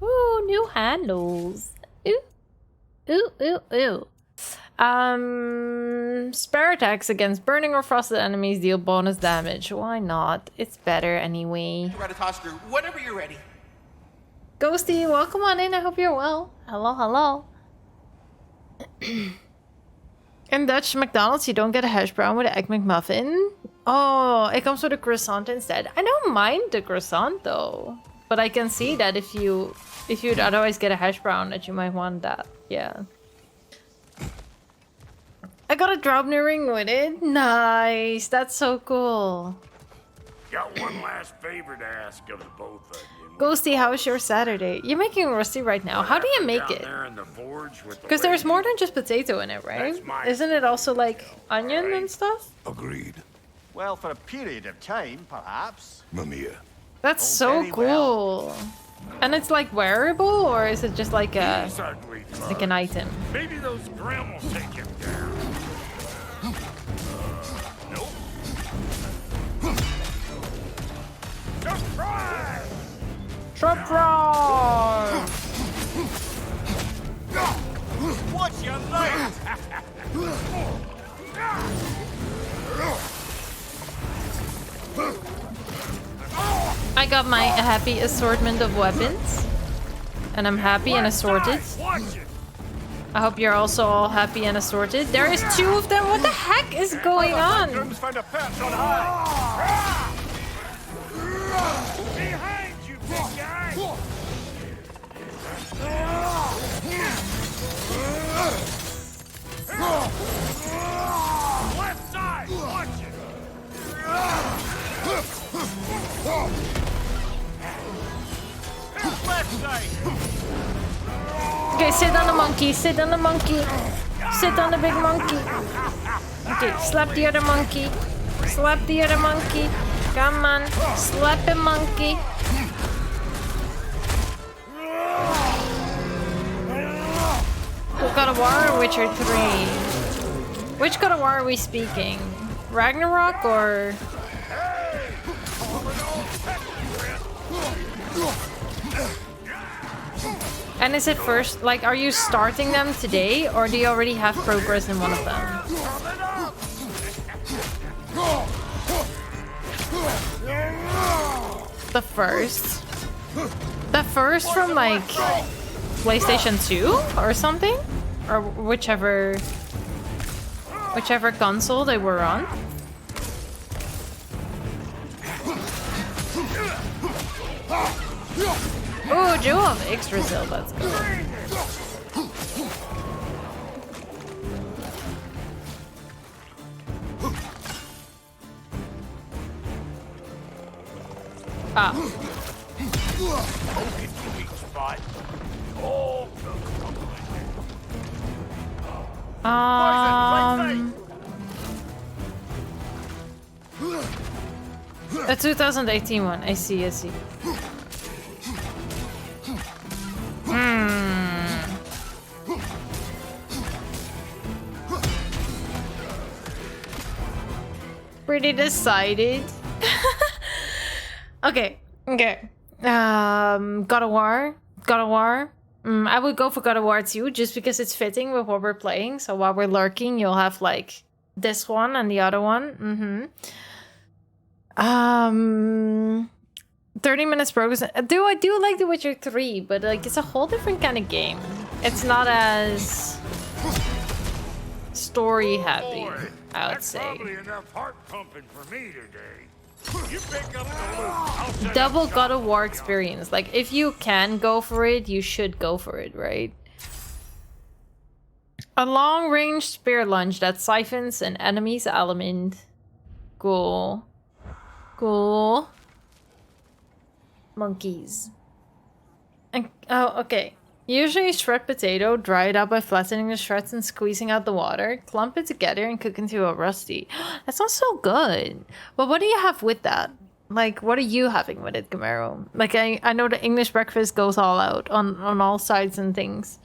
Ooh, new handles. Ooh. Ooh, ooh, ooh. Spare attacks against burning or frosted enemies deal bonus damage. Why not? It's better anyway. Ratatoskru, whenever you're ready. Ghosty, welcome on in. I hope you're well. Hello, hello. In Dutch McDonald's, you don't get a hash brown with an egg McMuffin. Oh, it comes with a croissant instead. I don't mind the croissant though, but I can see that if you'd otherwise get a hash brown, that you might want that. Yeah. I got a Draupnir ring with it. Nice. That's so cool. Got one last favor to ask of the both of you. Ghosty, how was your Saturday? You're making Rusty right now. How do you make it? Because there's more than just potato in it, right? Isn't it also like onion and stuff? Agreed. Well, for a period of time, perhaps. Mamiya. That's Oh, so very cool. well. And it's like wearable, or is it just like a These ugly like an item? Maybe those Grimm will take him down. Nope. Surprise! Surprise! What's your name? I got my happy assortment of weapons. And I'm happy and assorted. Watch it. I hope you're also all happy and assorted. There is 2 of them. What the heck is going on? Grimm's found a perch on high. Behind you, big guy. Left side, watch it. Left side. Okay, sit on the monkey. Sit on the monkey. Sit on the big monkey. Okay, slap the other monkey. Slap the other monkey. Come on. Slap the monkey. God of War or Witcher 3? Which God of War are we speaking? Ragnarok or... And is it first, like, are you starting them today, or do you already have progress in one of them? The first? The first from, like, PlayStation 2 or something? Or whichever console they were on? Oh, Jewel of Yggdrasil, let's go. Ah. Focus your weak spot. Oh, a 2018 one. I see. Pretty decided. Okay. God of War. I would go for God of War 2 just because it's fitting with what we're playing. So while we're lurking, you'll have like this one and the other one. 30 minutes progress. I do like The Witcher 3, but like it's a whole different kind of game. It's not as story heavy, I would say. probably enough heart pumping for me today. You pick up the loot. I'll set Double up God of shop War for you. experience. Like if you can go for it, you should go for it, right? A long-range spear launch that siphons an enemy's element. Cool. Monkeys. Oh, okay. Usually shred potato, dry it up by flattening the shreds and squeezing out the water. Clump it together and cook into a rusty. That sounds so good. But what do you have with that? Like, what are you having with it, Camaro? Like, I know the English breakfast goes all out on all sides and things.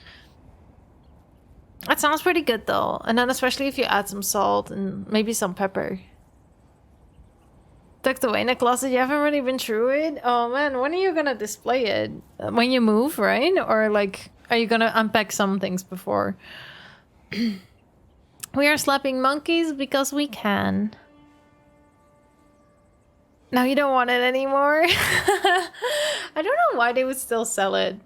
That sounds pretty good, though. And then especially if you add some salt and maybe some pepper. Tucked away in the closet, you haven't really been through it? Oh man, when are you gonna display it? When you move, right? Or like, are you gonna unpack some things before? We are slapping monkeys because we can. Now you don't want it anymore? I don't know why they would still sell it.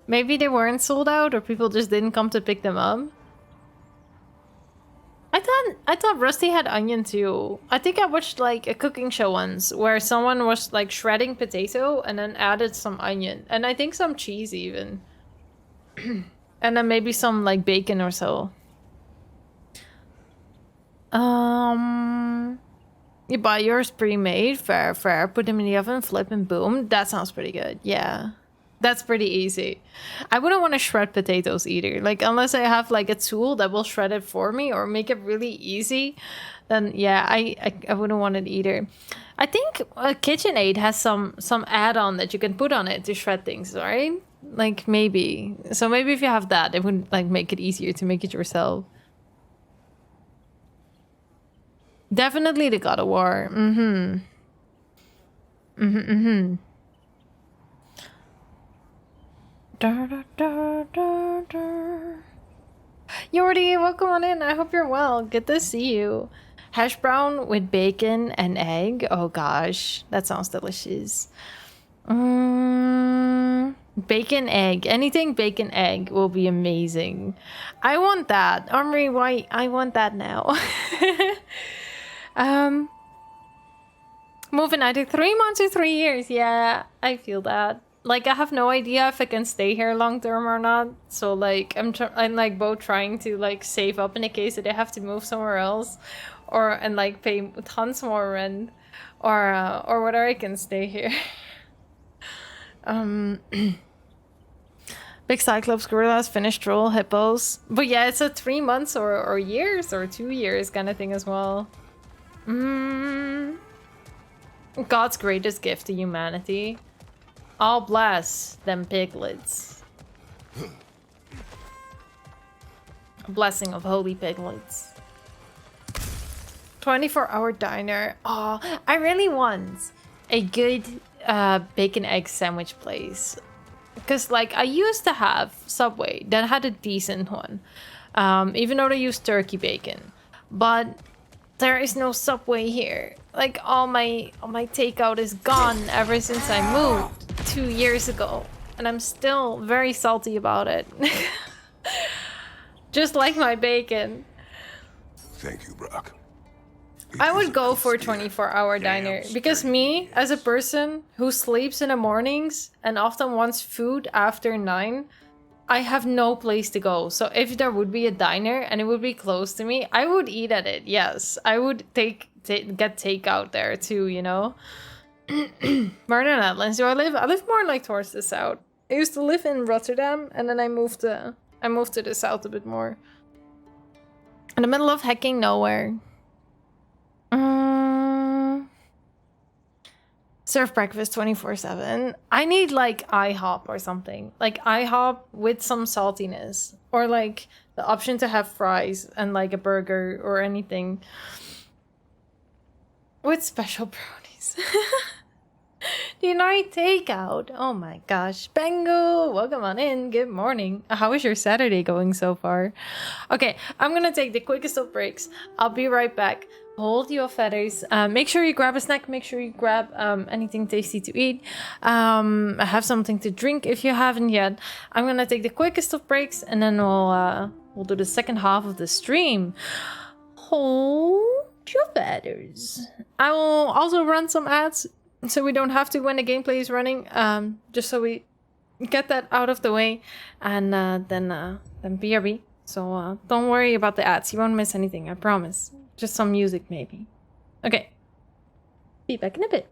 Maybe they weren't sold out or people just didn't come to pick them up. I thought Rusty had onion too. I think I watched like a cooking show once where someone was like shredding potato and then added some onion and I think some cheese even. And then maybe some like bacon or so. You buy yours pre-made, fair. Put them in the oven, flip and boom. That sounds pretty good. Yeah. That's pretty easy. I wouldn't want to shred potatoes either. Like, unless I have like a tool that will shred it for me or make it really easy, then yeah, I wouldn't want it either. I think KitchenAid has some add-on that you can put on it to shred things, right? Like maybe. So maybe if you have that, it would like make it easier to make it yourself. Definitely the God of War. Yordi, welcome on in. I hope you're well. Good to see you. Hash brown with bacon and egg. Oh gosh, that sounds delicious. Bacon egg. Anything bacon egg will be amazing. I want that. Omri, why? I want that now. Moving either 3 months or 3 years. Yeah, I feel that. Like, I have no idea if I can stay here long term or not. So, like, I'm like both trying to like save up in the case that I have to move somewhere else, and like pay tons more rent, or whether I can stay here. Big cyclops, gorillas, finished troll, hippos. But yeah, it's a 3 months or years or 2 years kind of thing as well. God's greatest gift to humanity. I'll bless them piglets. A blessing of holy piglets. 24-hour diner. Oh, I really want a good bacon egg sandwich place. Because, like, I used to have Subway that had a decent one. Even though they use turkey bacon. But there is no Subway here. Like, all my takeout is gone ever since I moved 2 years ago. And I'm still very salty about it. Just like my bacon. Thank you, Brock. I would go for a 24-hour diner. Because me, as a person who sleeps in the mornings and often wants food after 9, I have no place to go. So if there would be a diner and it would be close to me, I would eat at it. Yes, I would get takeout there too, you know? Where in the Netherlands do I live? I live more like towards the south. I used to live in Rotterdam, and then I moved to the south a bit more. In the middle of hecking nowhere. Serve breakfast 24/7. I need like IHOP or something. Like IHOP with some saltiness. Or like the option to have fries and like a burger or anything. With special brownies. Denied takeout. Oh my gosh. Bengo, welcome on in. Good morning. How is your Saturday going so far? Okay, I'm gonna take the quickest of breaks. I'll be right back. Hold your feathers. Make sure you grab a snack. Make sure you grab anything tasty to eat. Have something to drink if you haven't yet. I'm gonna take the quickest of breaks, and then we'll do the second half of the stream. Hold your feathers. I will also run some ads, so we don't have to when the gameplay is running. Just so we get that out of the way, and then BRB. So don't worry about the ads. You won't miss anything. I promise. Just some music, maybe. Okay. Be back in a bit.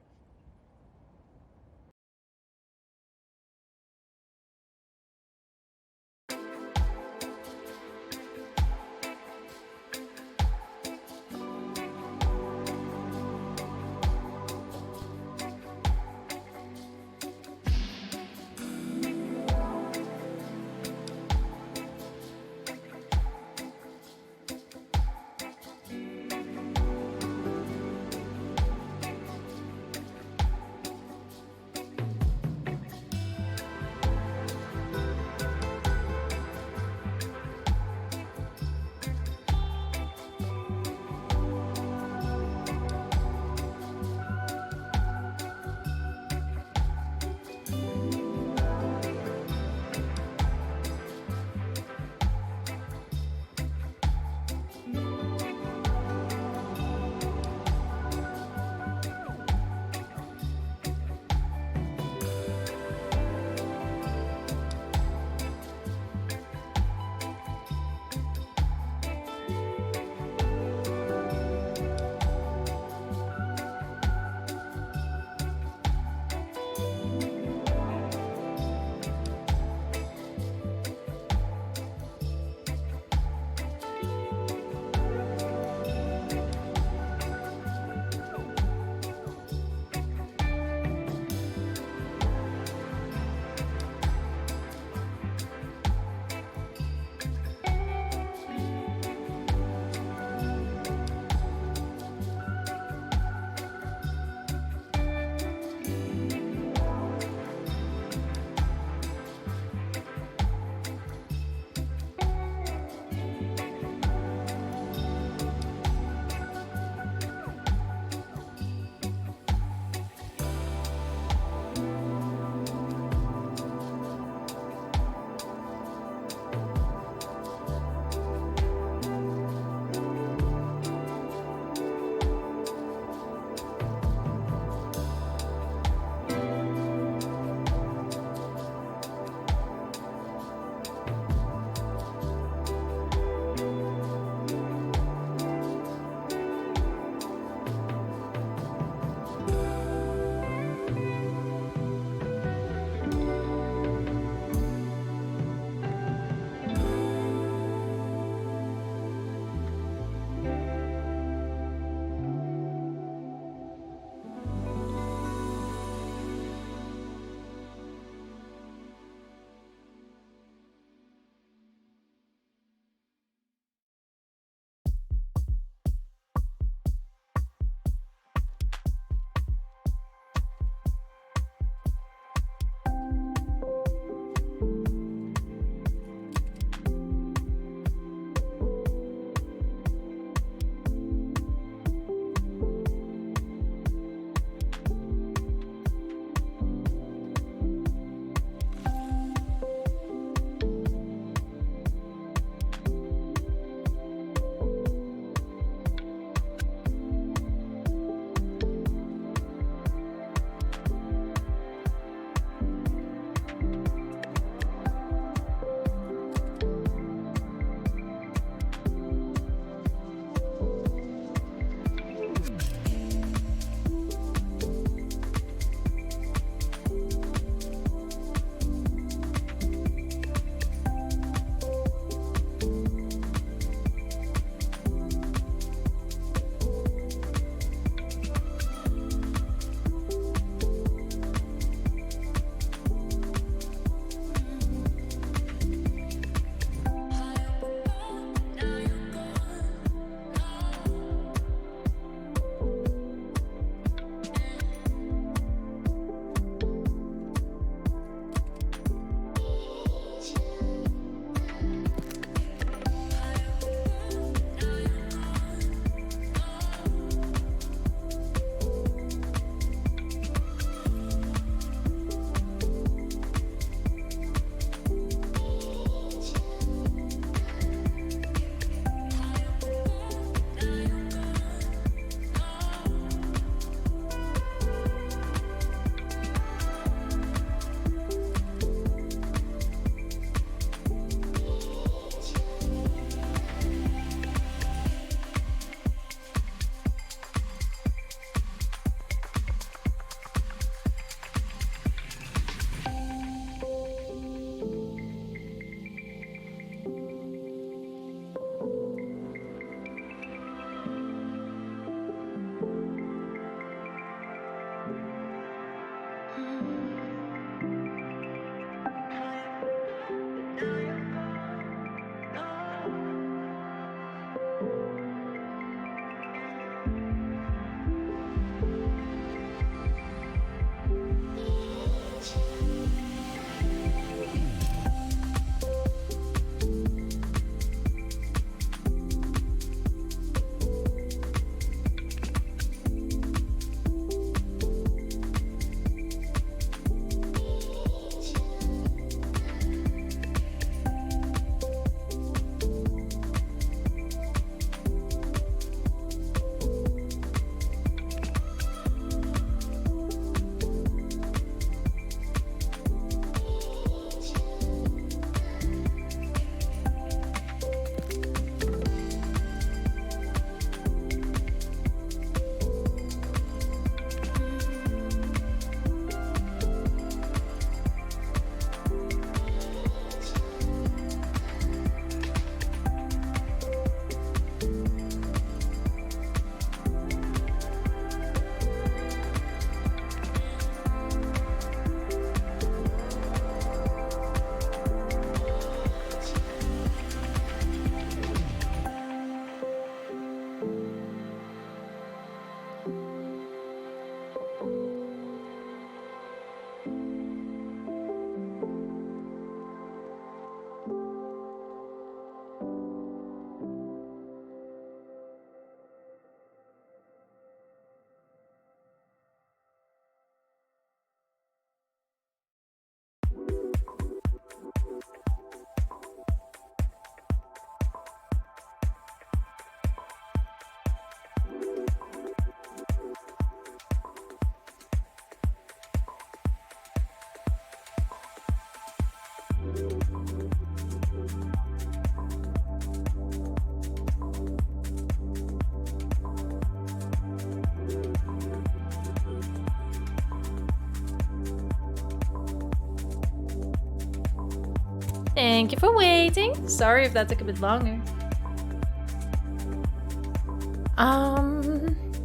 Thank you for waiting. Sorry if that took a bit longer.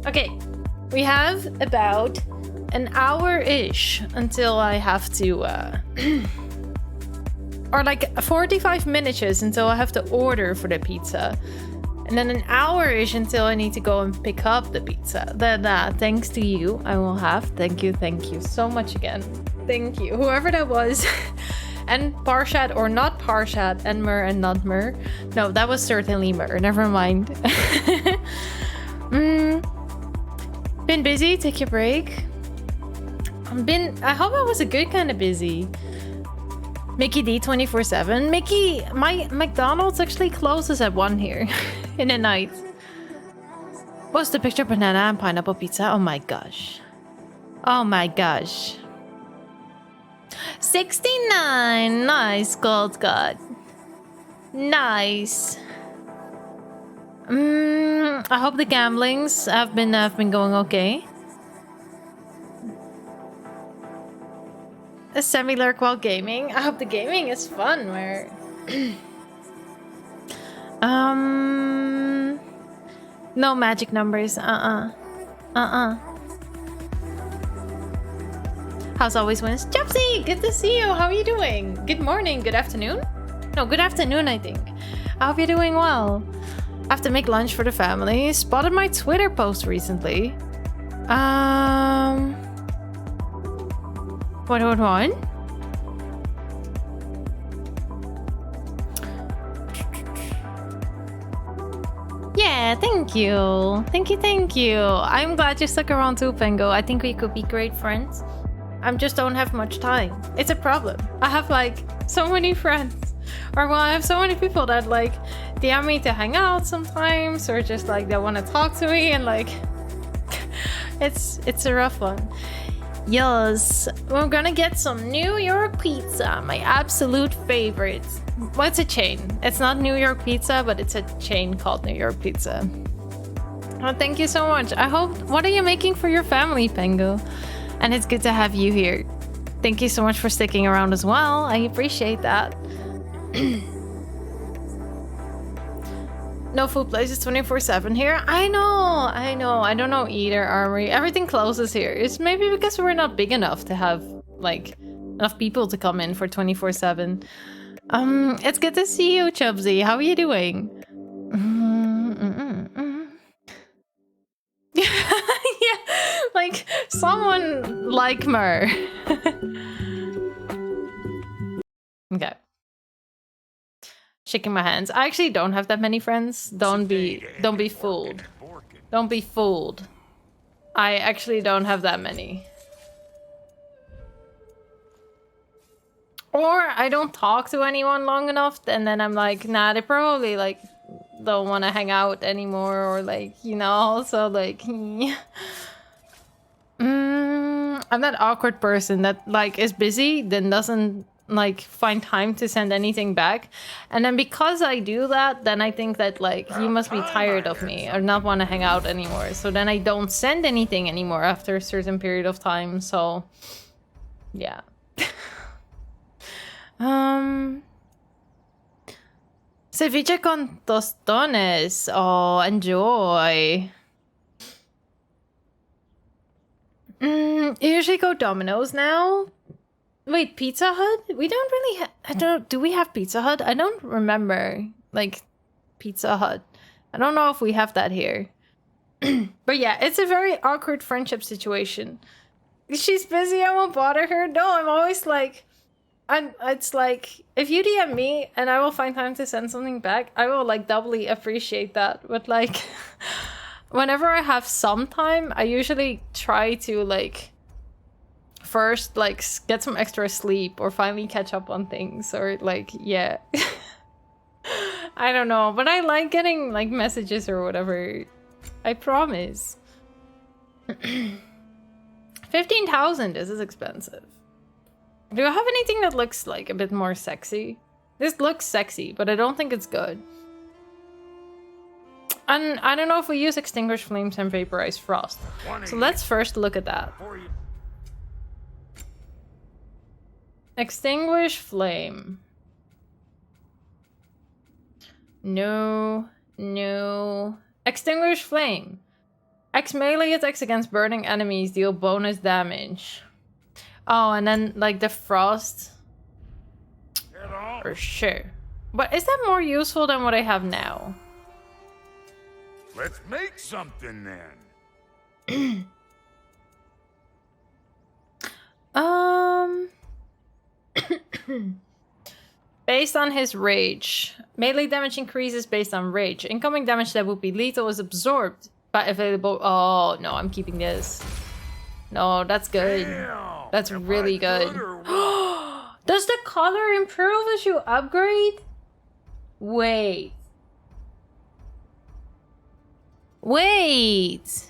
Okay. We have about an hour-ish until I have to, or like 45 minutes until I have to order for the pizza. And then an hour-ish until I need to go and pick up the pizza. Then, thanks to you, I will have. Thank you so much again. Thank you, whoever that was. And Parshat or not Parshat, and Mer and not Mer. No, that was certainly Mer, never mind. Been busy, take your break. I hope I was a good kind of busy. Mickey D 24/7. Mickey, my McDonald's actually closes at 1 here in the night. What's the picture? Banana and pineapple pizza. Oh my gosh. Oh my gosh. 69. Nice, Gold God. Nice. I hope the gamblings have been going okay. A semi-lurk while gaming. I hope the gaming is fun. Where no magic numbers. House always wins. Chopsy, good to see you. How are you doing? Good morning, good afternoon. No, good afternoon, I think. I hope you're doing well. I have to make lunch for the family. Spotted my Twitter post recently. What? Yeah, thank you. Thank you. I'm glad you stuck around too, Pengo. I think we could be great friends. I just don't have much time. It's a problem. I have like so many friends. Or well, I have so many people that like DM me to hang out sometimes, or just like they want to talk to me, and like it's a rough one. Yes, we're gonna get some New York pizza, my absolute favorite. What's a chain? It's not New York pizza, but it's a chain called New York Pizza. Oh, thank you so much. I hope. What are you making for your family, Pengu? And it's good to have you here. Thank you so much for sticking around as well. I appreciate that. No food places 24/7 here. I know. I don't know either, Armory. Everything closes here. It's maybe because we're not big enough to have like enough people to come in for 24/7. It's good to see you, Chubsy. How are you doing? Yeah, like someone like Mer. Okay. Shaking my hands. I actually don't have that many friends. Don't be fooled. Don't be fooled. I actually don't have that many. Or I don't talk to anyone long enough, and then I'm like, nah, they probably like don't want to hang out anymore, or like, you know, so like I'm that awkward person that like is busy, then doesn't like find time to send anything back, and then because I do that, then I think that like you must be tired of me or not want to hang out anymore, so then I don't send anything anymore after a certain period of time. So yeah. Ceviche con tostones. Oh, enjoy. You usually go Domino's now. Wait, Pizza Hut? We don't really do we have Pizza Hut? I don't remember, like, Pizza Hut. I don't know if we have that here. But yeah, it's a very awkward friendship situation. She's busy, I won't bother her. No, I'm always like... it's like, if you DM me and I will find time to send something back, I will, like, doubly appreciate that. But, like, whenever I have some time, I usually try to, like... first, like, get some extra sleep or finally catch up on things, or like, yeah. I don't know, but I like getting like messages or whatever. I promise. 15,000, this is expensive. Do I have anything that looks like a bit more sexy? This looks sexy, but I don't think it's good. And I don't know if we use extinguished flames and vaporized frost. So let's first look at that. Extinguish flame. No. Extinguish flame. X melee attacks against burning enemies deal bonus damage. Oh, and then like the frost. For sure. But is that more useful than what I have now? Let's make something then. Based on his rage. Melee damage increases based on rage. Incoming damage that would be lethal is absorbed by available... Oh, no, I'm keeping this. No, that's good. Damn, that's really good. Or Does the color improve as you upgrade? Wait. What?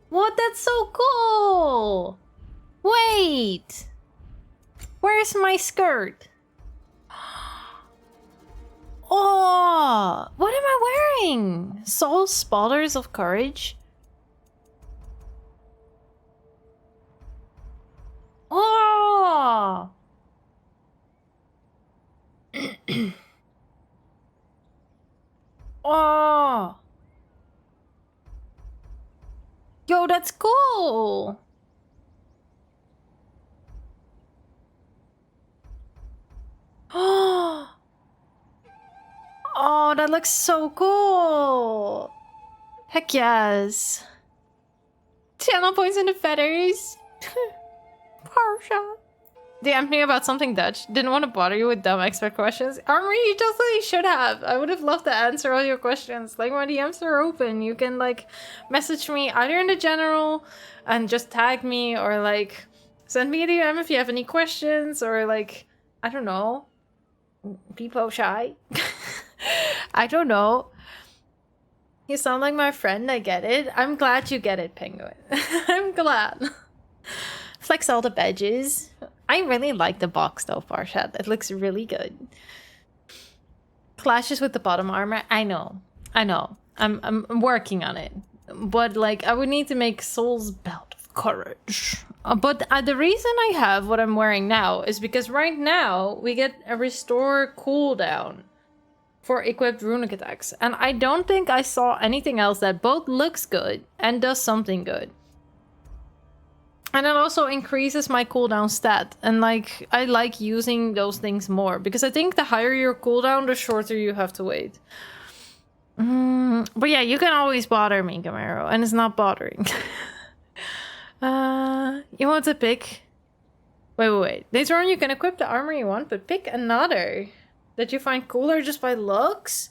What? That's so cool. Wait. Where's my skirt? Oh, what am I wearing? Soul Spotters of Courage? Oh! Oh! Yo, that's cool! Oh! Oh, that looks so cool! Heck yes! Channel points in the feathers! Parsha! DM'd me about something Dutch. Didn't want to bother you with dumb expert questions. Armory, you totally should have. I would have loved to answer all your questions. Like, my DMs are open. You can, like, message me either in the general and just tag me, or, like, send me a DM if you have any questions, or, like, I don't know. Be shy. I don't know. You sound like my friend, I get it. I'm glad you get it, Penguin. I'm glad. Flex all the badges. I really like the box though, Farshat. It looks really good. Clashes with the bottom armor. I know. I'm working on it. But like, I would need to make Soul's Belt of Courage. But the reason I have what I'm wearing now is because right now we get a restore cooldown for equipped runic attacks. And I don't think I saw anything else that both looks good and does something good. And it also increases my cooldown stat. And like, I like using those things more. Because I think the higher your cooldown, the shorter you have to wait. But yeah, you can always bother me, Camaro. And it's not bothering. You want to pick? Wait. Later on you can equip the armor you want, but pick another that you find cooler just by looks.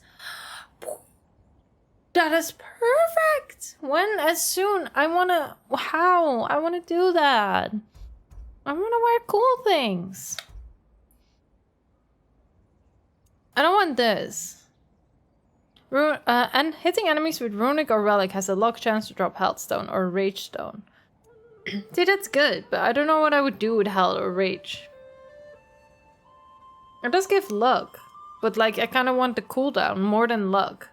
That is perfect. When? As soon? I wanna... How? I wanna do that. I wanna wear cool things. I don't want this. And hitting enemies with runic or relic has a luck chance to drop health stone or rage stone. See, that's good, but I don't know what I would do with health or rage. It does give luck, but like, I kind of want the cooldown more than luck.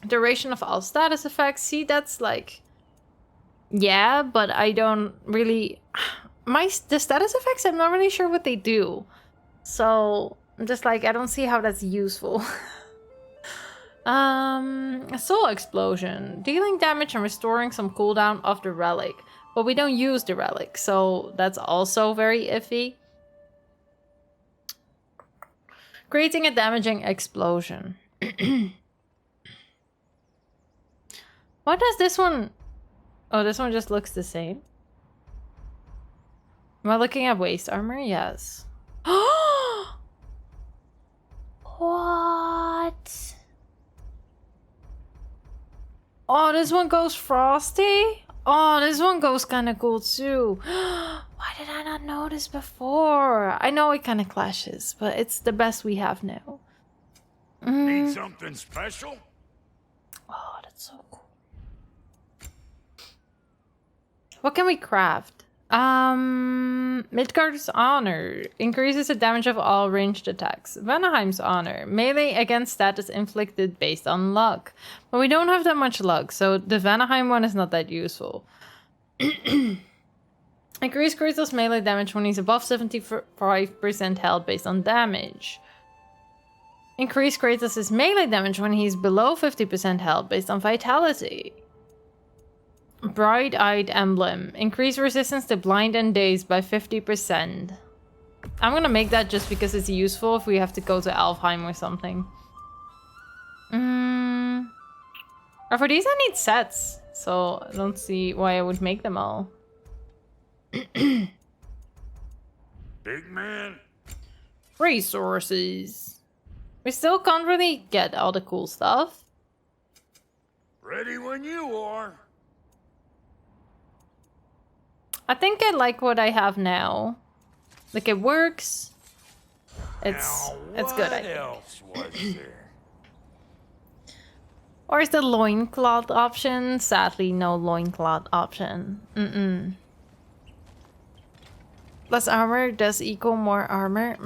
Duration of all status effects. See, that's like... Yeah, but I don't really... The status effects, I'm not really sure what they do. So, I'm just like, I don't see how that's useful. Soul Explosion. Dealing damage and restoring some cooldown of the relic. But we don't use the relic, so that's also very iffy. Creating a damaging explosion. What does this one... Oh, this one just looks the same. Am I looking at waist armor? Yes. What? Oh, this one goes frosty? Oh, this one goes kind of cool too. Why did I not notice before? I know it kind of clashes, but it's the best we have now. Need something special? Oh, that's so cool. What can we craft? Midgard's Honor increases the damage of all ranged attacks. Vanaheim's Honor, melee against status inflicted based on luck. But we don't have that much luck, so the Vanaheim one is not that useful. Increase Kratos' melee damage when he's above 75% health based on damage. Increase Kratos' melee damage when he's below 50% health based on vitality. Bright-Eyed Emblem. Increase resistance to blind and daze by 50%. I'm gonna make that just because it's useful if we have to go to Alfheim or something. Or for these I need sets, so I don't see why I would make them all. Big man. Resources. We still can't really get all the cool stuff. Ready when you are. I think I like what I have now. Like, it works. It's good, I think. What else was there? Or is the loincloth option? Sadly, no loincloth option. Less armor does equal more armor.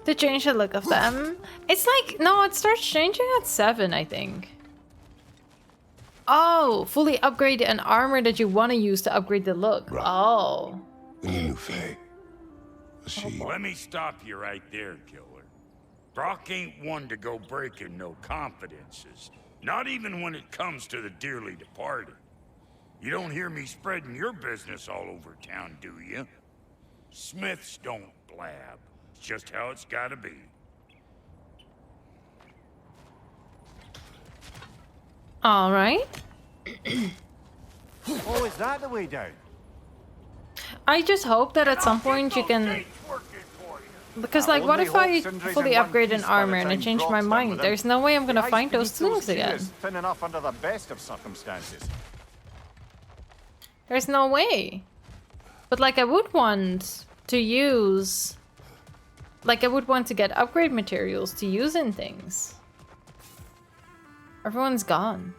To change the look of them. It's like, no, it starts changing at 7, I think. Oh, fully upgrade an armor that you want to use to upgrade the look. Right. Oh. The new Fae. She... Let me stop you right there, killer. Brock ain't one to go breaking no confidences. Not even when it comes to the dearly departed. You don't hear me spreading your business all over town, do you? Smiths don't blab. It's just how it's gotta be. All right. Oh, is that the way down? I just hope that at some point you can... Because, like, what if I fully upgrade an armor and I change my mind? There's no way I'm gonna find those things again. Thin enough under the best of circumstances. There's no way. But, like, I would want to use... Like, I would want to get upgrade materials to use in things. Everyone's gone.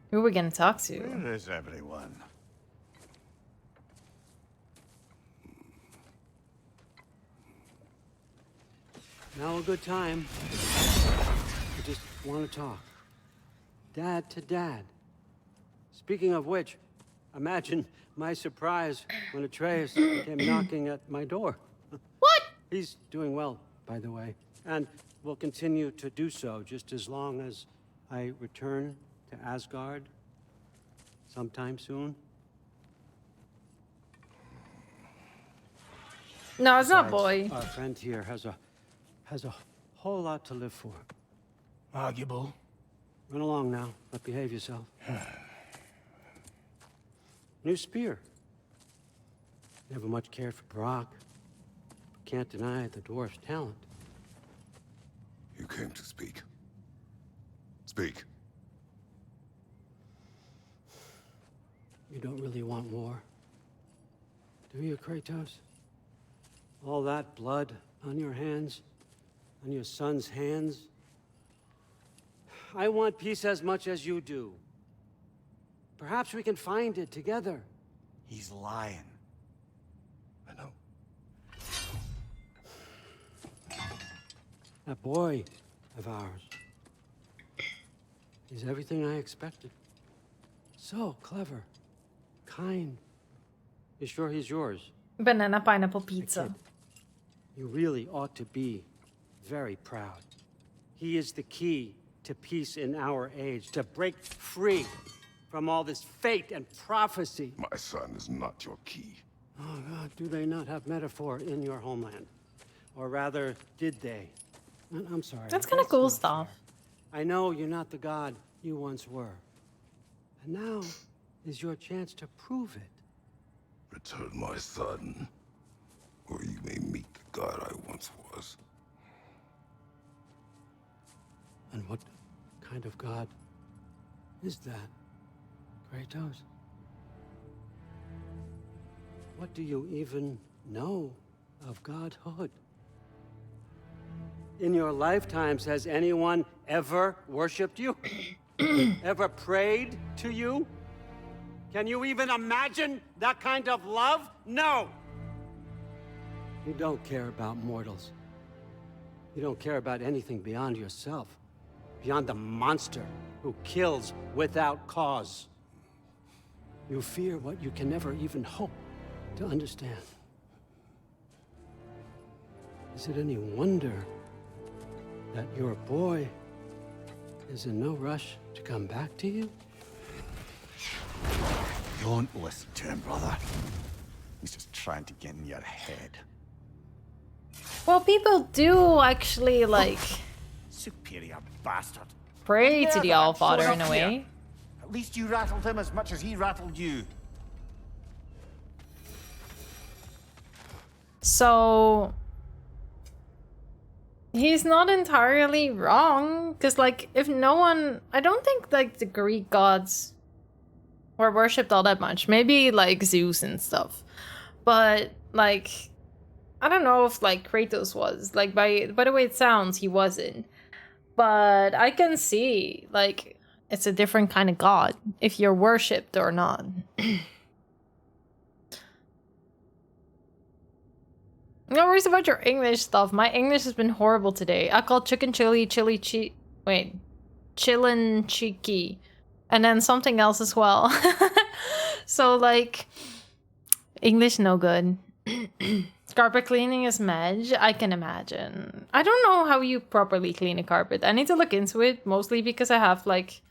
Who are we gonna talk to? Where is everyone? Now a good time. I just want to talk. Dad to dad. Speaking of which, imagine my surprise when Atreus came knocking at my door. What? He's doing well, by the way, and will continue to do so just as long as I return to Asgard sometime soon. No, it's not boy. Our friend here has a whole lot to live for. Arguable. Run along now, but behave yourself. New spear. Never much cared for Brock. Can't deny the dwarf's talent. You came to speak. Speak. You don't really want war, do you, Kratos? All that blood on your hands, on your son's hands. I want peace as much as you do. Perhaps we can find it together. He's lying. I know. That boy of ours is everything I expected. So clever, kind. You sure he's yours? Banana pineapple pizza. Kid, you really ought to be very proud. He is the key to peace in our age, to break free from all this fate and prophecy. My son is not your key. Oh God, do they not have metaphor in your homeland? Or rather, did they? I'm sorry. That's kind of cool stuff. I know you're not the god you once were. And now is your chance to prove it. Return my son, or you may meet the god I once was. And what kind of god is that, Kratos? What do you even know of godhood? In your lifetimes, has anyone ever worshipped you? Ever prayed to you? Can you even imagine that kind of love? No! You don't care about mortals. You don't care about anything beyond yourself. Beyond the monster who kills without cause. You fear what you can never even hope to understand. Is it any wonder that your boy is in no rush to come back to you? Don't listen to him, brother. He's just trying to get in your head. Well, people do actually, like, Superior bastard. pray to the Never Allfather showed in a up way. here. At least you rattled him as much as he rattled you. So he's not entirely wrong, because like if no one, I don't think like the Greek gods were worshipped all that much. Maybe like Zeus and stuff, but like I don't know if like Kratos was, like by the way it sounds, he wasn't. But I can see like it's a different kind of god if you're worshipped or not. No worries about your English stuff. My English has been horrible today. I called chicken chili wait, chillin cheeky, and then something else as well. So like, English no good. Carpet cleaning is Madge. I can imagine. I don't know how you properly clean a carpet. I need to look into it, mostly because I have like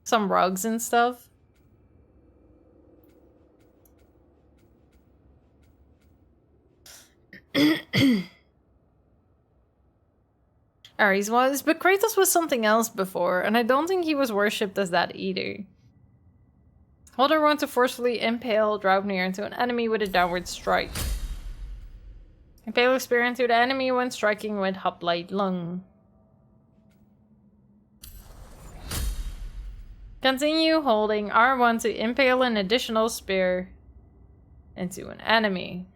some rugs and stuff. Ares was, but Kratos was something else before, and I don't think he was worshipped as that either. Hold R1 to forcefully impale Draupnir into an enemy with a downward strike. Impale spear into the enemy when striking with Hoplite Lung. Continue holding R1 to impale an additional spear into an enemy.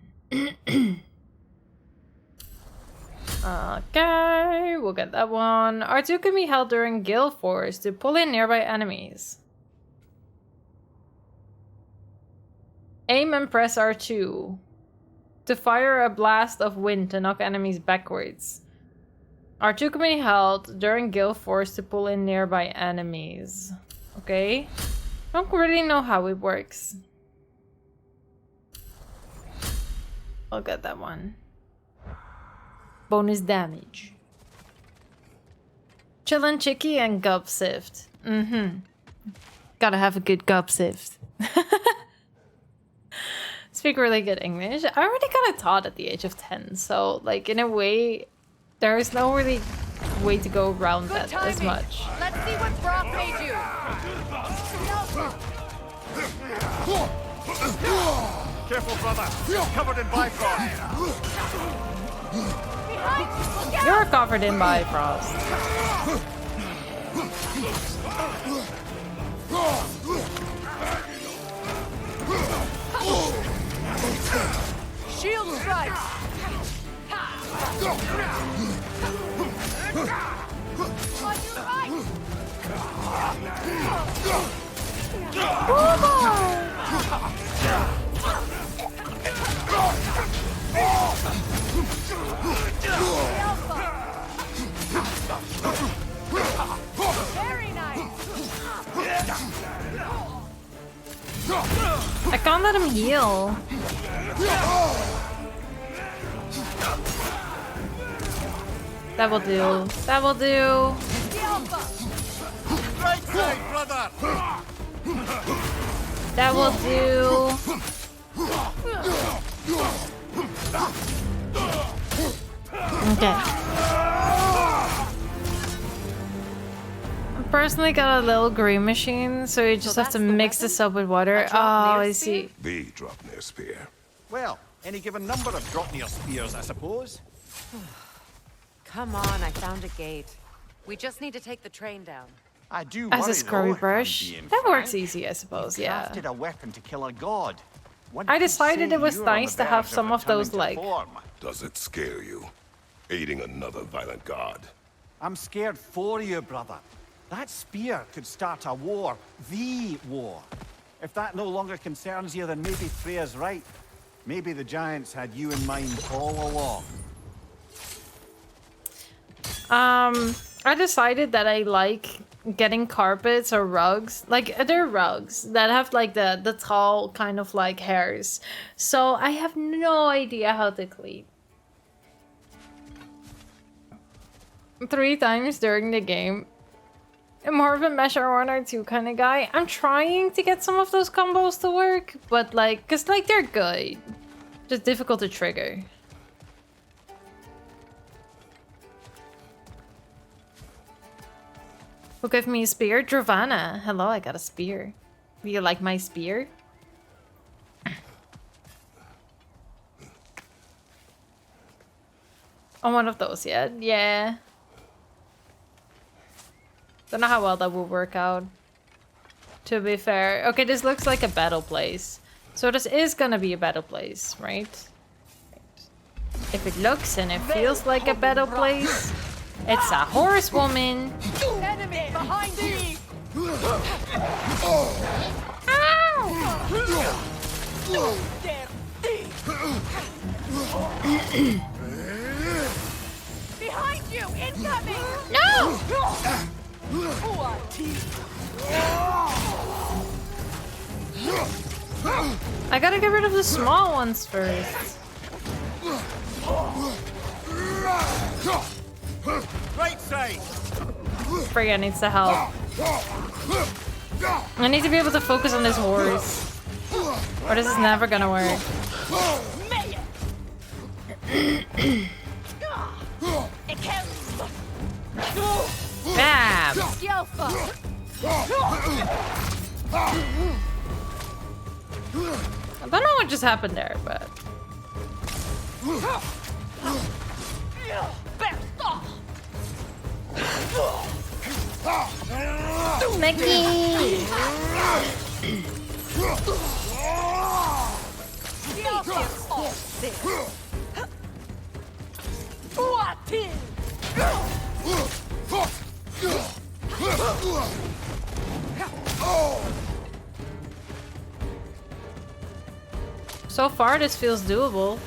Okay, we'll get that one. R2 can be held during gale force to pull in nearby enemies. Aim and press R2 to fire a blast of wind to knock enemies backwards. R2 can be held during gale force to pull in nearby enemies. Okay. Don't really know how it works. I'll get that one. Bonus damage. Chillin' Chicky and Gub Sift. Gotta have a good Gub Sift. Speak really good English. I already got it taught at the age of 10, so like in a way, there is no really way to go around that as much. Let's see what Brock made you. Careful, brother. You're covered in Bifrost. You're covered in Bifrost. Shield strike. On your right. Very nice. I can't let him heal. That will do. That will do. Right side, brother. That will do. Okay. I personally got a little green machine, so you just have to mix this up with water. Oh, I see. The Draupnir spear. Well, any given number of Draupnir spears, I suppose. Come on, I found a gate. We just need to take the train down. I do As worry, a scurry though, if I'm brush. being That works frank. easy, I suppose, You yeah. crafted a weapon to kill a god. One I could decided say it was you're on nice the to have verge some of those, returning like... to form. Does it scare you? Aiding another violent god? I'm scared for you, brother. That spear could start a war. The war. If that no longer concerns you, then maybe Freya's right. Maybe the giants had you in mind all along. I decided that I like getting carpets or rugs. Like, there are rugs that have like the tall kind of like hairs. So I have no idea how to clean. 3 times during the game. I'm more of a measure 1 or 2 kind of guy. I'm trying to get some of those combos to work, but like, cause like they're good. Just difficult to trigger. Who gave me a spear? Dravana. Hello, I got a spear. Do you like my spear? Oh, one of those, yeah? Yeah. Don't know how well that will work out. To be fair. Okay, this looks like a battle place. So this is gonna be a battle place, right? If it looks and it feels like a battle place, it's a horsewoman. Enemy behind you! Behind you! Incoming! No! I gotta get rid of the small ones first. Right side! Freya needs the help. I need to be able to focus on this horse. Or this is never gonna work. Bam! I don't know what just happened there, but... Mickey! So far, this feels doable.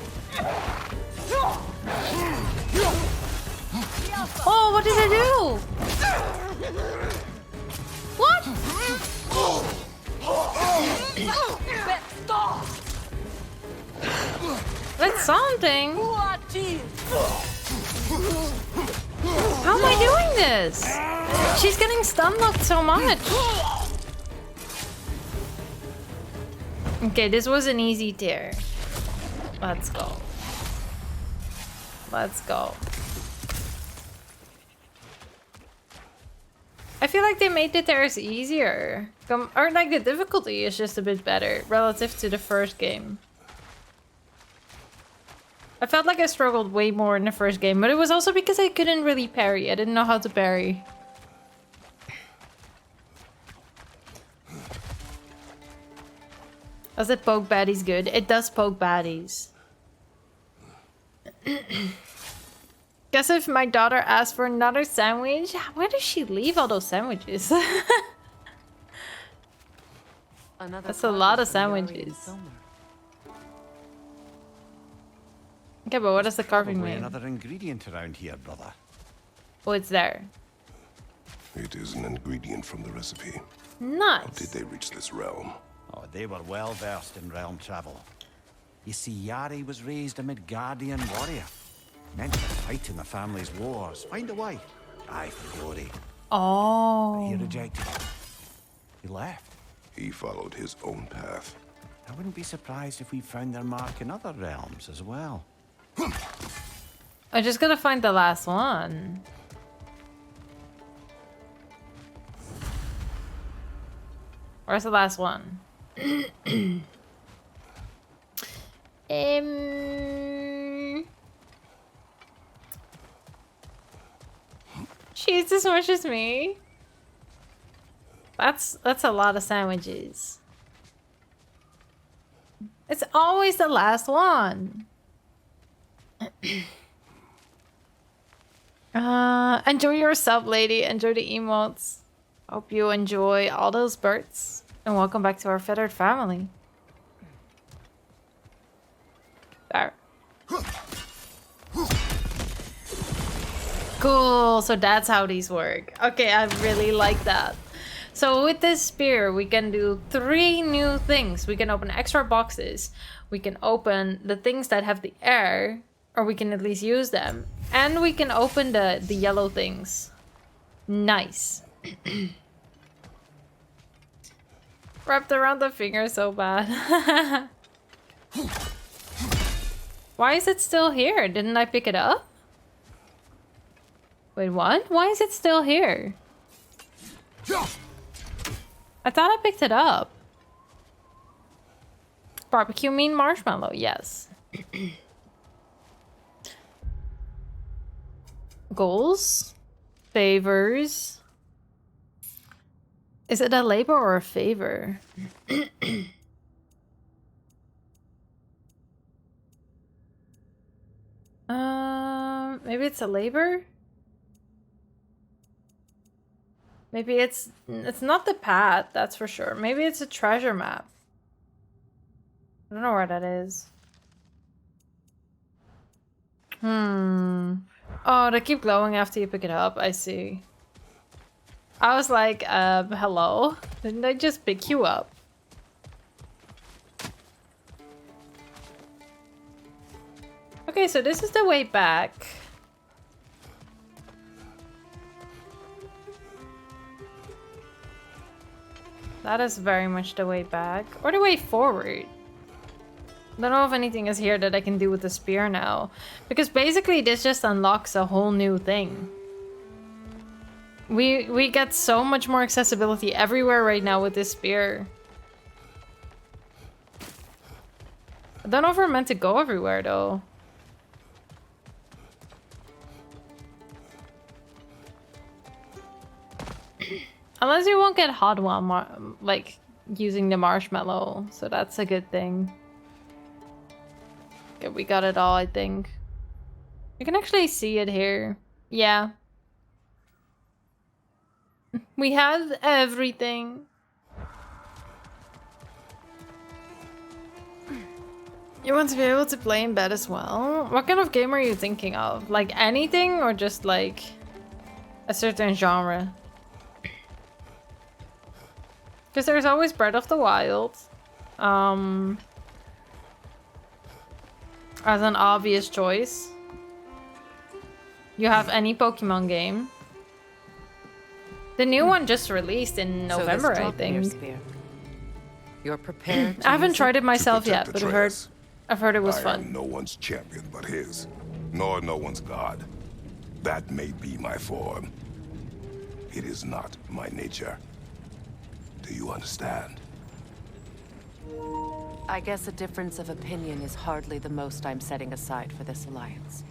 Oh, what did I do? What? That's something. How am I doing this? She's getting stun locked so much. Okay, this was an easy tear. Let's go. Let's go. I feel like they made the tears easier. Or like the difficulty is just a bit better relative to the first game. I felt like I struggled way more in the first game, but it was also because I couldn't really parry. I didn't know how to parry. Does it poke baddies good? It does poke baddies. Guess if my daughter asks for another sandwich, where does she leave all those sandwiches? That's a lot of sandwiches. Okay, but what does the carving mean? Another ingredient around here, brother. Oh, it's there. It is an ingredient from the recipe. Nice. How did they reach this realm? Oh, they were well versed in realm travel. You see, Yari was raised a Midgardian warrior. Meant to fight in the family's wars. Find a way. Aye, for glory. Oh. But he rejected it. He left. He followed his own path. I wouldn't be surprised if we found their mark in other realms as well. I just gotta find the last one. Where's the last one? She's as much as me. That's a lot of sandwiches. It's always the last one. Enjoy your sub, lady. Enjoy the emotes. Hope you enjoy all those birds. And welcome back to our feathered family. There. Cool, so that's how these work. Okay, I really like that. So with this spear, we can do 3 new things. We can open extra boxes. We can open the things that have the air, or we can at least use them. And we can open the yellow things. Nice. Wrapped around the finger so bad. Why is it still here? Didn't I pick it up? Wait, what? Why is it still here? I thought I picked it up. Barbecue mean marshmallow, yes. Goals? Favors? Is it a labor or a favor? Maybe it's a labor? Maybe it's not the path, that's for sure. Maybe it's a treasure map. I don't know where that is. Oh, they keep glowing after you pick it up. I see. I was like, hello? Didn't I just pick you up? Okay, so this is the way back. That is very much the way back. Or the way forward. I don't know if anything is here that I can do with the spear now. Because basically this just unlocks a whole new thing. We get so much more accessibility everywhere right now with this spear. I don't know if we're meant to go everywhere though. Unless you won't get hot while like using the marshmallow, so that's a good thing. Okay, we got it all, I think. You can actually see it here. Yeah. We have everything. You want to be able to play in bed as well? What kind of game are you thinking of? Like anything or just like a certain genre? Because there's always Breath of the Wild. As an obvious choice. You have any Pokemon game. The new one just released in November, I think. You're prepared to I haven't tried it myself yet, but I've heard it was fun. I am no one's champion but his, nor no one's god. That may be my form. It is not my nature. Do you understand? I guess a difference of opinion is hardly the most I'm setting aside for this alliance.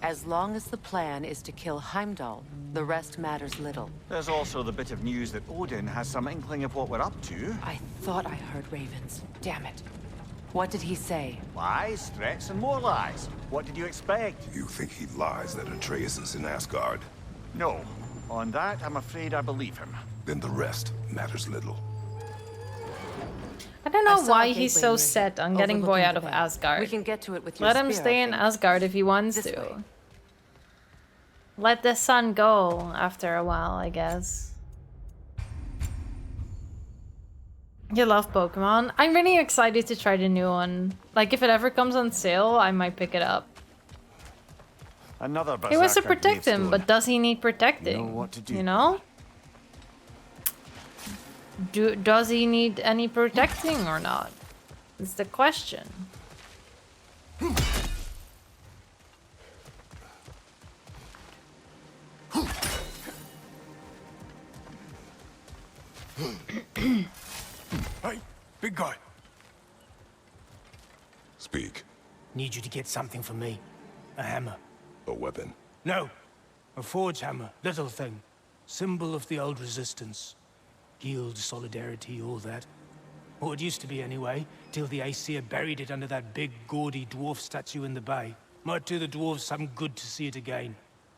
As long as the plan is to kill Heimdall, the rest matters little. There's also the bit of news that Odin has some inkling of what we're up to. I thought I heard ravens. Damn it. What did he say? Lies, threats, and more lies. What did you expect? You think he lies that Atreus is in Asgard? No. On that, I'm afraid I believe him. Then the rest matters little. I don't know why he's so set on getting Boy out of Asgard. We can get to it with your Let him spear, stay in Asgard if he wants This to. way. Let the sun go after a while, I guess. You love Pokemon? I'm really excited to try the new one. Like, if it ever comes on sale, I might pick it up. Another He wants to berserker protect him, gravestone. but does he need protecting? You know what to do. You know? Does he need any protecting or not? That's the question. Hey, big guy. Speak. Need you to get something for me. A hammer. A weapon. No. A forge hammer. Little thing. Symbol of the old resistance. Guild, solidarity, all that. Or it used to be anyway, till the Aesir buried it under that big, gaudy dwarf statue in the bay. Might do the dwarves some good to see it again.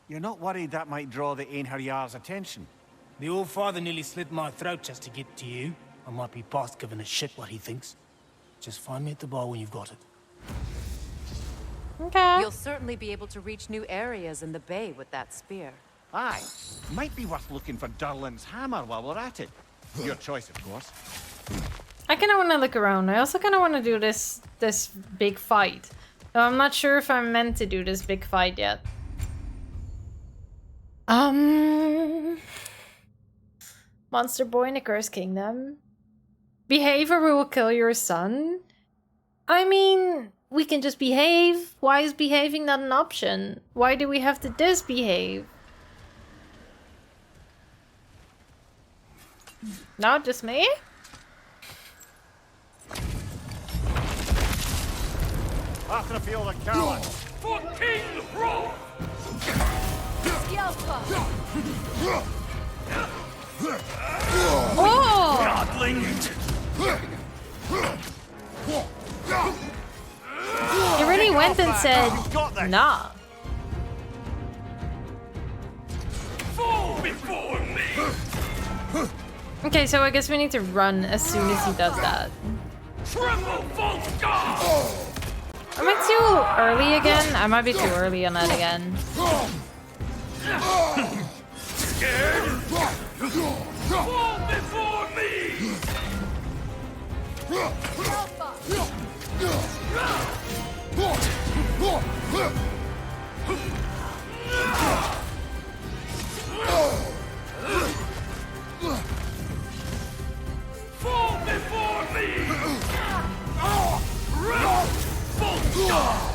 You're not worried that might draw the Einherjar's attention? The All-Father nearly slit my throat just to get to you. I might be past giving a shit what he thinks. Just find me at the bar when you've got it. Okay. You'll certainly be able to reach new areas in the bay with that spear. Aye. Might be worth looking for Durlin's hammer while we're at it. Your choice, of course. I kind of want to look around. I also kind of want to do this big fight. Though I'm not sure if I'm meant to do this big fight yet. Monster boy in the Cursed Kingdom. Behave or we will kill your son. I mean, we can just behave. Why is behaving not an option? Why do we have to disbehave? No, just me? Half gonna feel the Callan. For King Rome! Oh! Godling! He really went and said, nah. Fall before me! Okay, so I guess we need to run as soon as he does that. Triple false god! Am I too early again? I might be too early on that again. Scared? Fall before me! Fall before me! False god!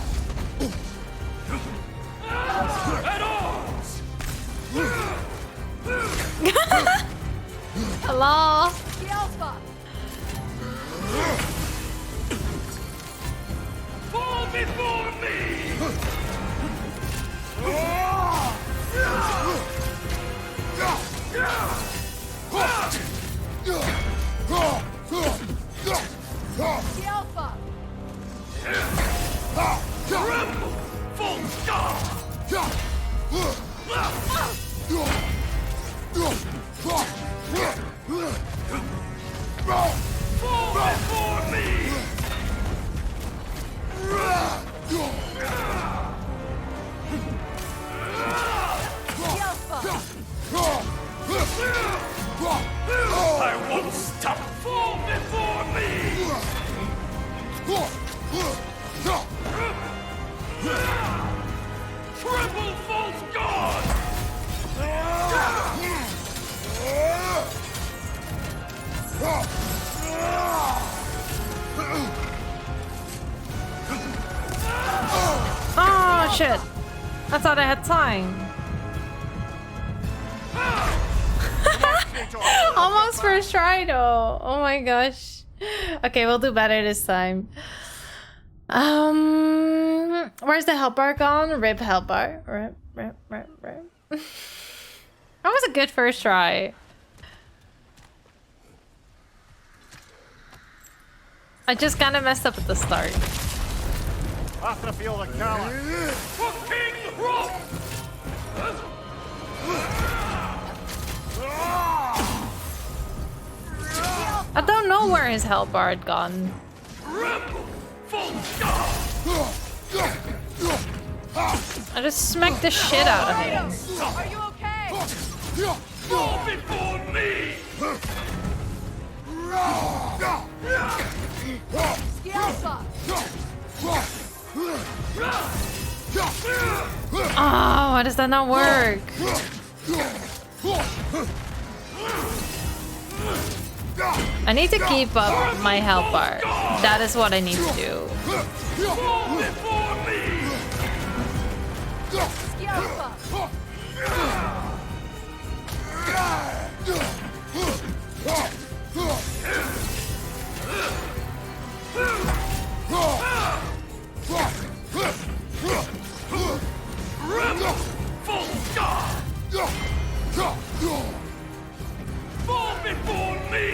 At arms! Hello? Fall before me! Tremble, false god! Fall before me! I won't stop! Fall before me! Triple false god! Oh shit. I thought I had time. Almost first try though. Oh my gosh. Okay, we'll do better this time. Where's the help bar gone? Rip help bar. Rip. That was a good first try. I just kind of messed up at the start. Half gonna feel the Callan. For King Rome! I don't know where his help bar had gone. Rebel! False god! I just smacked the shit out of him. Are you okay? Fall before me! Oh, why does that not work? I need to keep up my health bar. That is what I need to do. Fall before me! Rebel! False god! Fall before me!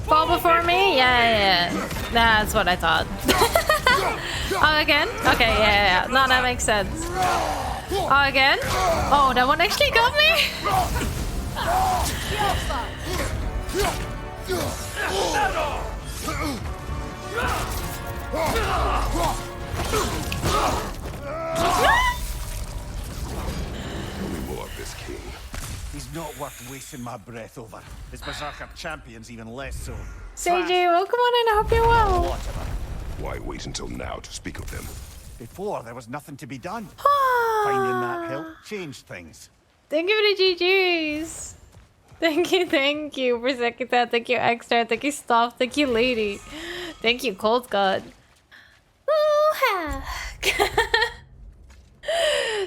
Fall before me? Yeah. That's what I thought. Oh, again? Okay, yeah. No, that makes sense. Oh, again? Oh, that one actually got me? Only more of this king. He's not worth wasting my breath over. His Berserker champion's even less so. CJ, welcome on and I hope you're well. Why wait until now to speak of them? Before, there was nothing to be done. Ah. Finding that help changed things. Thank you for the GGs. Thank you, Persecutor. Thank you, Extra. Thank you, Stuff. Thank you, Lady. Thank you, Cold God. Woo-ha.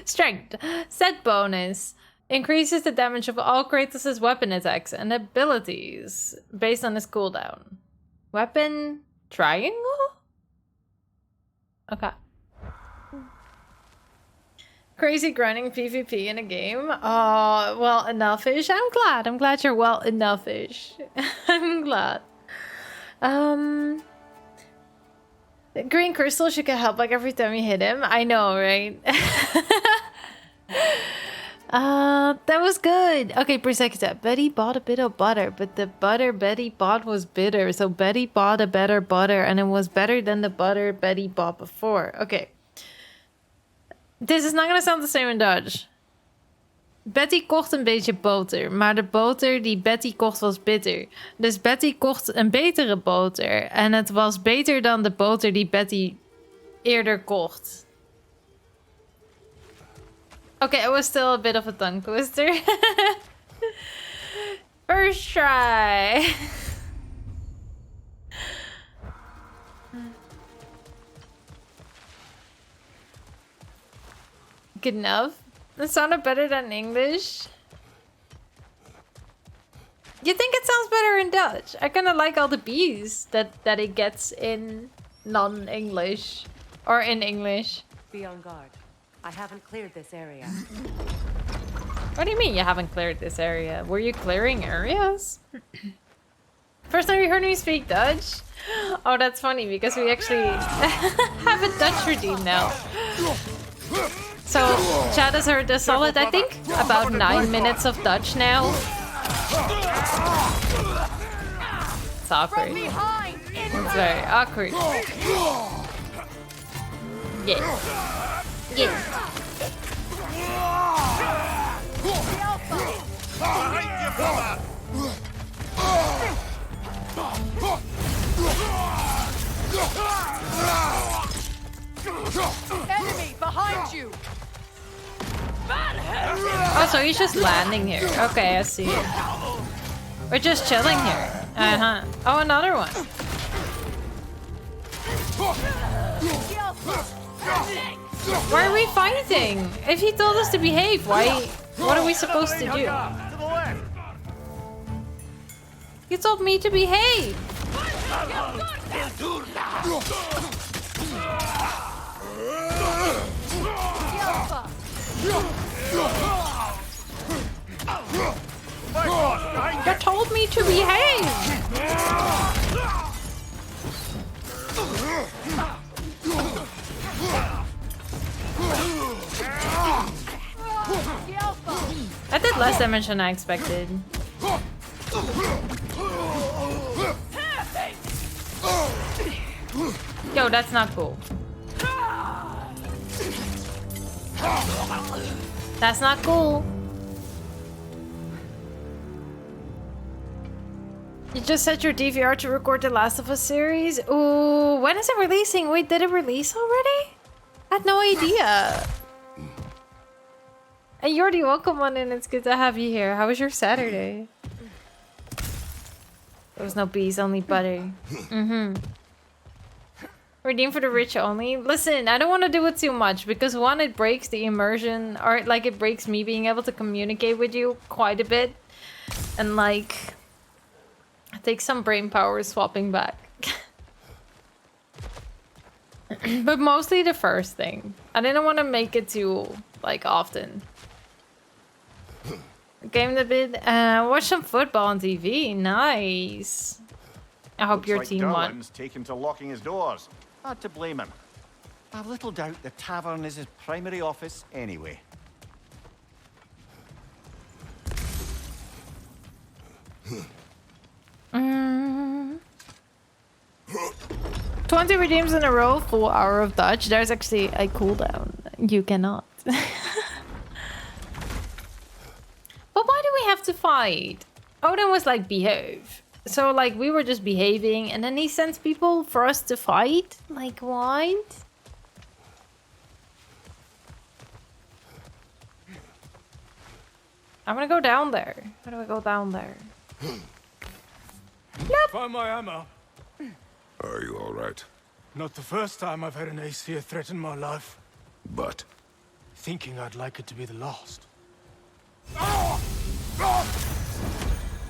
Strength. Set bonus. Increases the damage of all Kratos' weapon attacks and abilities based on his cooldown. Weapon triangle? Okay. Crazy grinding PvP in a game. Oh, well enough-ish. I'm glad you're well enough-ish. I'm glad. Green crystal should get help like every time you hit him. I know, right? That was good. Okay, Persecutor. Betty bought a bit of butter, but the butter Betty bought was bitter. So Betty bought a better butter, and it was better than the butter Betty bought before. Okay. This is not gonna sound the same in Dutch. Betty kocht een beetje boter, maar de boter die Betty kocht was bitter. Dus Betty kocht een betere boter. En het was beter dan de boter die Betty eerder kocht. Okay, it was still a bit of a tongue twister. First try. Good enough. That sounded better than English. You think it sounds better in Dutch? I kind of like all the B's that it gets in non-English. Or in English. Be on guard. I haven't cleared this area. What do you mean you haven't cleared this area? Were you clearing areas? First time you heard me speak Dutch? Oh, that's funny because we actually have a Dutch routine now. So, Chad has heard a solid, I think, about 9 minutes of Dutch now. It's awkward. It's very awkward. Yeah. Yeah. Enemy behind you. Oh, so he's just landing here. Okay, I see it. We're just chilling here. Uh-huh. Oh, another one. Why are we fighting? If he told us to behave, why? What are we supposed to do? You told me to behave. You told me to behave. I did less damage than I expected. Yo, that's not cool. That's not cool. You just set your DVR to record the Last of Us series? Ooh, when is it releasing? Wait, did it release already? I had no idea. And Jordi, welcome on in. It's good to have you here. How was your Saturday? There was no bees, only butter. Redeem for the rich only. Listen, I don't want to do it too much because one, it breaks the immersion, or like it breaks me being able to communicate with you quite a bit. And like, it takes some brain power swapping back. But mostly the first thing. I didn't want to make it too, like, often. Gamed a bit. Watch some football on TV. Nice. I hope Looks your like team won. Derlin's taken to locking his doors. Hard to blame him. I've little doubt the tavern is his primary office anyway. Mm. 20 redeems in a row, full hour of dodge. There's actually a cooldown. You cannot. But why do we have to fight? Odin was like, behave. So like we were just behaving and then he sends people for us to fight? Like what? I'm gonna go down there. How do I go down there? Find my ammo. Are you all right? Not the first time I've had an Aesir threaten my life. But Thinking I'd like it to be the last.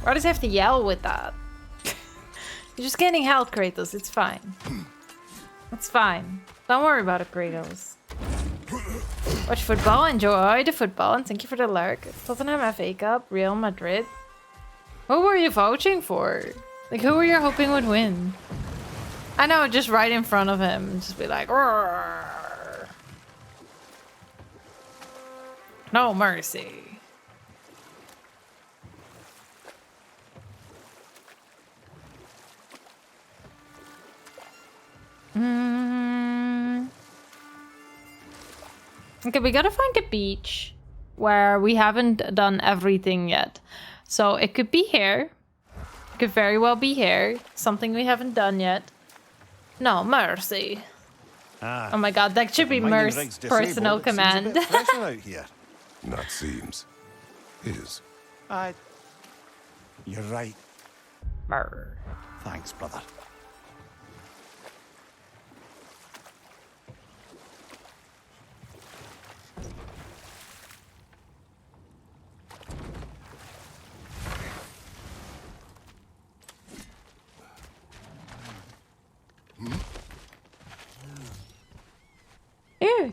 Why does he have to yell with that? You're just getting health, Kratos. It's fine. It's fine. Don't worry about it, Kratos. Watch football. Enjoy the football. And thank you for the lurk. Tottenham FA Cup. Real Madrid. Who were you vouching for? Like, who were you hoping would win? I know, just right in front of him. Just be like, roar. No mercy. Okay, we gotta find a beach where we haven't done everything yet. So it could be here. It could very well be here. Something we haven't done yet. No mercy. Oh my god, that should be Mer's personal command. Out here. not seems. Is. You're right. Mer. Thanks, brother. Ew.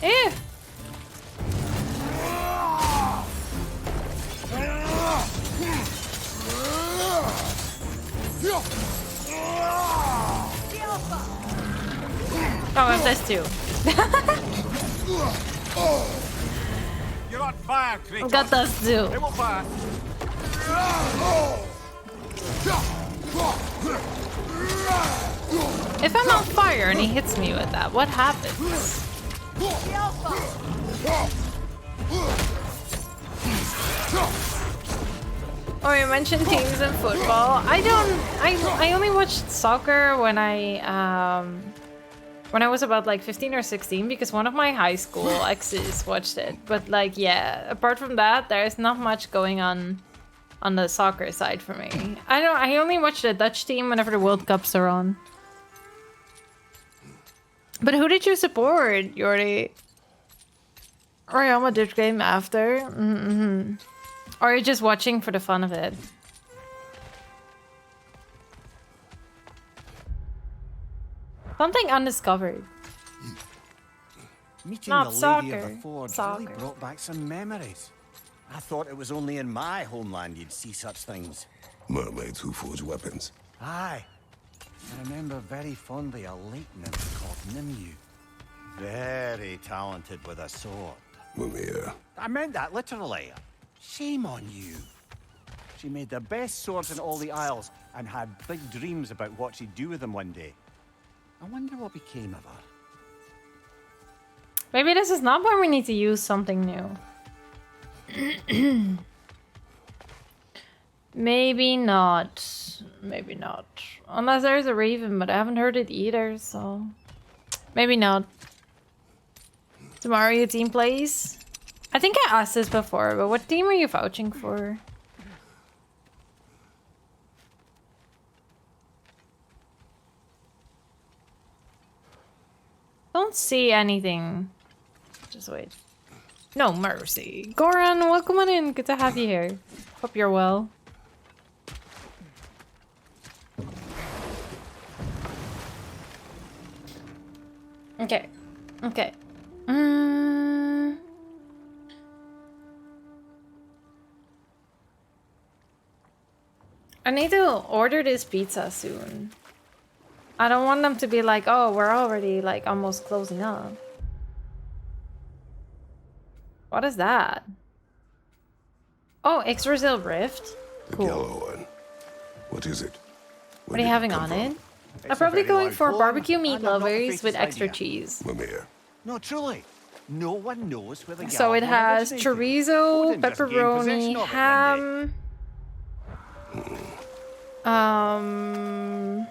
Ew. Oh, I have this too. You're on fire, Kratos. I've got this too. It will fire. If I'm on fire and he hits me with that, what happens? Oh, you mentioned teams in football. I only watched soccer when I was about like 15 or 16 because one of my high school exes watched it. But like, yeah, apart from that, there's not much going on the soccer side for me. I only watch the Dutch team whenever the World Cups are on. But who did you support, Jordi? Real Madrid game after? Mm-hmm. Or are you just watching for the fun of it? Something undiscovered. Meeting Not the lady of soccer. the forge Soccer. really brought back some memories. I thought it was only in my homeland you'd see such things. Mermaids who forge weapons. Aye. I remember very fondly a lake nymph called Nimue. Very talented with a sword. Mumia. I meant that literally. Shame on you. She made the best swords in all the Isles and had big dreams about what she'd do with them one day. I wonder what became of her. Maybe this is not where we need to use something new. Maybe not. Maybe not. Unless there's a raven, but I haven't heard it either, so... Maybe not. Tomorrow your team plays? I think I asked this before, but what team are you vouching for? Don't see anything. Just wait. No mercy. Goran, welcome on in. Good to have you here. Hope you're well. Okay. Okay. I need to order this pizza soon. I don't want them to be like, oh, we're already like almost closing up. What is that? Oh, Yggdrasil Rift. Cool. The yellow one. What is it? What are you having on it? I'm probably going for barbecue meat lovers with extra cheese. Mimir. No, truly. No one knows where the So it Yellow one has originated. chorizo, Odin just gained possession pepperoni, of it one day. ham. Um.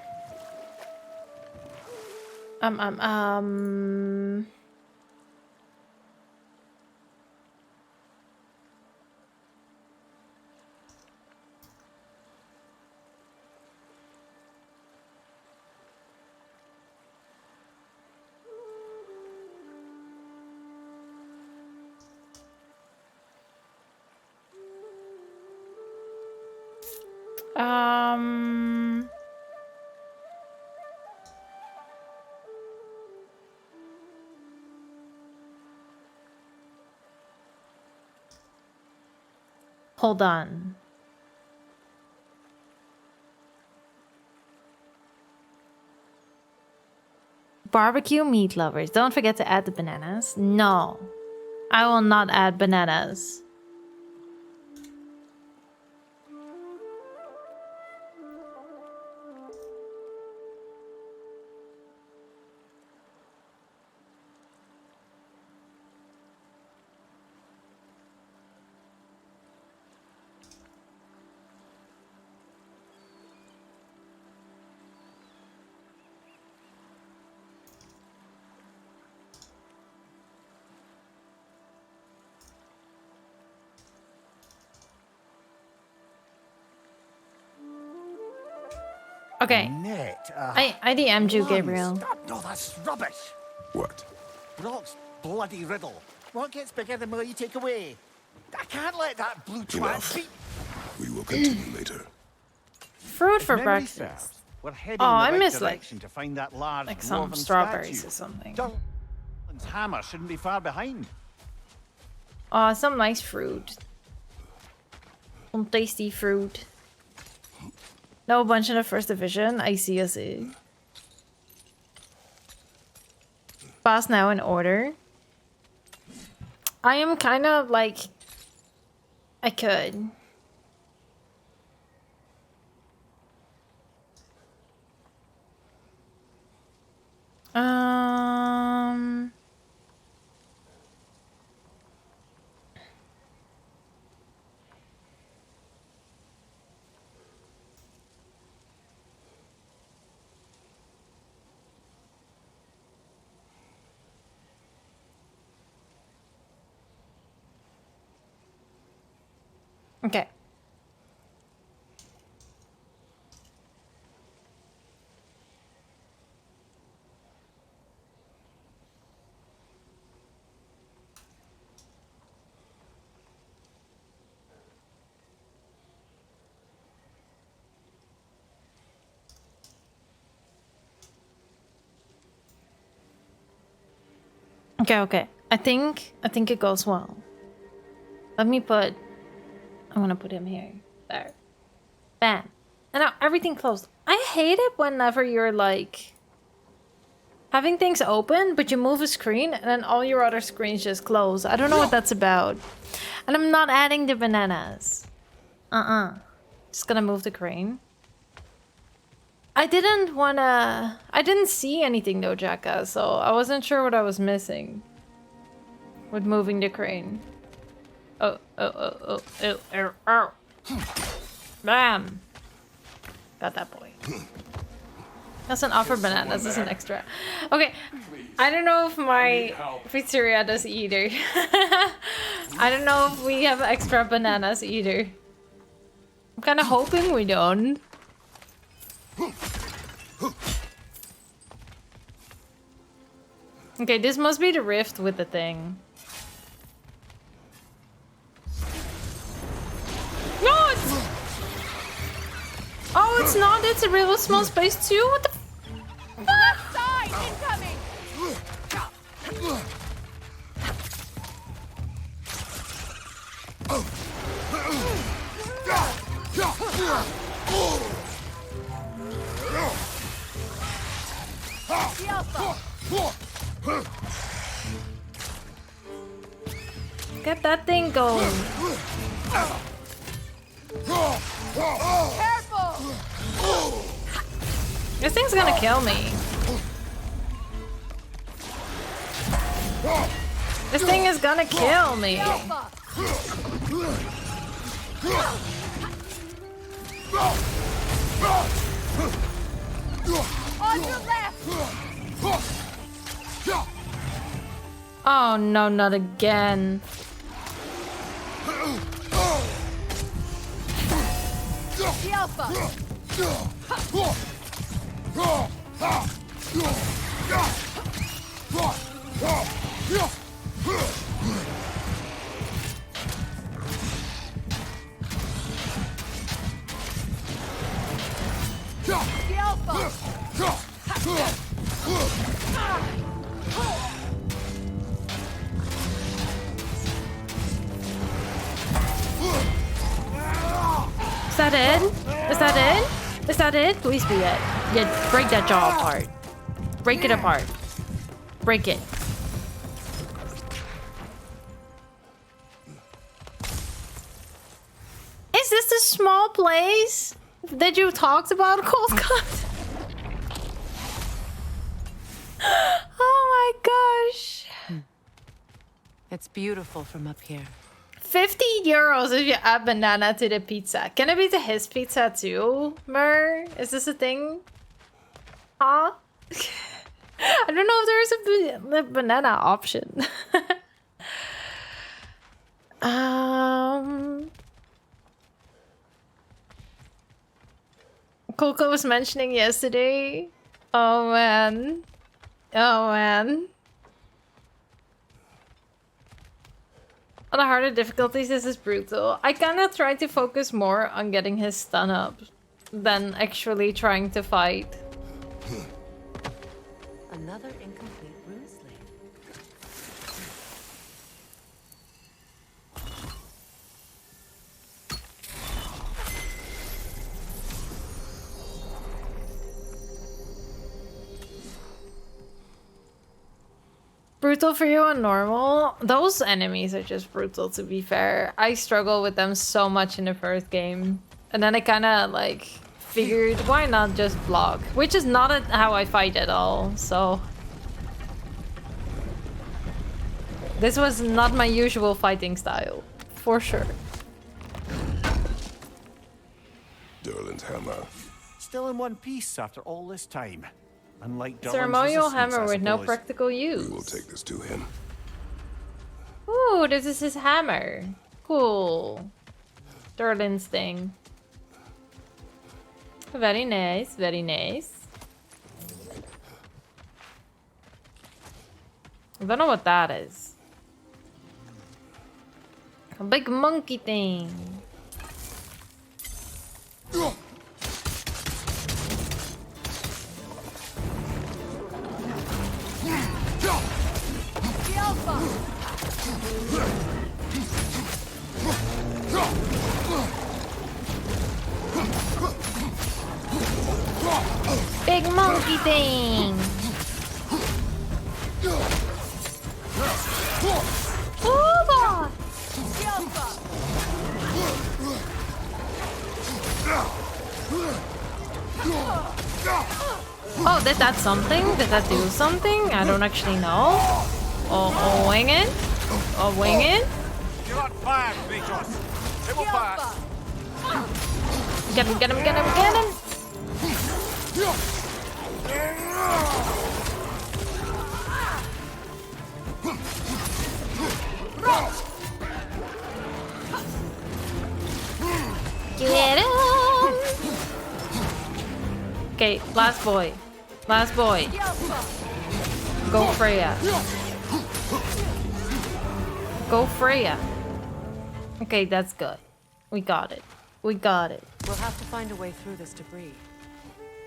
Hold on. Barbecue meat lovers, don't forget to add the bananas. No, I will not add bananas. Okay. Net, I DM'd you, Gabriel. No, that's rubbish. What? Brock's bloody riddle. What gets bigger the more you take away? I can't let that blue twat Enough. beat. We will continue later. Fruit for If memory breakfast. serves, we're heading Oh, in the I right miss, like- direction to find that large Like some dwarven strawberries statue. or something. Durlin's hammer shouldn't be far behind. Some nice fruit. Some tasty fruit. No bunch in the first division. I see. Pass now in order. I am kind of like... I could. Okay. Okay. I think it goes well. Let me put... I'm gonna put him here. There. Bam. And now everything closed. I hate it whenever you're like... having things open, but you move a screen and then all your other screens just close. I don't know what that's about. And I'm not adding the bananas. Just gonna move the crane. I didn't see anything though, Jacka, so I wasn't sure what I was missing with moving the crane. Oh. Bam. Got that boy. That's an offer bananas, that's an extra. Okay, I don't know if my pizzeria does either. I don't know if we have extra bananas either. I'm kind of hoping we don't. Okay, this must be the rift with the thing. No, it's... Oh, it's not. It's a real small space too. What the Left side incoming! Get that thing going. Careful! This thing's gonna kill me. This thing is gonna kill me. On your left! Oh no, not again. The Alpha! The Alpha! Is that it? Is that it? Is that it? Please be it. Yeah, break that jaw apart. Break it apart. Break it. Is this the small place that you talked about, Cold Cut? Oh my gosh. It's beautiful from up here. 50 euros if you add banana to the pizza. Can it be to his pizza too, Mer? Is this a thing? Huh? I don't know if there is a banana option. Coco was mentioning yesterday. Oh man. Oh man. On the harder difficulties, this is brutal. I kind of try to focus more on getting his stun up than actually trying to fight. Another incomplete rune slate. Brutal for you on normal? Those enemies are just brutal, to be fair. I struggle with them so much in the first game. And then I kind of like figured, why not just block? Which is not how I fight at all, so... This was not my usual fighting style, for sure. Durlin's hammer. Still in one piece after all this time. Unlike Durlin's Ceremonial resistance, hammer I with no suppose. practical use. We will take this to him. Ooh, this is his hammer. Cool. Durlin's thing. Very nice, very nice. I don't know what that is. A big monkey thing. Big monkey thing. Oh boy. Oh, did that something? Did that do something? I don't actually know. Oh, wing it. Oh, wing it. You're not fired, Kratos. They will fire. Get him, get him, get him, get him. Get him. Okay, last boy. Last boy. Go Freya. Go Freya. Okay, that's good. We got it. We got it. We'll have to find a way through this debris.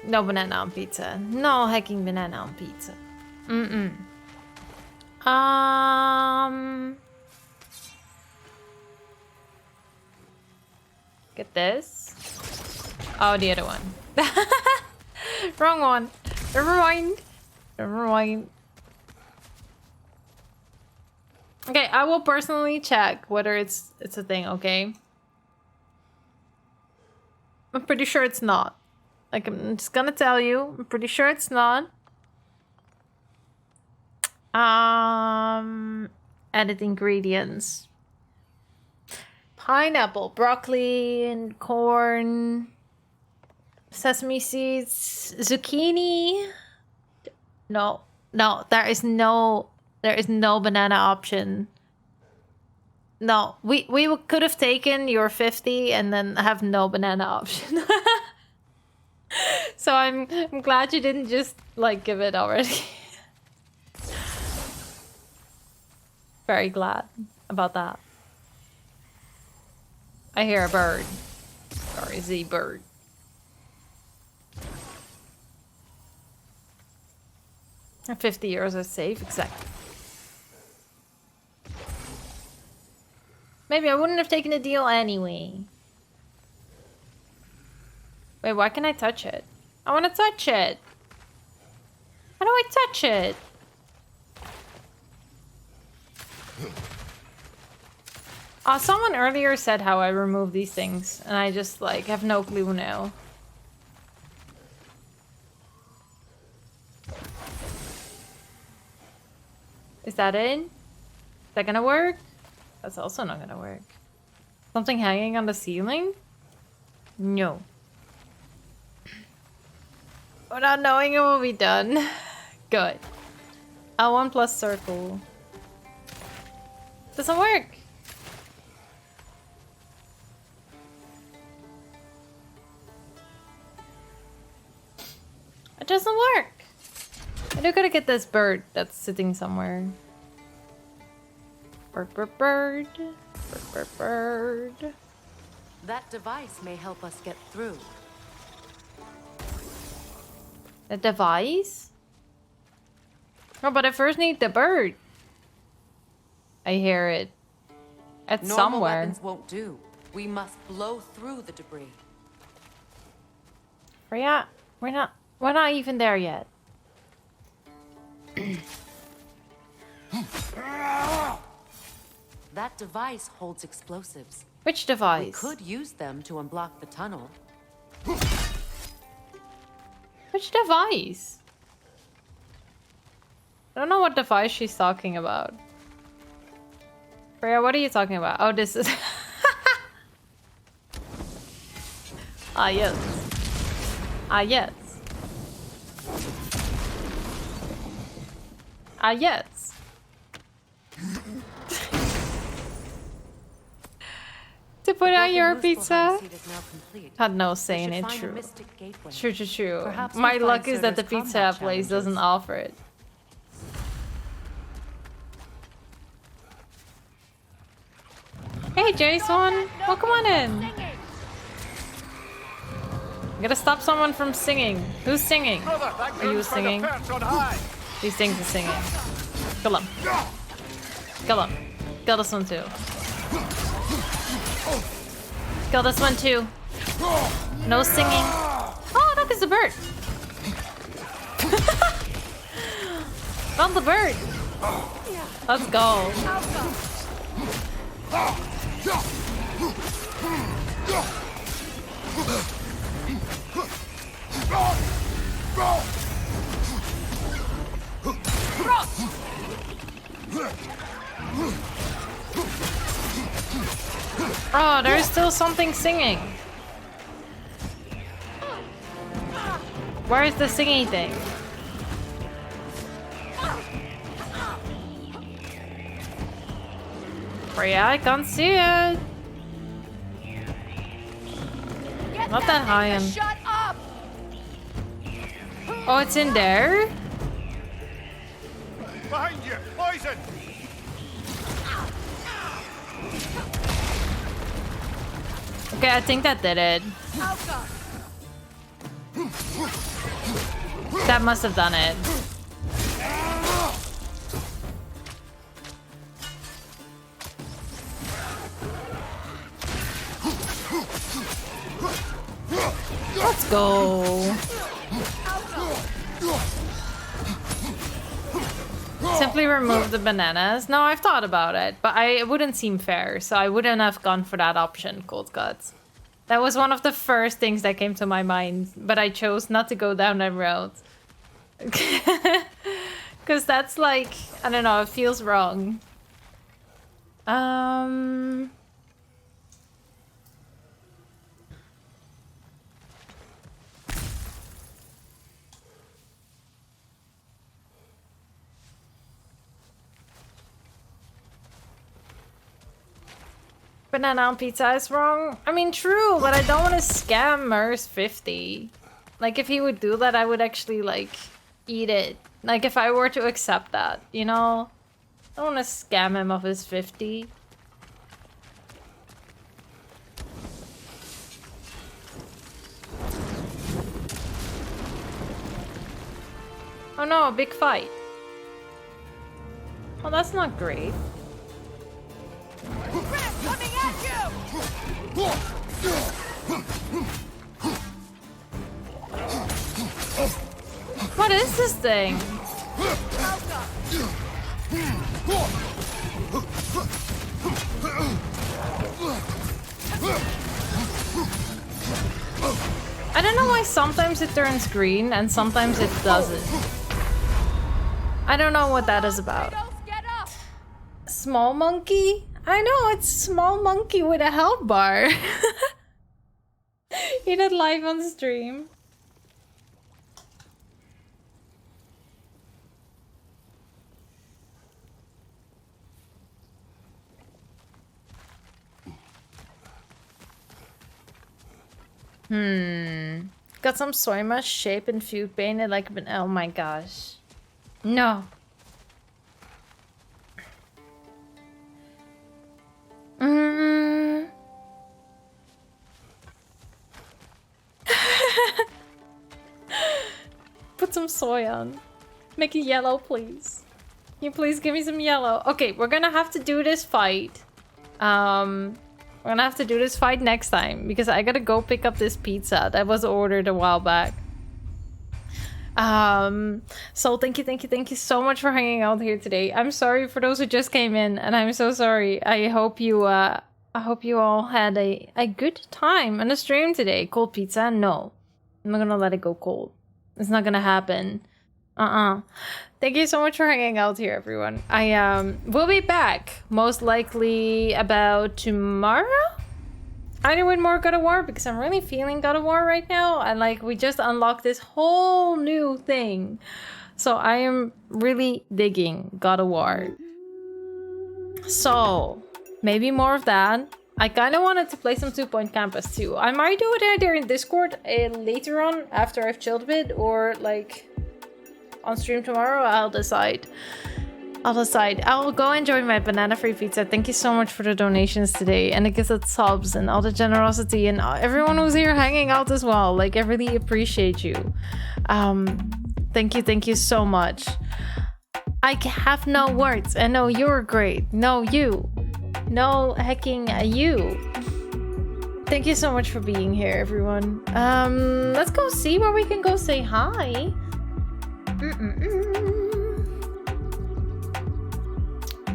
No banana on pizza. No hacking banana on pizza. Get this. Oh, the other one. Wrong one. Never mind. Never mind. Okay, I will personally check whether it's a thing, okay? I'm pretty sure it's not. Like, I'm just gonna tell you, I'm pretty sure it's not. Added ingredients. Pineapple, broccoli, and corn. Sesame seeds, zucchini. No, there is no banana option. No, we could have taken your 50 and then have no banana option. So I'm glad you didn't just like give it already. Very glad about that. I hear a bird. Or is he bird? And 50 euros is safe, exactly. Maybe I wouldn't have taken the deal anyway. Wait, why can I touch it? I want to touch it. How do I touch it? Someone earlier said how I remove these things, and I just like have no clue now. Is that it? Is that gonna work? That's also not gonna work. Something hanging on the ceiling? No. Without knowing it will be done. Good. L1 plus circle. Doesn't work. It doesn't work. I do gotta get this bird that's sitting somewhere. Bird, bird, bird. Bird, bird, bird. That device may help us get through. The device? Oh, but I first need the bird. I hear it. It's Normal somewhere. weapons won't do. We must blow through the debris. Freya, we're not even there yet. That device holds explosives. Which device? We could use them to unblock the tunnel. Which device? I don't know what device she's talking about. Freya, what are you talking about? Oh, this is... Ah, yes. Ah, yes. Ah, yes. To put out your pizza? Had no say in it, true. True. Perhaps My we'll luck find is that the Surtur's pizza combat place doesn't challenges. offer it. Hey, Jason! Welcome on in! I gotta stop someone from singing. Who's singing? Are you singing? These things are singing. Kill him. Kill him. Kill this one too. Kill this one too. No singing. Oh, look, it's a bird. Found the bird. Let's go. Oh, there's still something singing. Where is the singing thing? Freya, I can't see it. Not that high end. Shut up! Oh, it's in there? Behind you! Poison! Okay, I think that did it. That must have done it. go. Simply remove the bananas. No, I've thought about it, but it wouldn't seem fair, so I wouldn't have gone for that option, Cold Cuts. That was one of the first things that came to my mind, but I chose not to go down that road. Because that's like, I don't know, it feels wrong. Banana on pizza is wrong. I mean, true, but I don't want to scam Mer's 50. Like, if he would do that, I would actually, like, eat it. Like, if I were to accept that, you know? I don't want to scam him of his 50. Oh no, a big fight. Well, that's not great. Coming at you! What is this thing? I don't know why sometimes it turns green and sometimes it doesn't. I don't know what that is about. Small monkey? I know, it's small monkey with a health bar. He did live on stream. Got some soy mush shape and food painted like an, oh my gosh. No. Put some soy on. Make it yellow, please. Can you please give me some yellow? Okay, we're gonna have to do this fight. We're gonna have to do this fight next time because I gotta go pick up this pizza that was ordered a while back. So thank you so much for hanging out here today. I'm sorry for those who just came in, and I'm so sorry. I hope you all had a good time on the stream today. Cold pizza? No. I'm not gonna let it go cold. It's not gonna happen. Thank you so much for hanging out here, everyone. I will be back most likely about tomorrow. Either with more God of War because I'm really feeling God of War right now, and like we just unlocked this whole new thing, so I am really digging God of War. So maybe more of that. I kind of wanted to play some 2 Point Campus too. I might do it either in Discord later on after I've chilled a bit, or like on stream tomorrow. I'll decide. I'll go enjoy my banana-free pizza. Thank you so much for the donations today, and the gifted subs, and all the generosity, and everyone who's here hanging out as well. Like, I really appreciate you. Thank you so much. I have no words, and no, you're great. No, you. No hecking you. Thank you so much for being here, everyone. Let's go see where we can go say hi.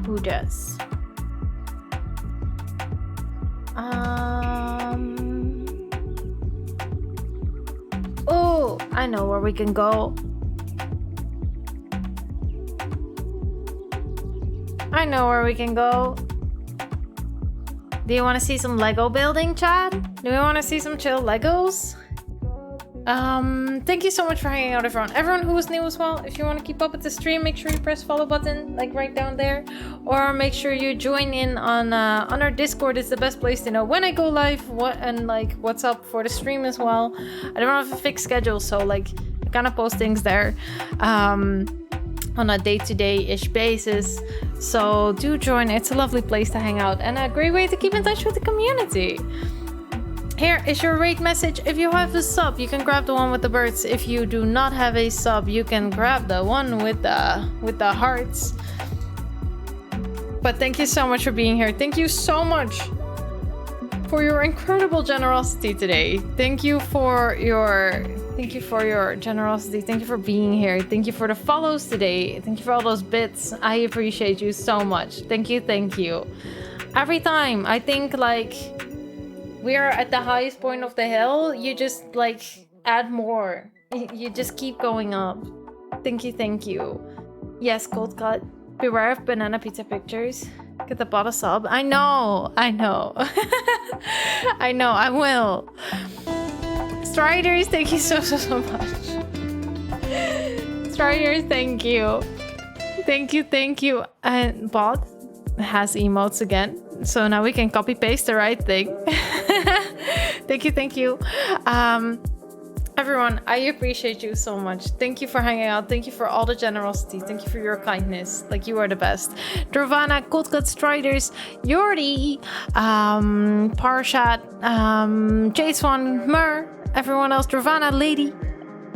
Who does? Oh, I know where we can go. I know where we can go. Do you want to see some Lego building, Chad? Do we want to see some chill Legos? Thank you so much for hanging out, everyone. Everyone who was new as well, if you want to keep up with the stream, make sure you press follow button, like right down there. Or make sure you join in on our Discord. It's the best place to know when I go live, what's up for the stream as well. I don't have a fixed schedule, so like I kind of post things there on a day-to-day-ish basis. So do join. It's a lovely place to hang out and a great way to keep in touch with the community. Here is your rate message. If you have a sub, you can grab the one with the birds. If you do not have a sub, you can grab the one with the hearts. But thank you so much for being here. Thank you so much for your incredible generosity today. Thank you for your generosity. Thank you for being here. Thank you for the follows today. Thank you for all those bits. I appreciate you so much. Thank you, thank you. Every time I think like we're at the highest point of the hill, you just like add more. You just keep going up. Thank you, thank you. Yes, Cold Cut. Beware of banana pizza pictures. Get the bot a sub. I know. I know, I will. Striders, thank you so much. Striders, thank you. Thank you. And bot has emotes again. So now we can copy paste the right thing. Thank you. Everyone, I appreciate you so much. Thank you for hanging out. Thank you for all the generosity. Thank you for your kindness. Like, you are the best. Dravana, Cold Cut Striders, Yordi, Parshat, J-Swan, Mur, everyone else, Dravana, Lady.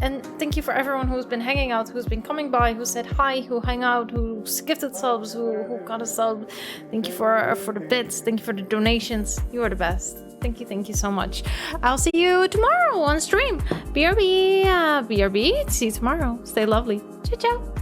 And thank you for everyone who's been hanging out, who's been coming by, who said hi, who hang out, who gifted subs, who got a sub. Thank you for the bits. Thank you for the donations. You are the best. Thank you so much. I'll see you tomorrow on stream. BRB. See you tomorrow. Stay lovely. Ciao, ciao.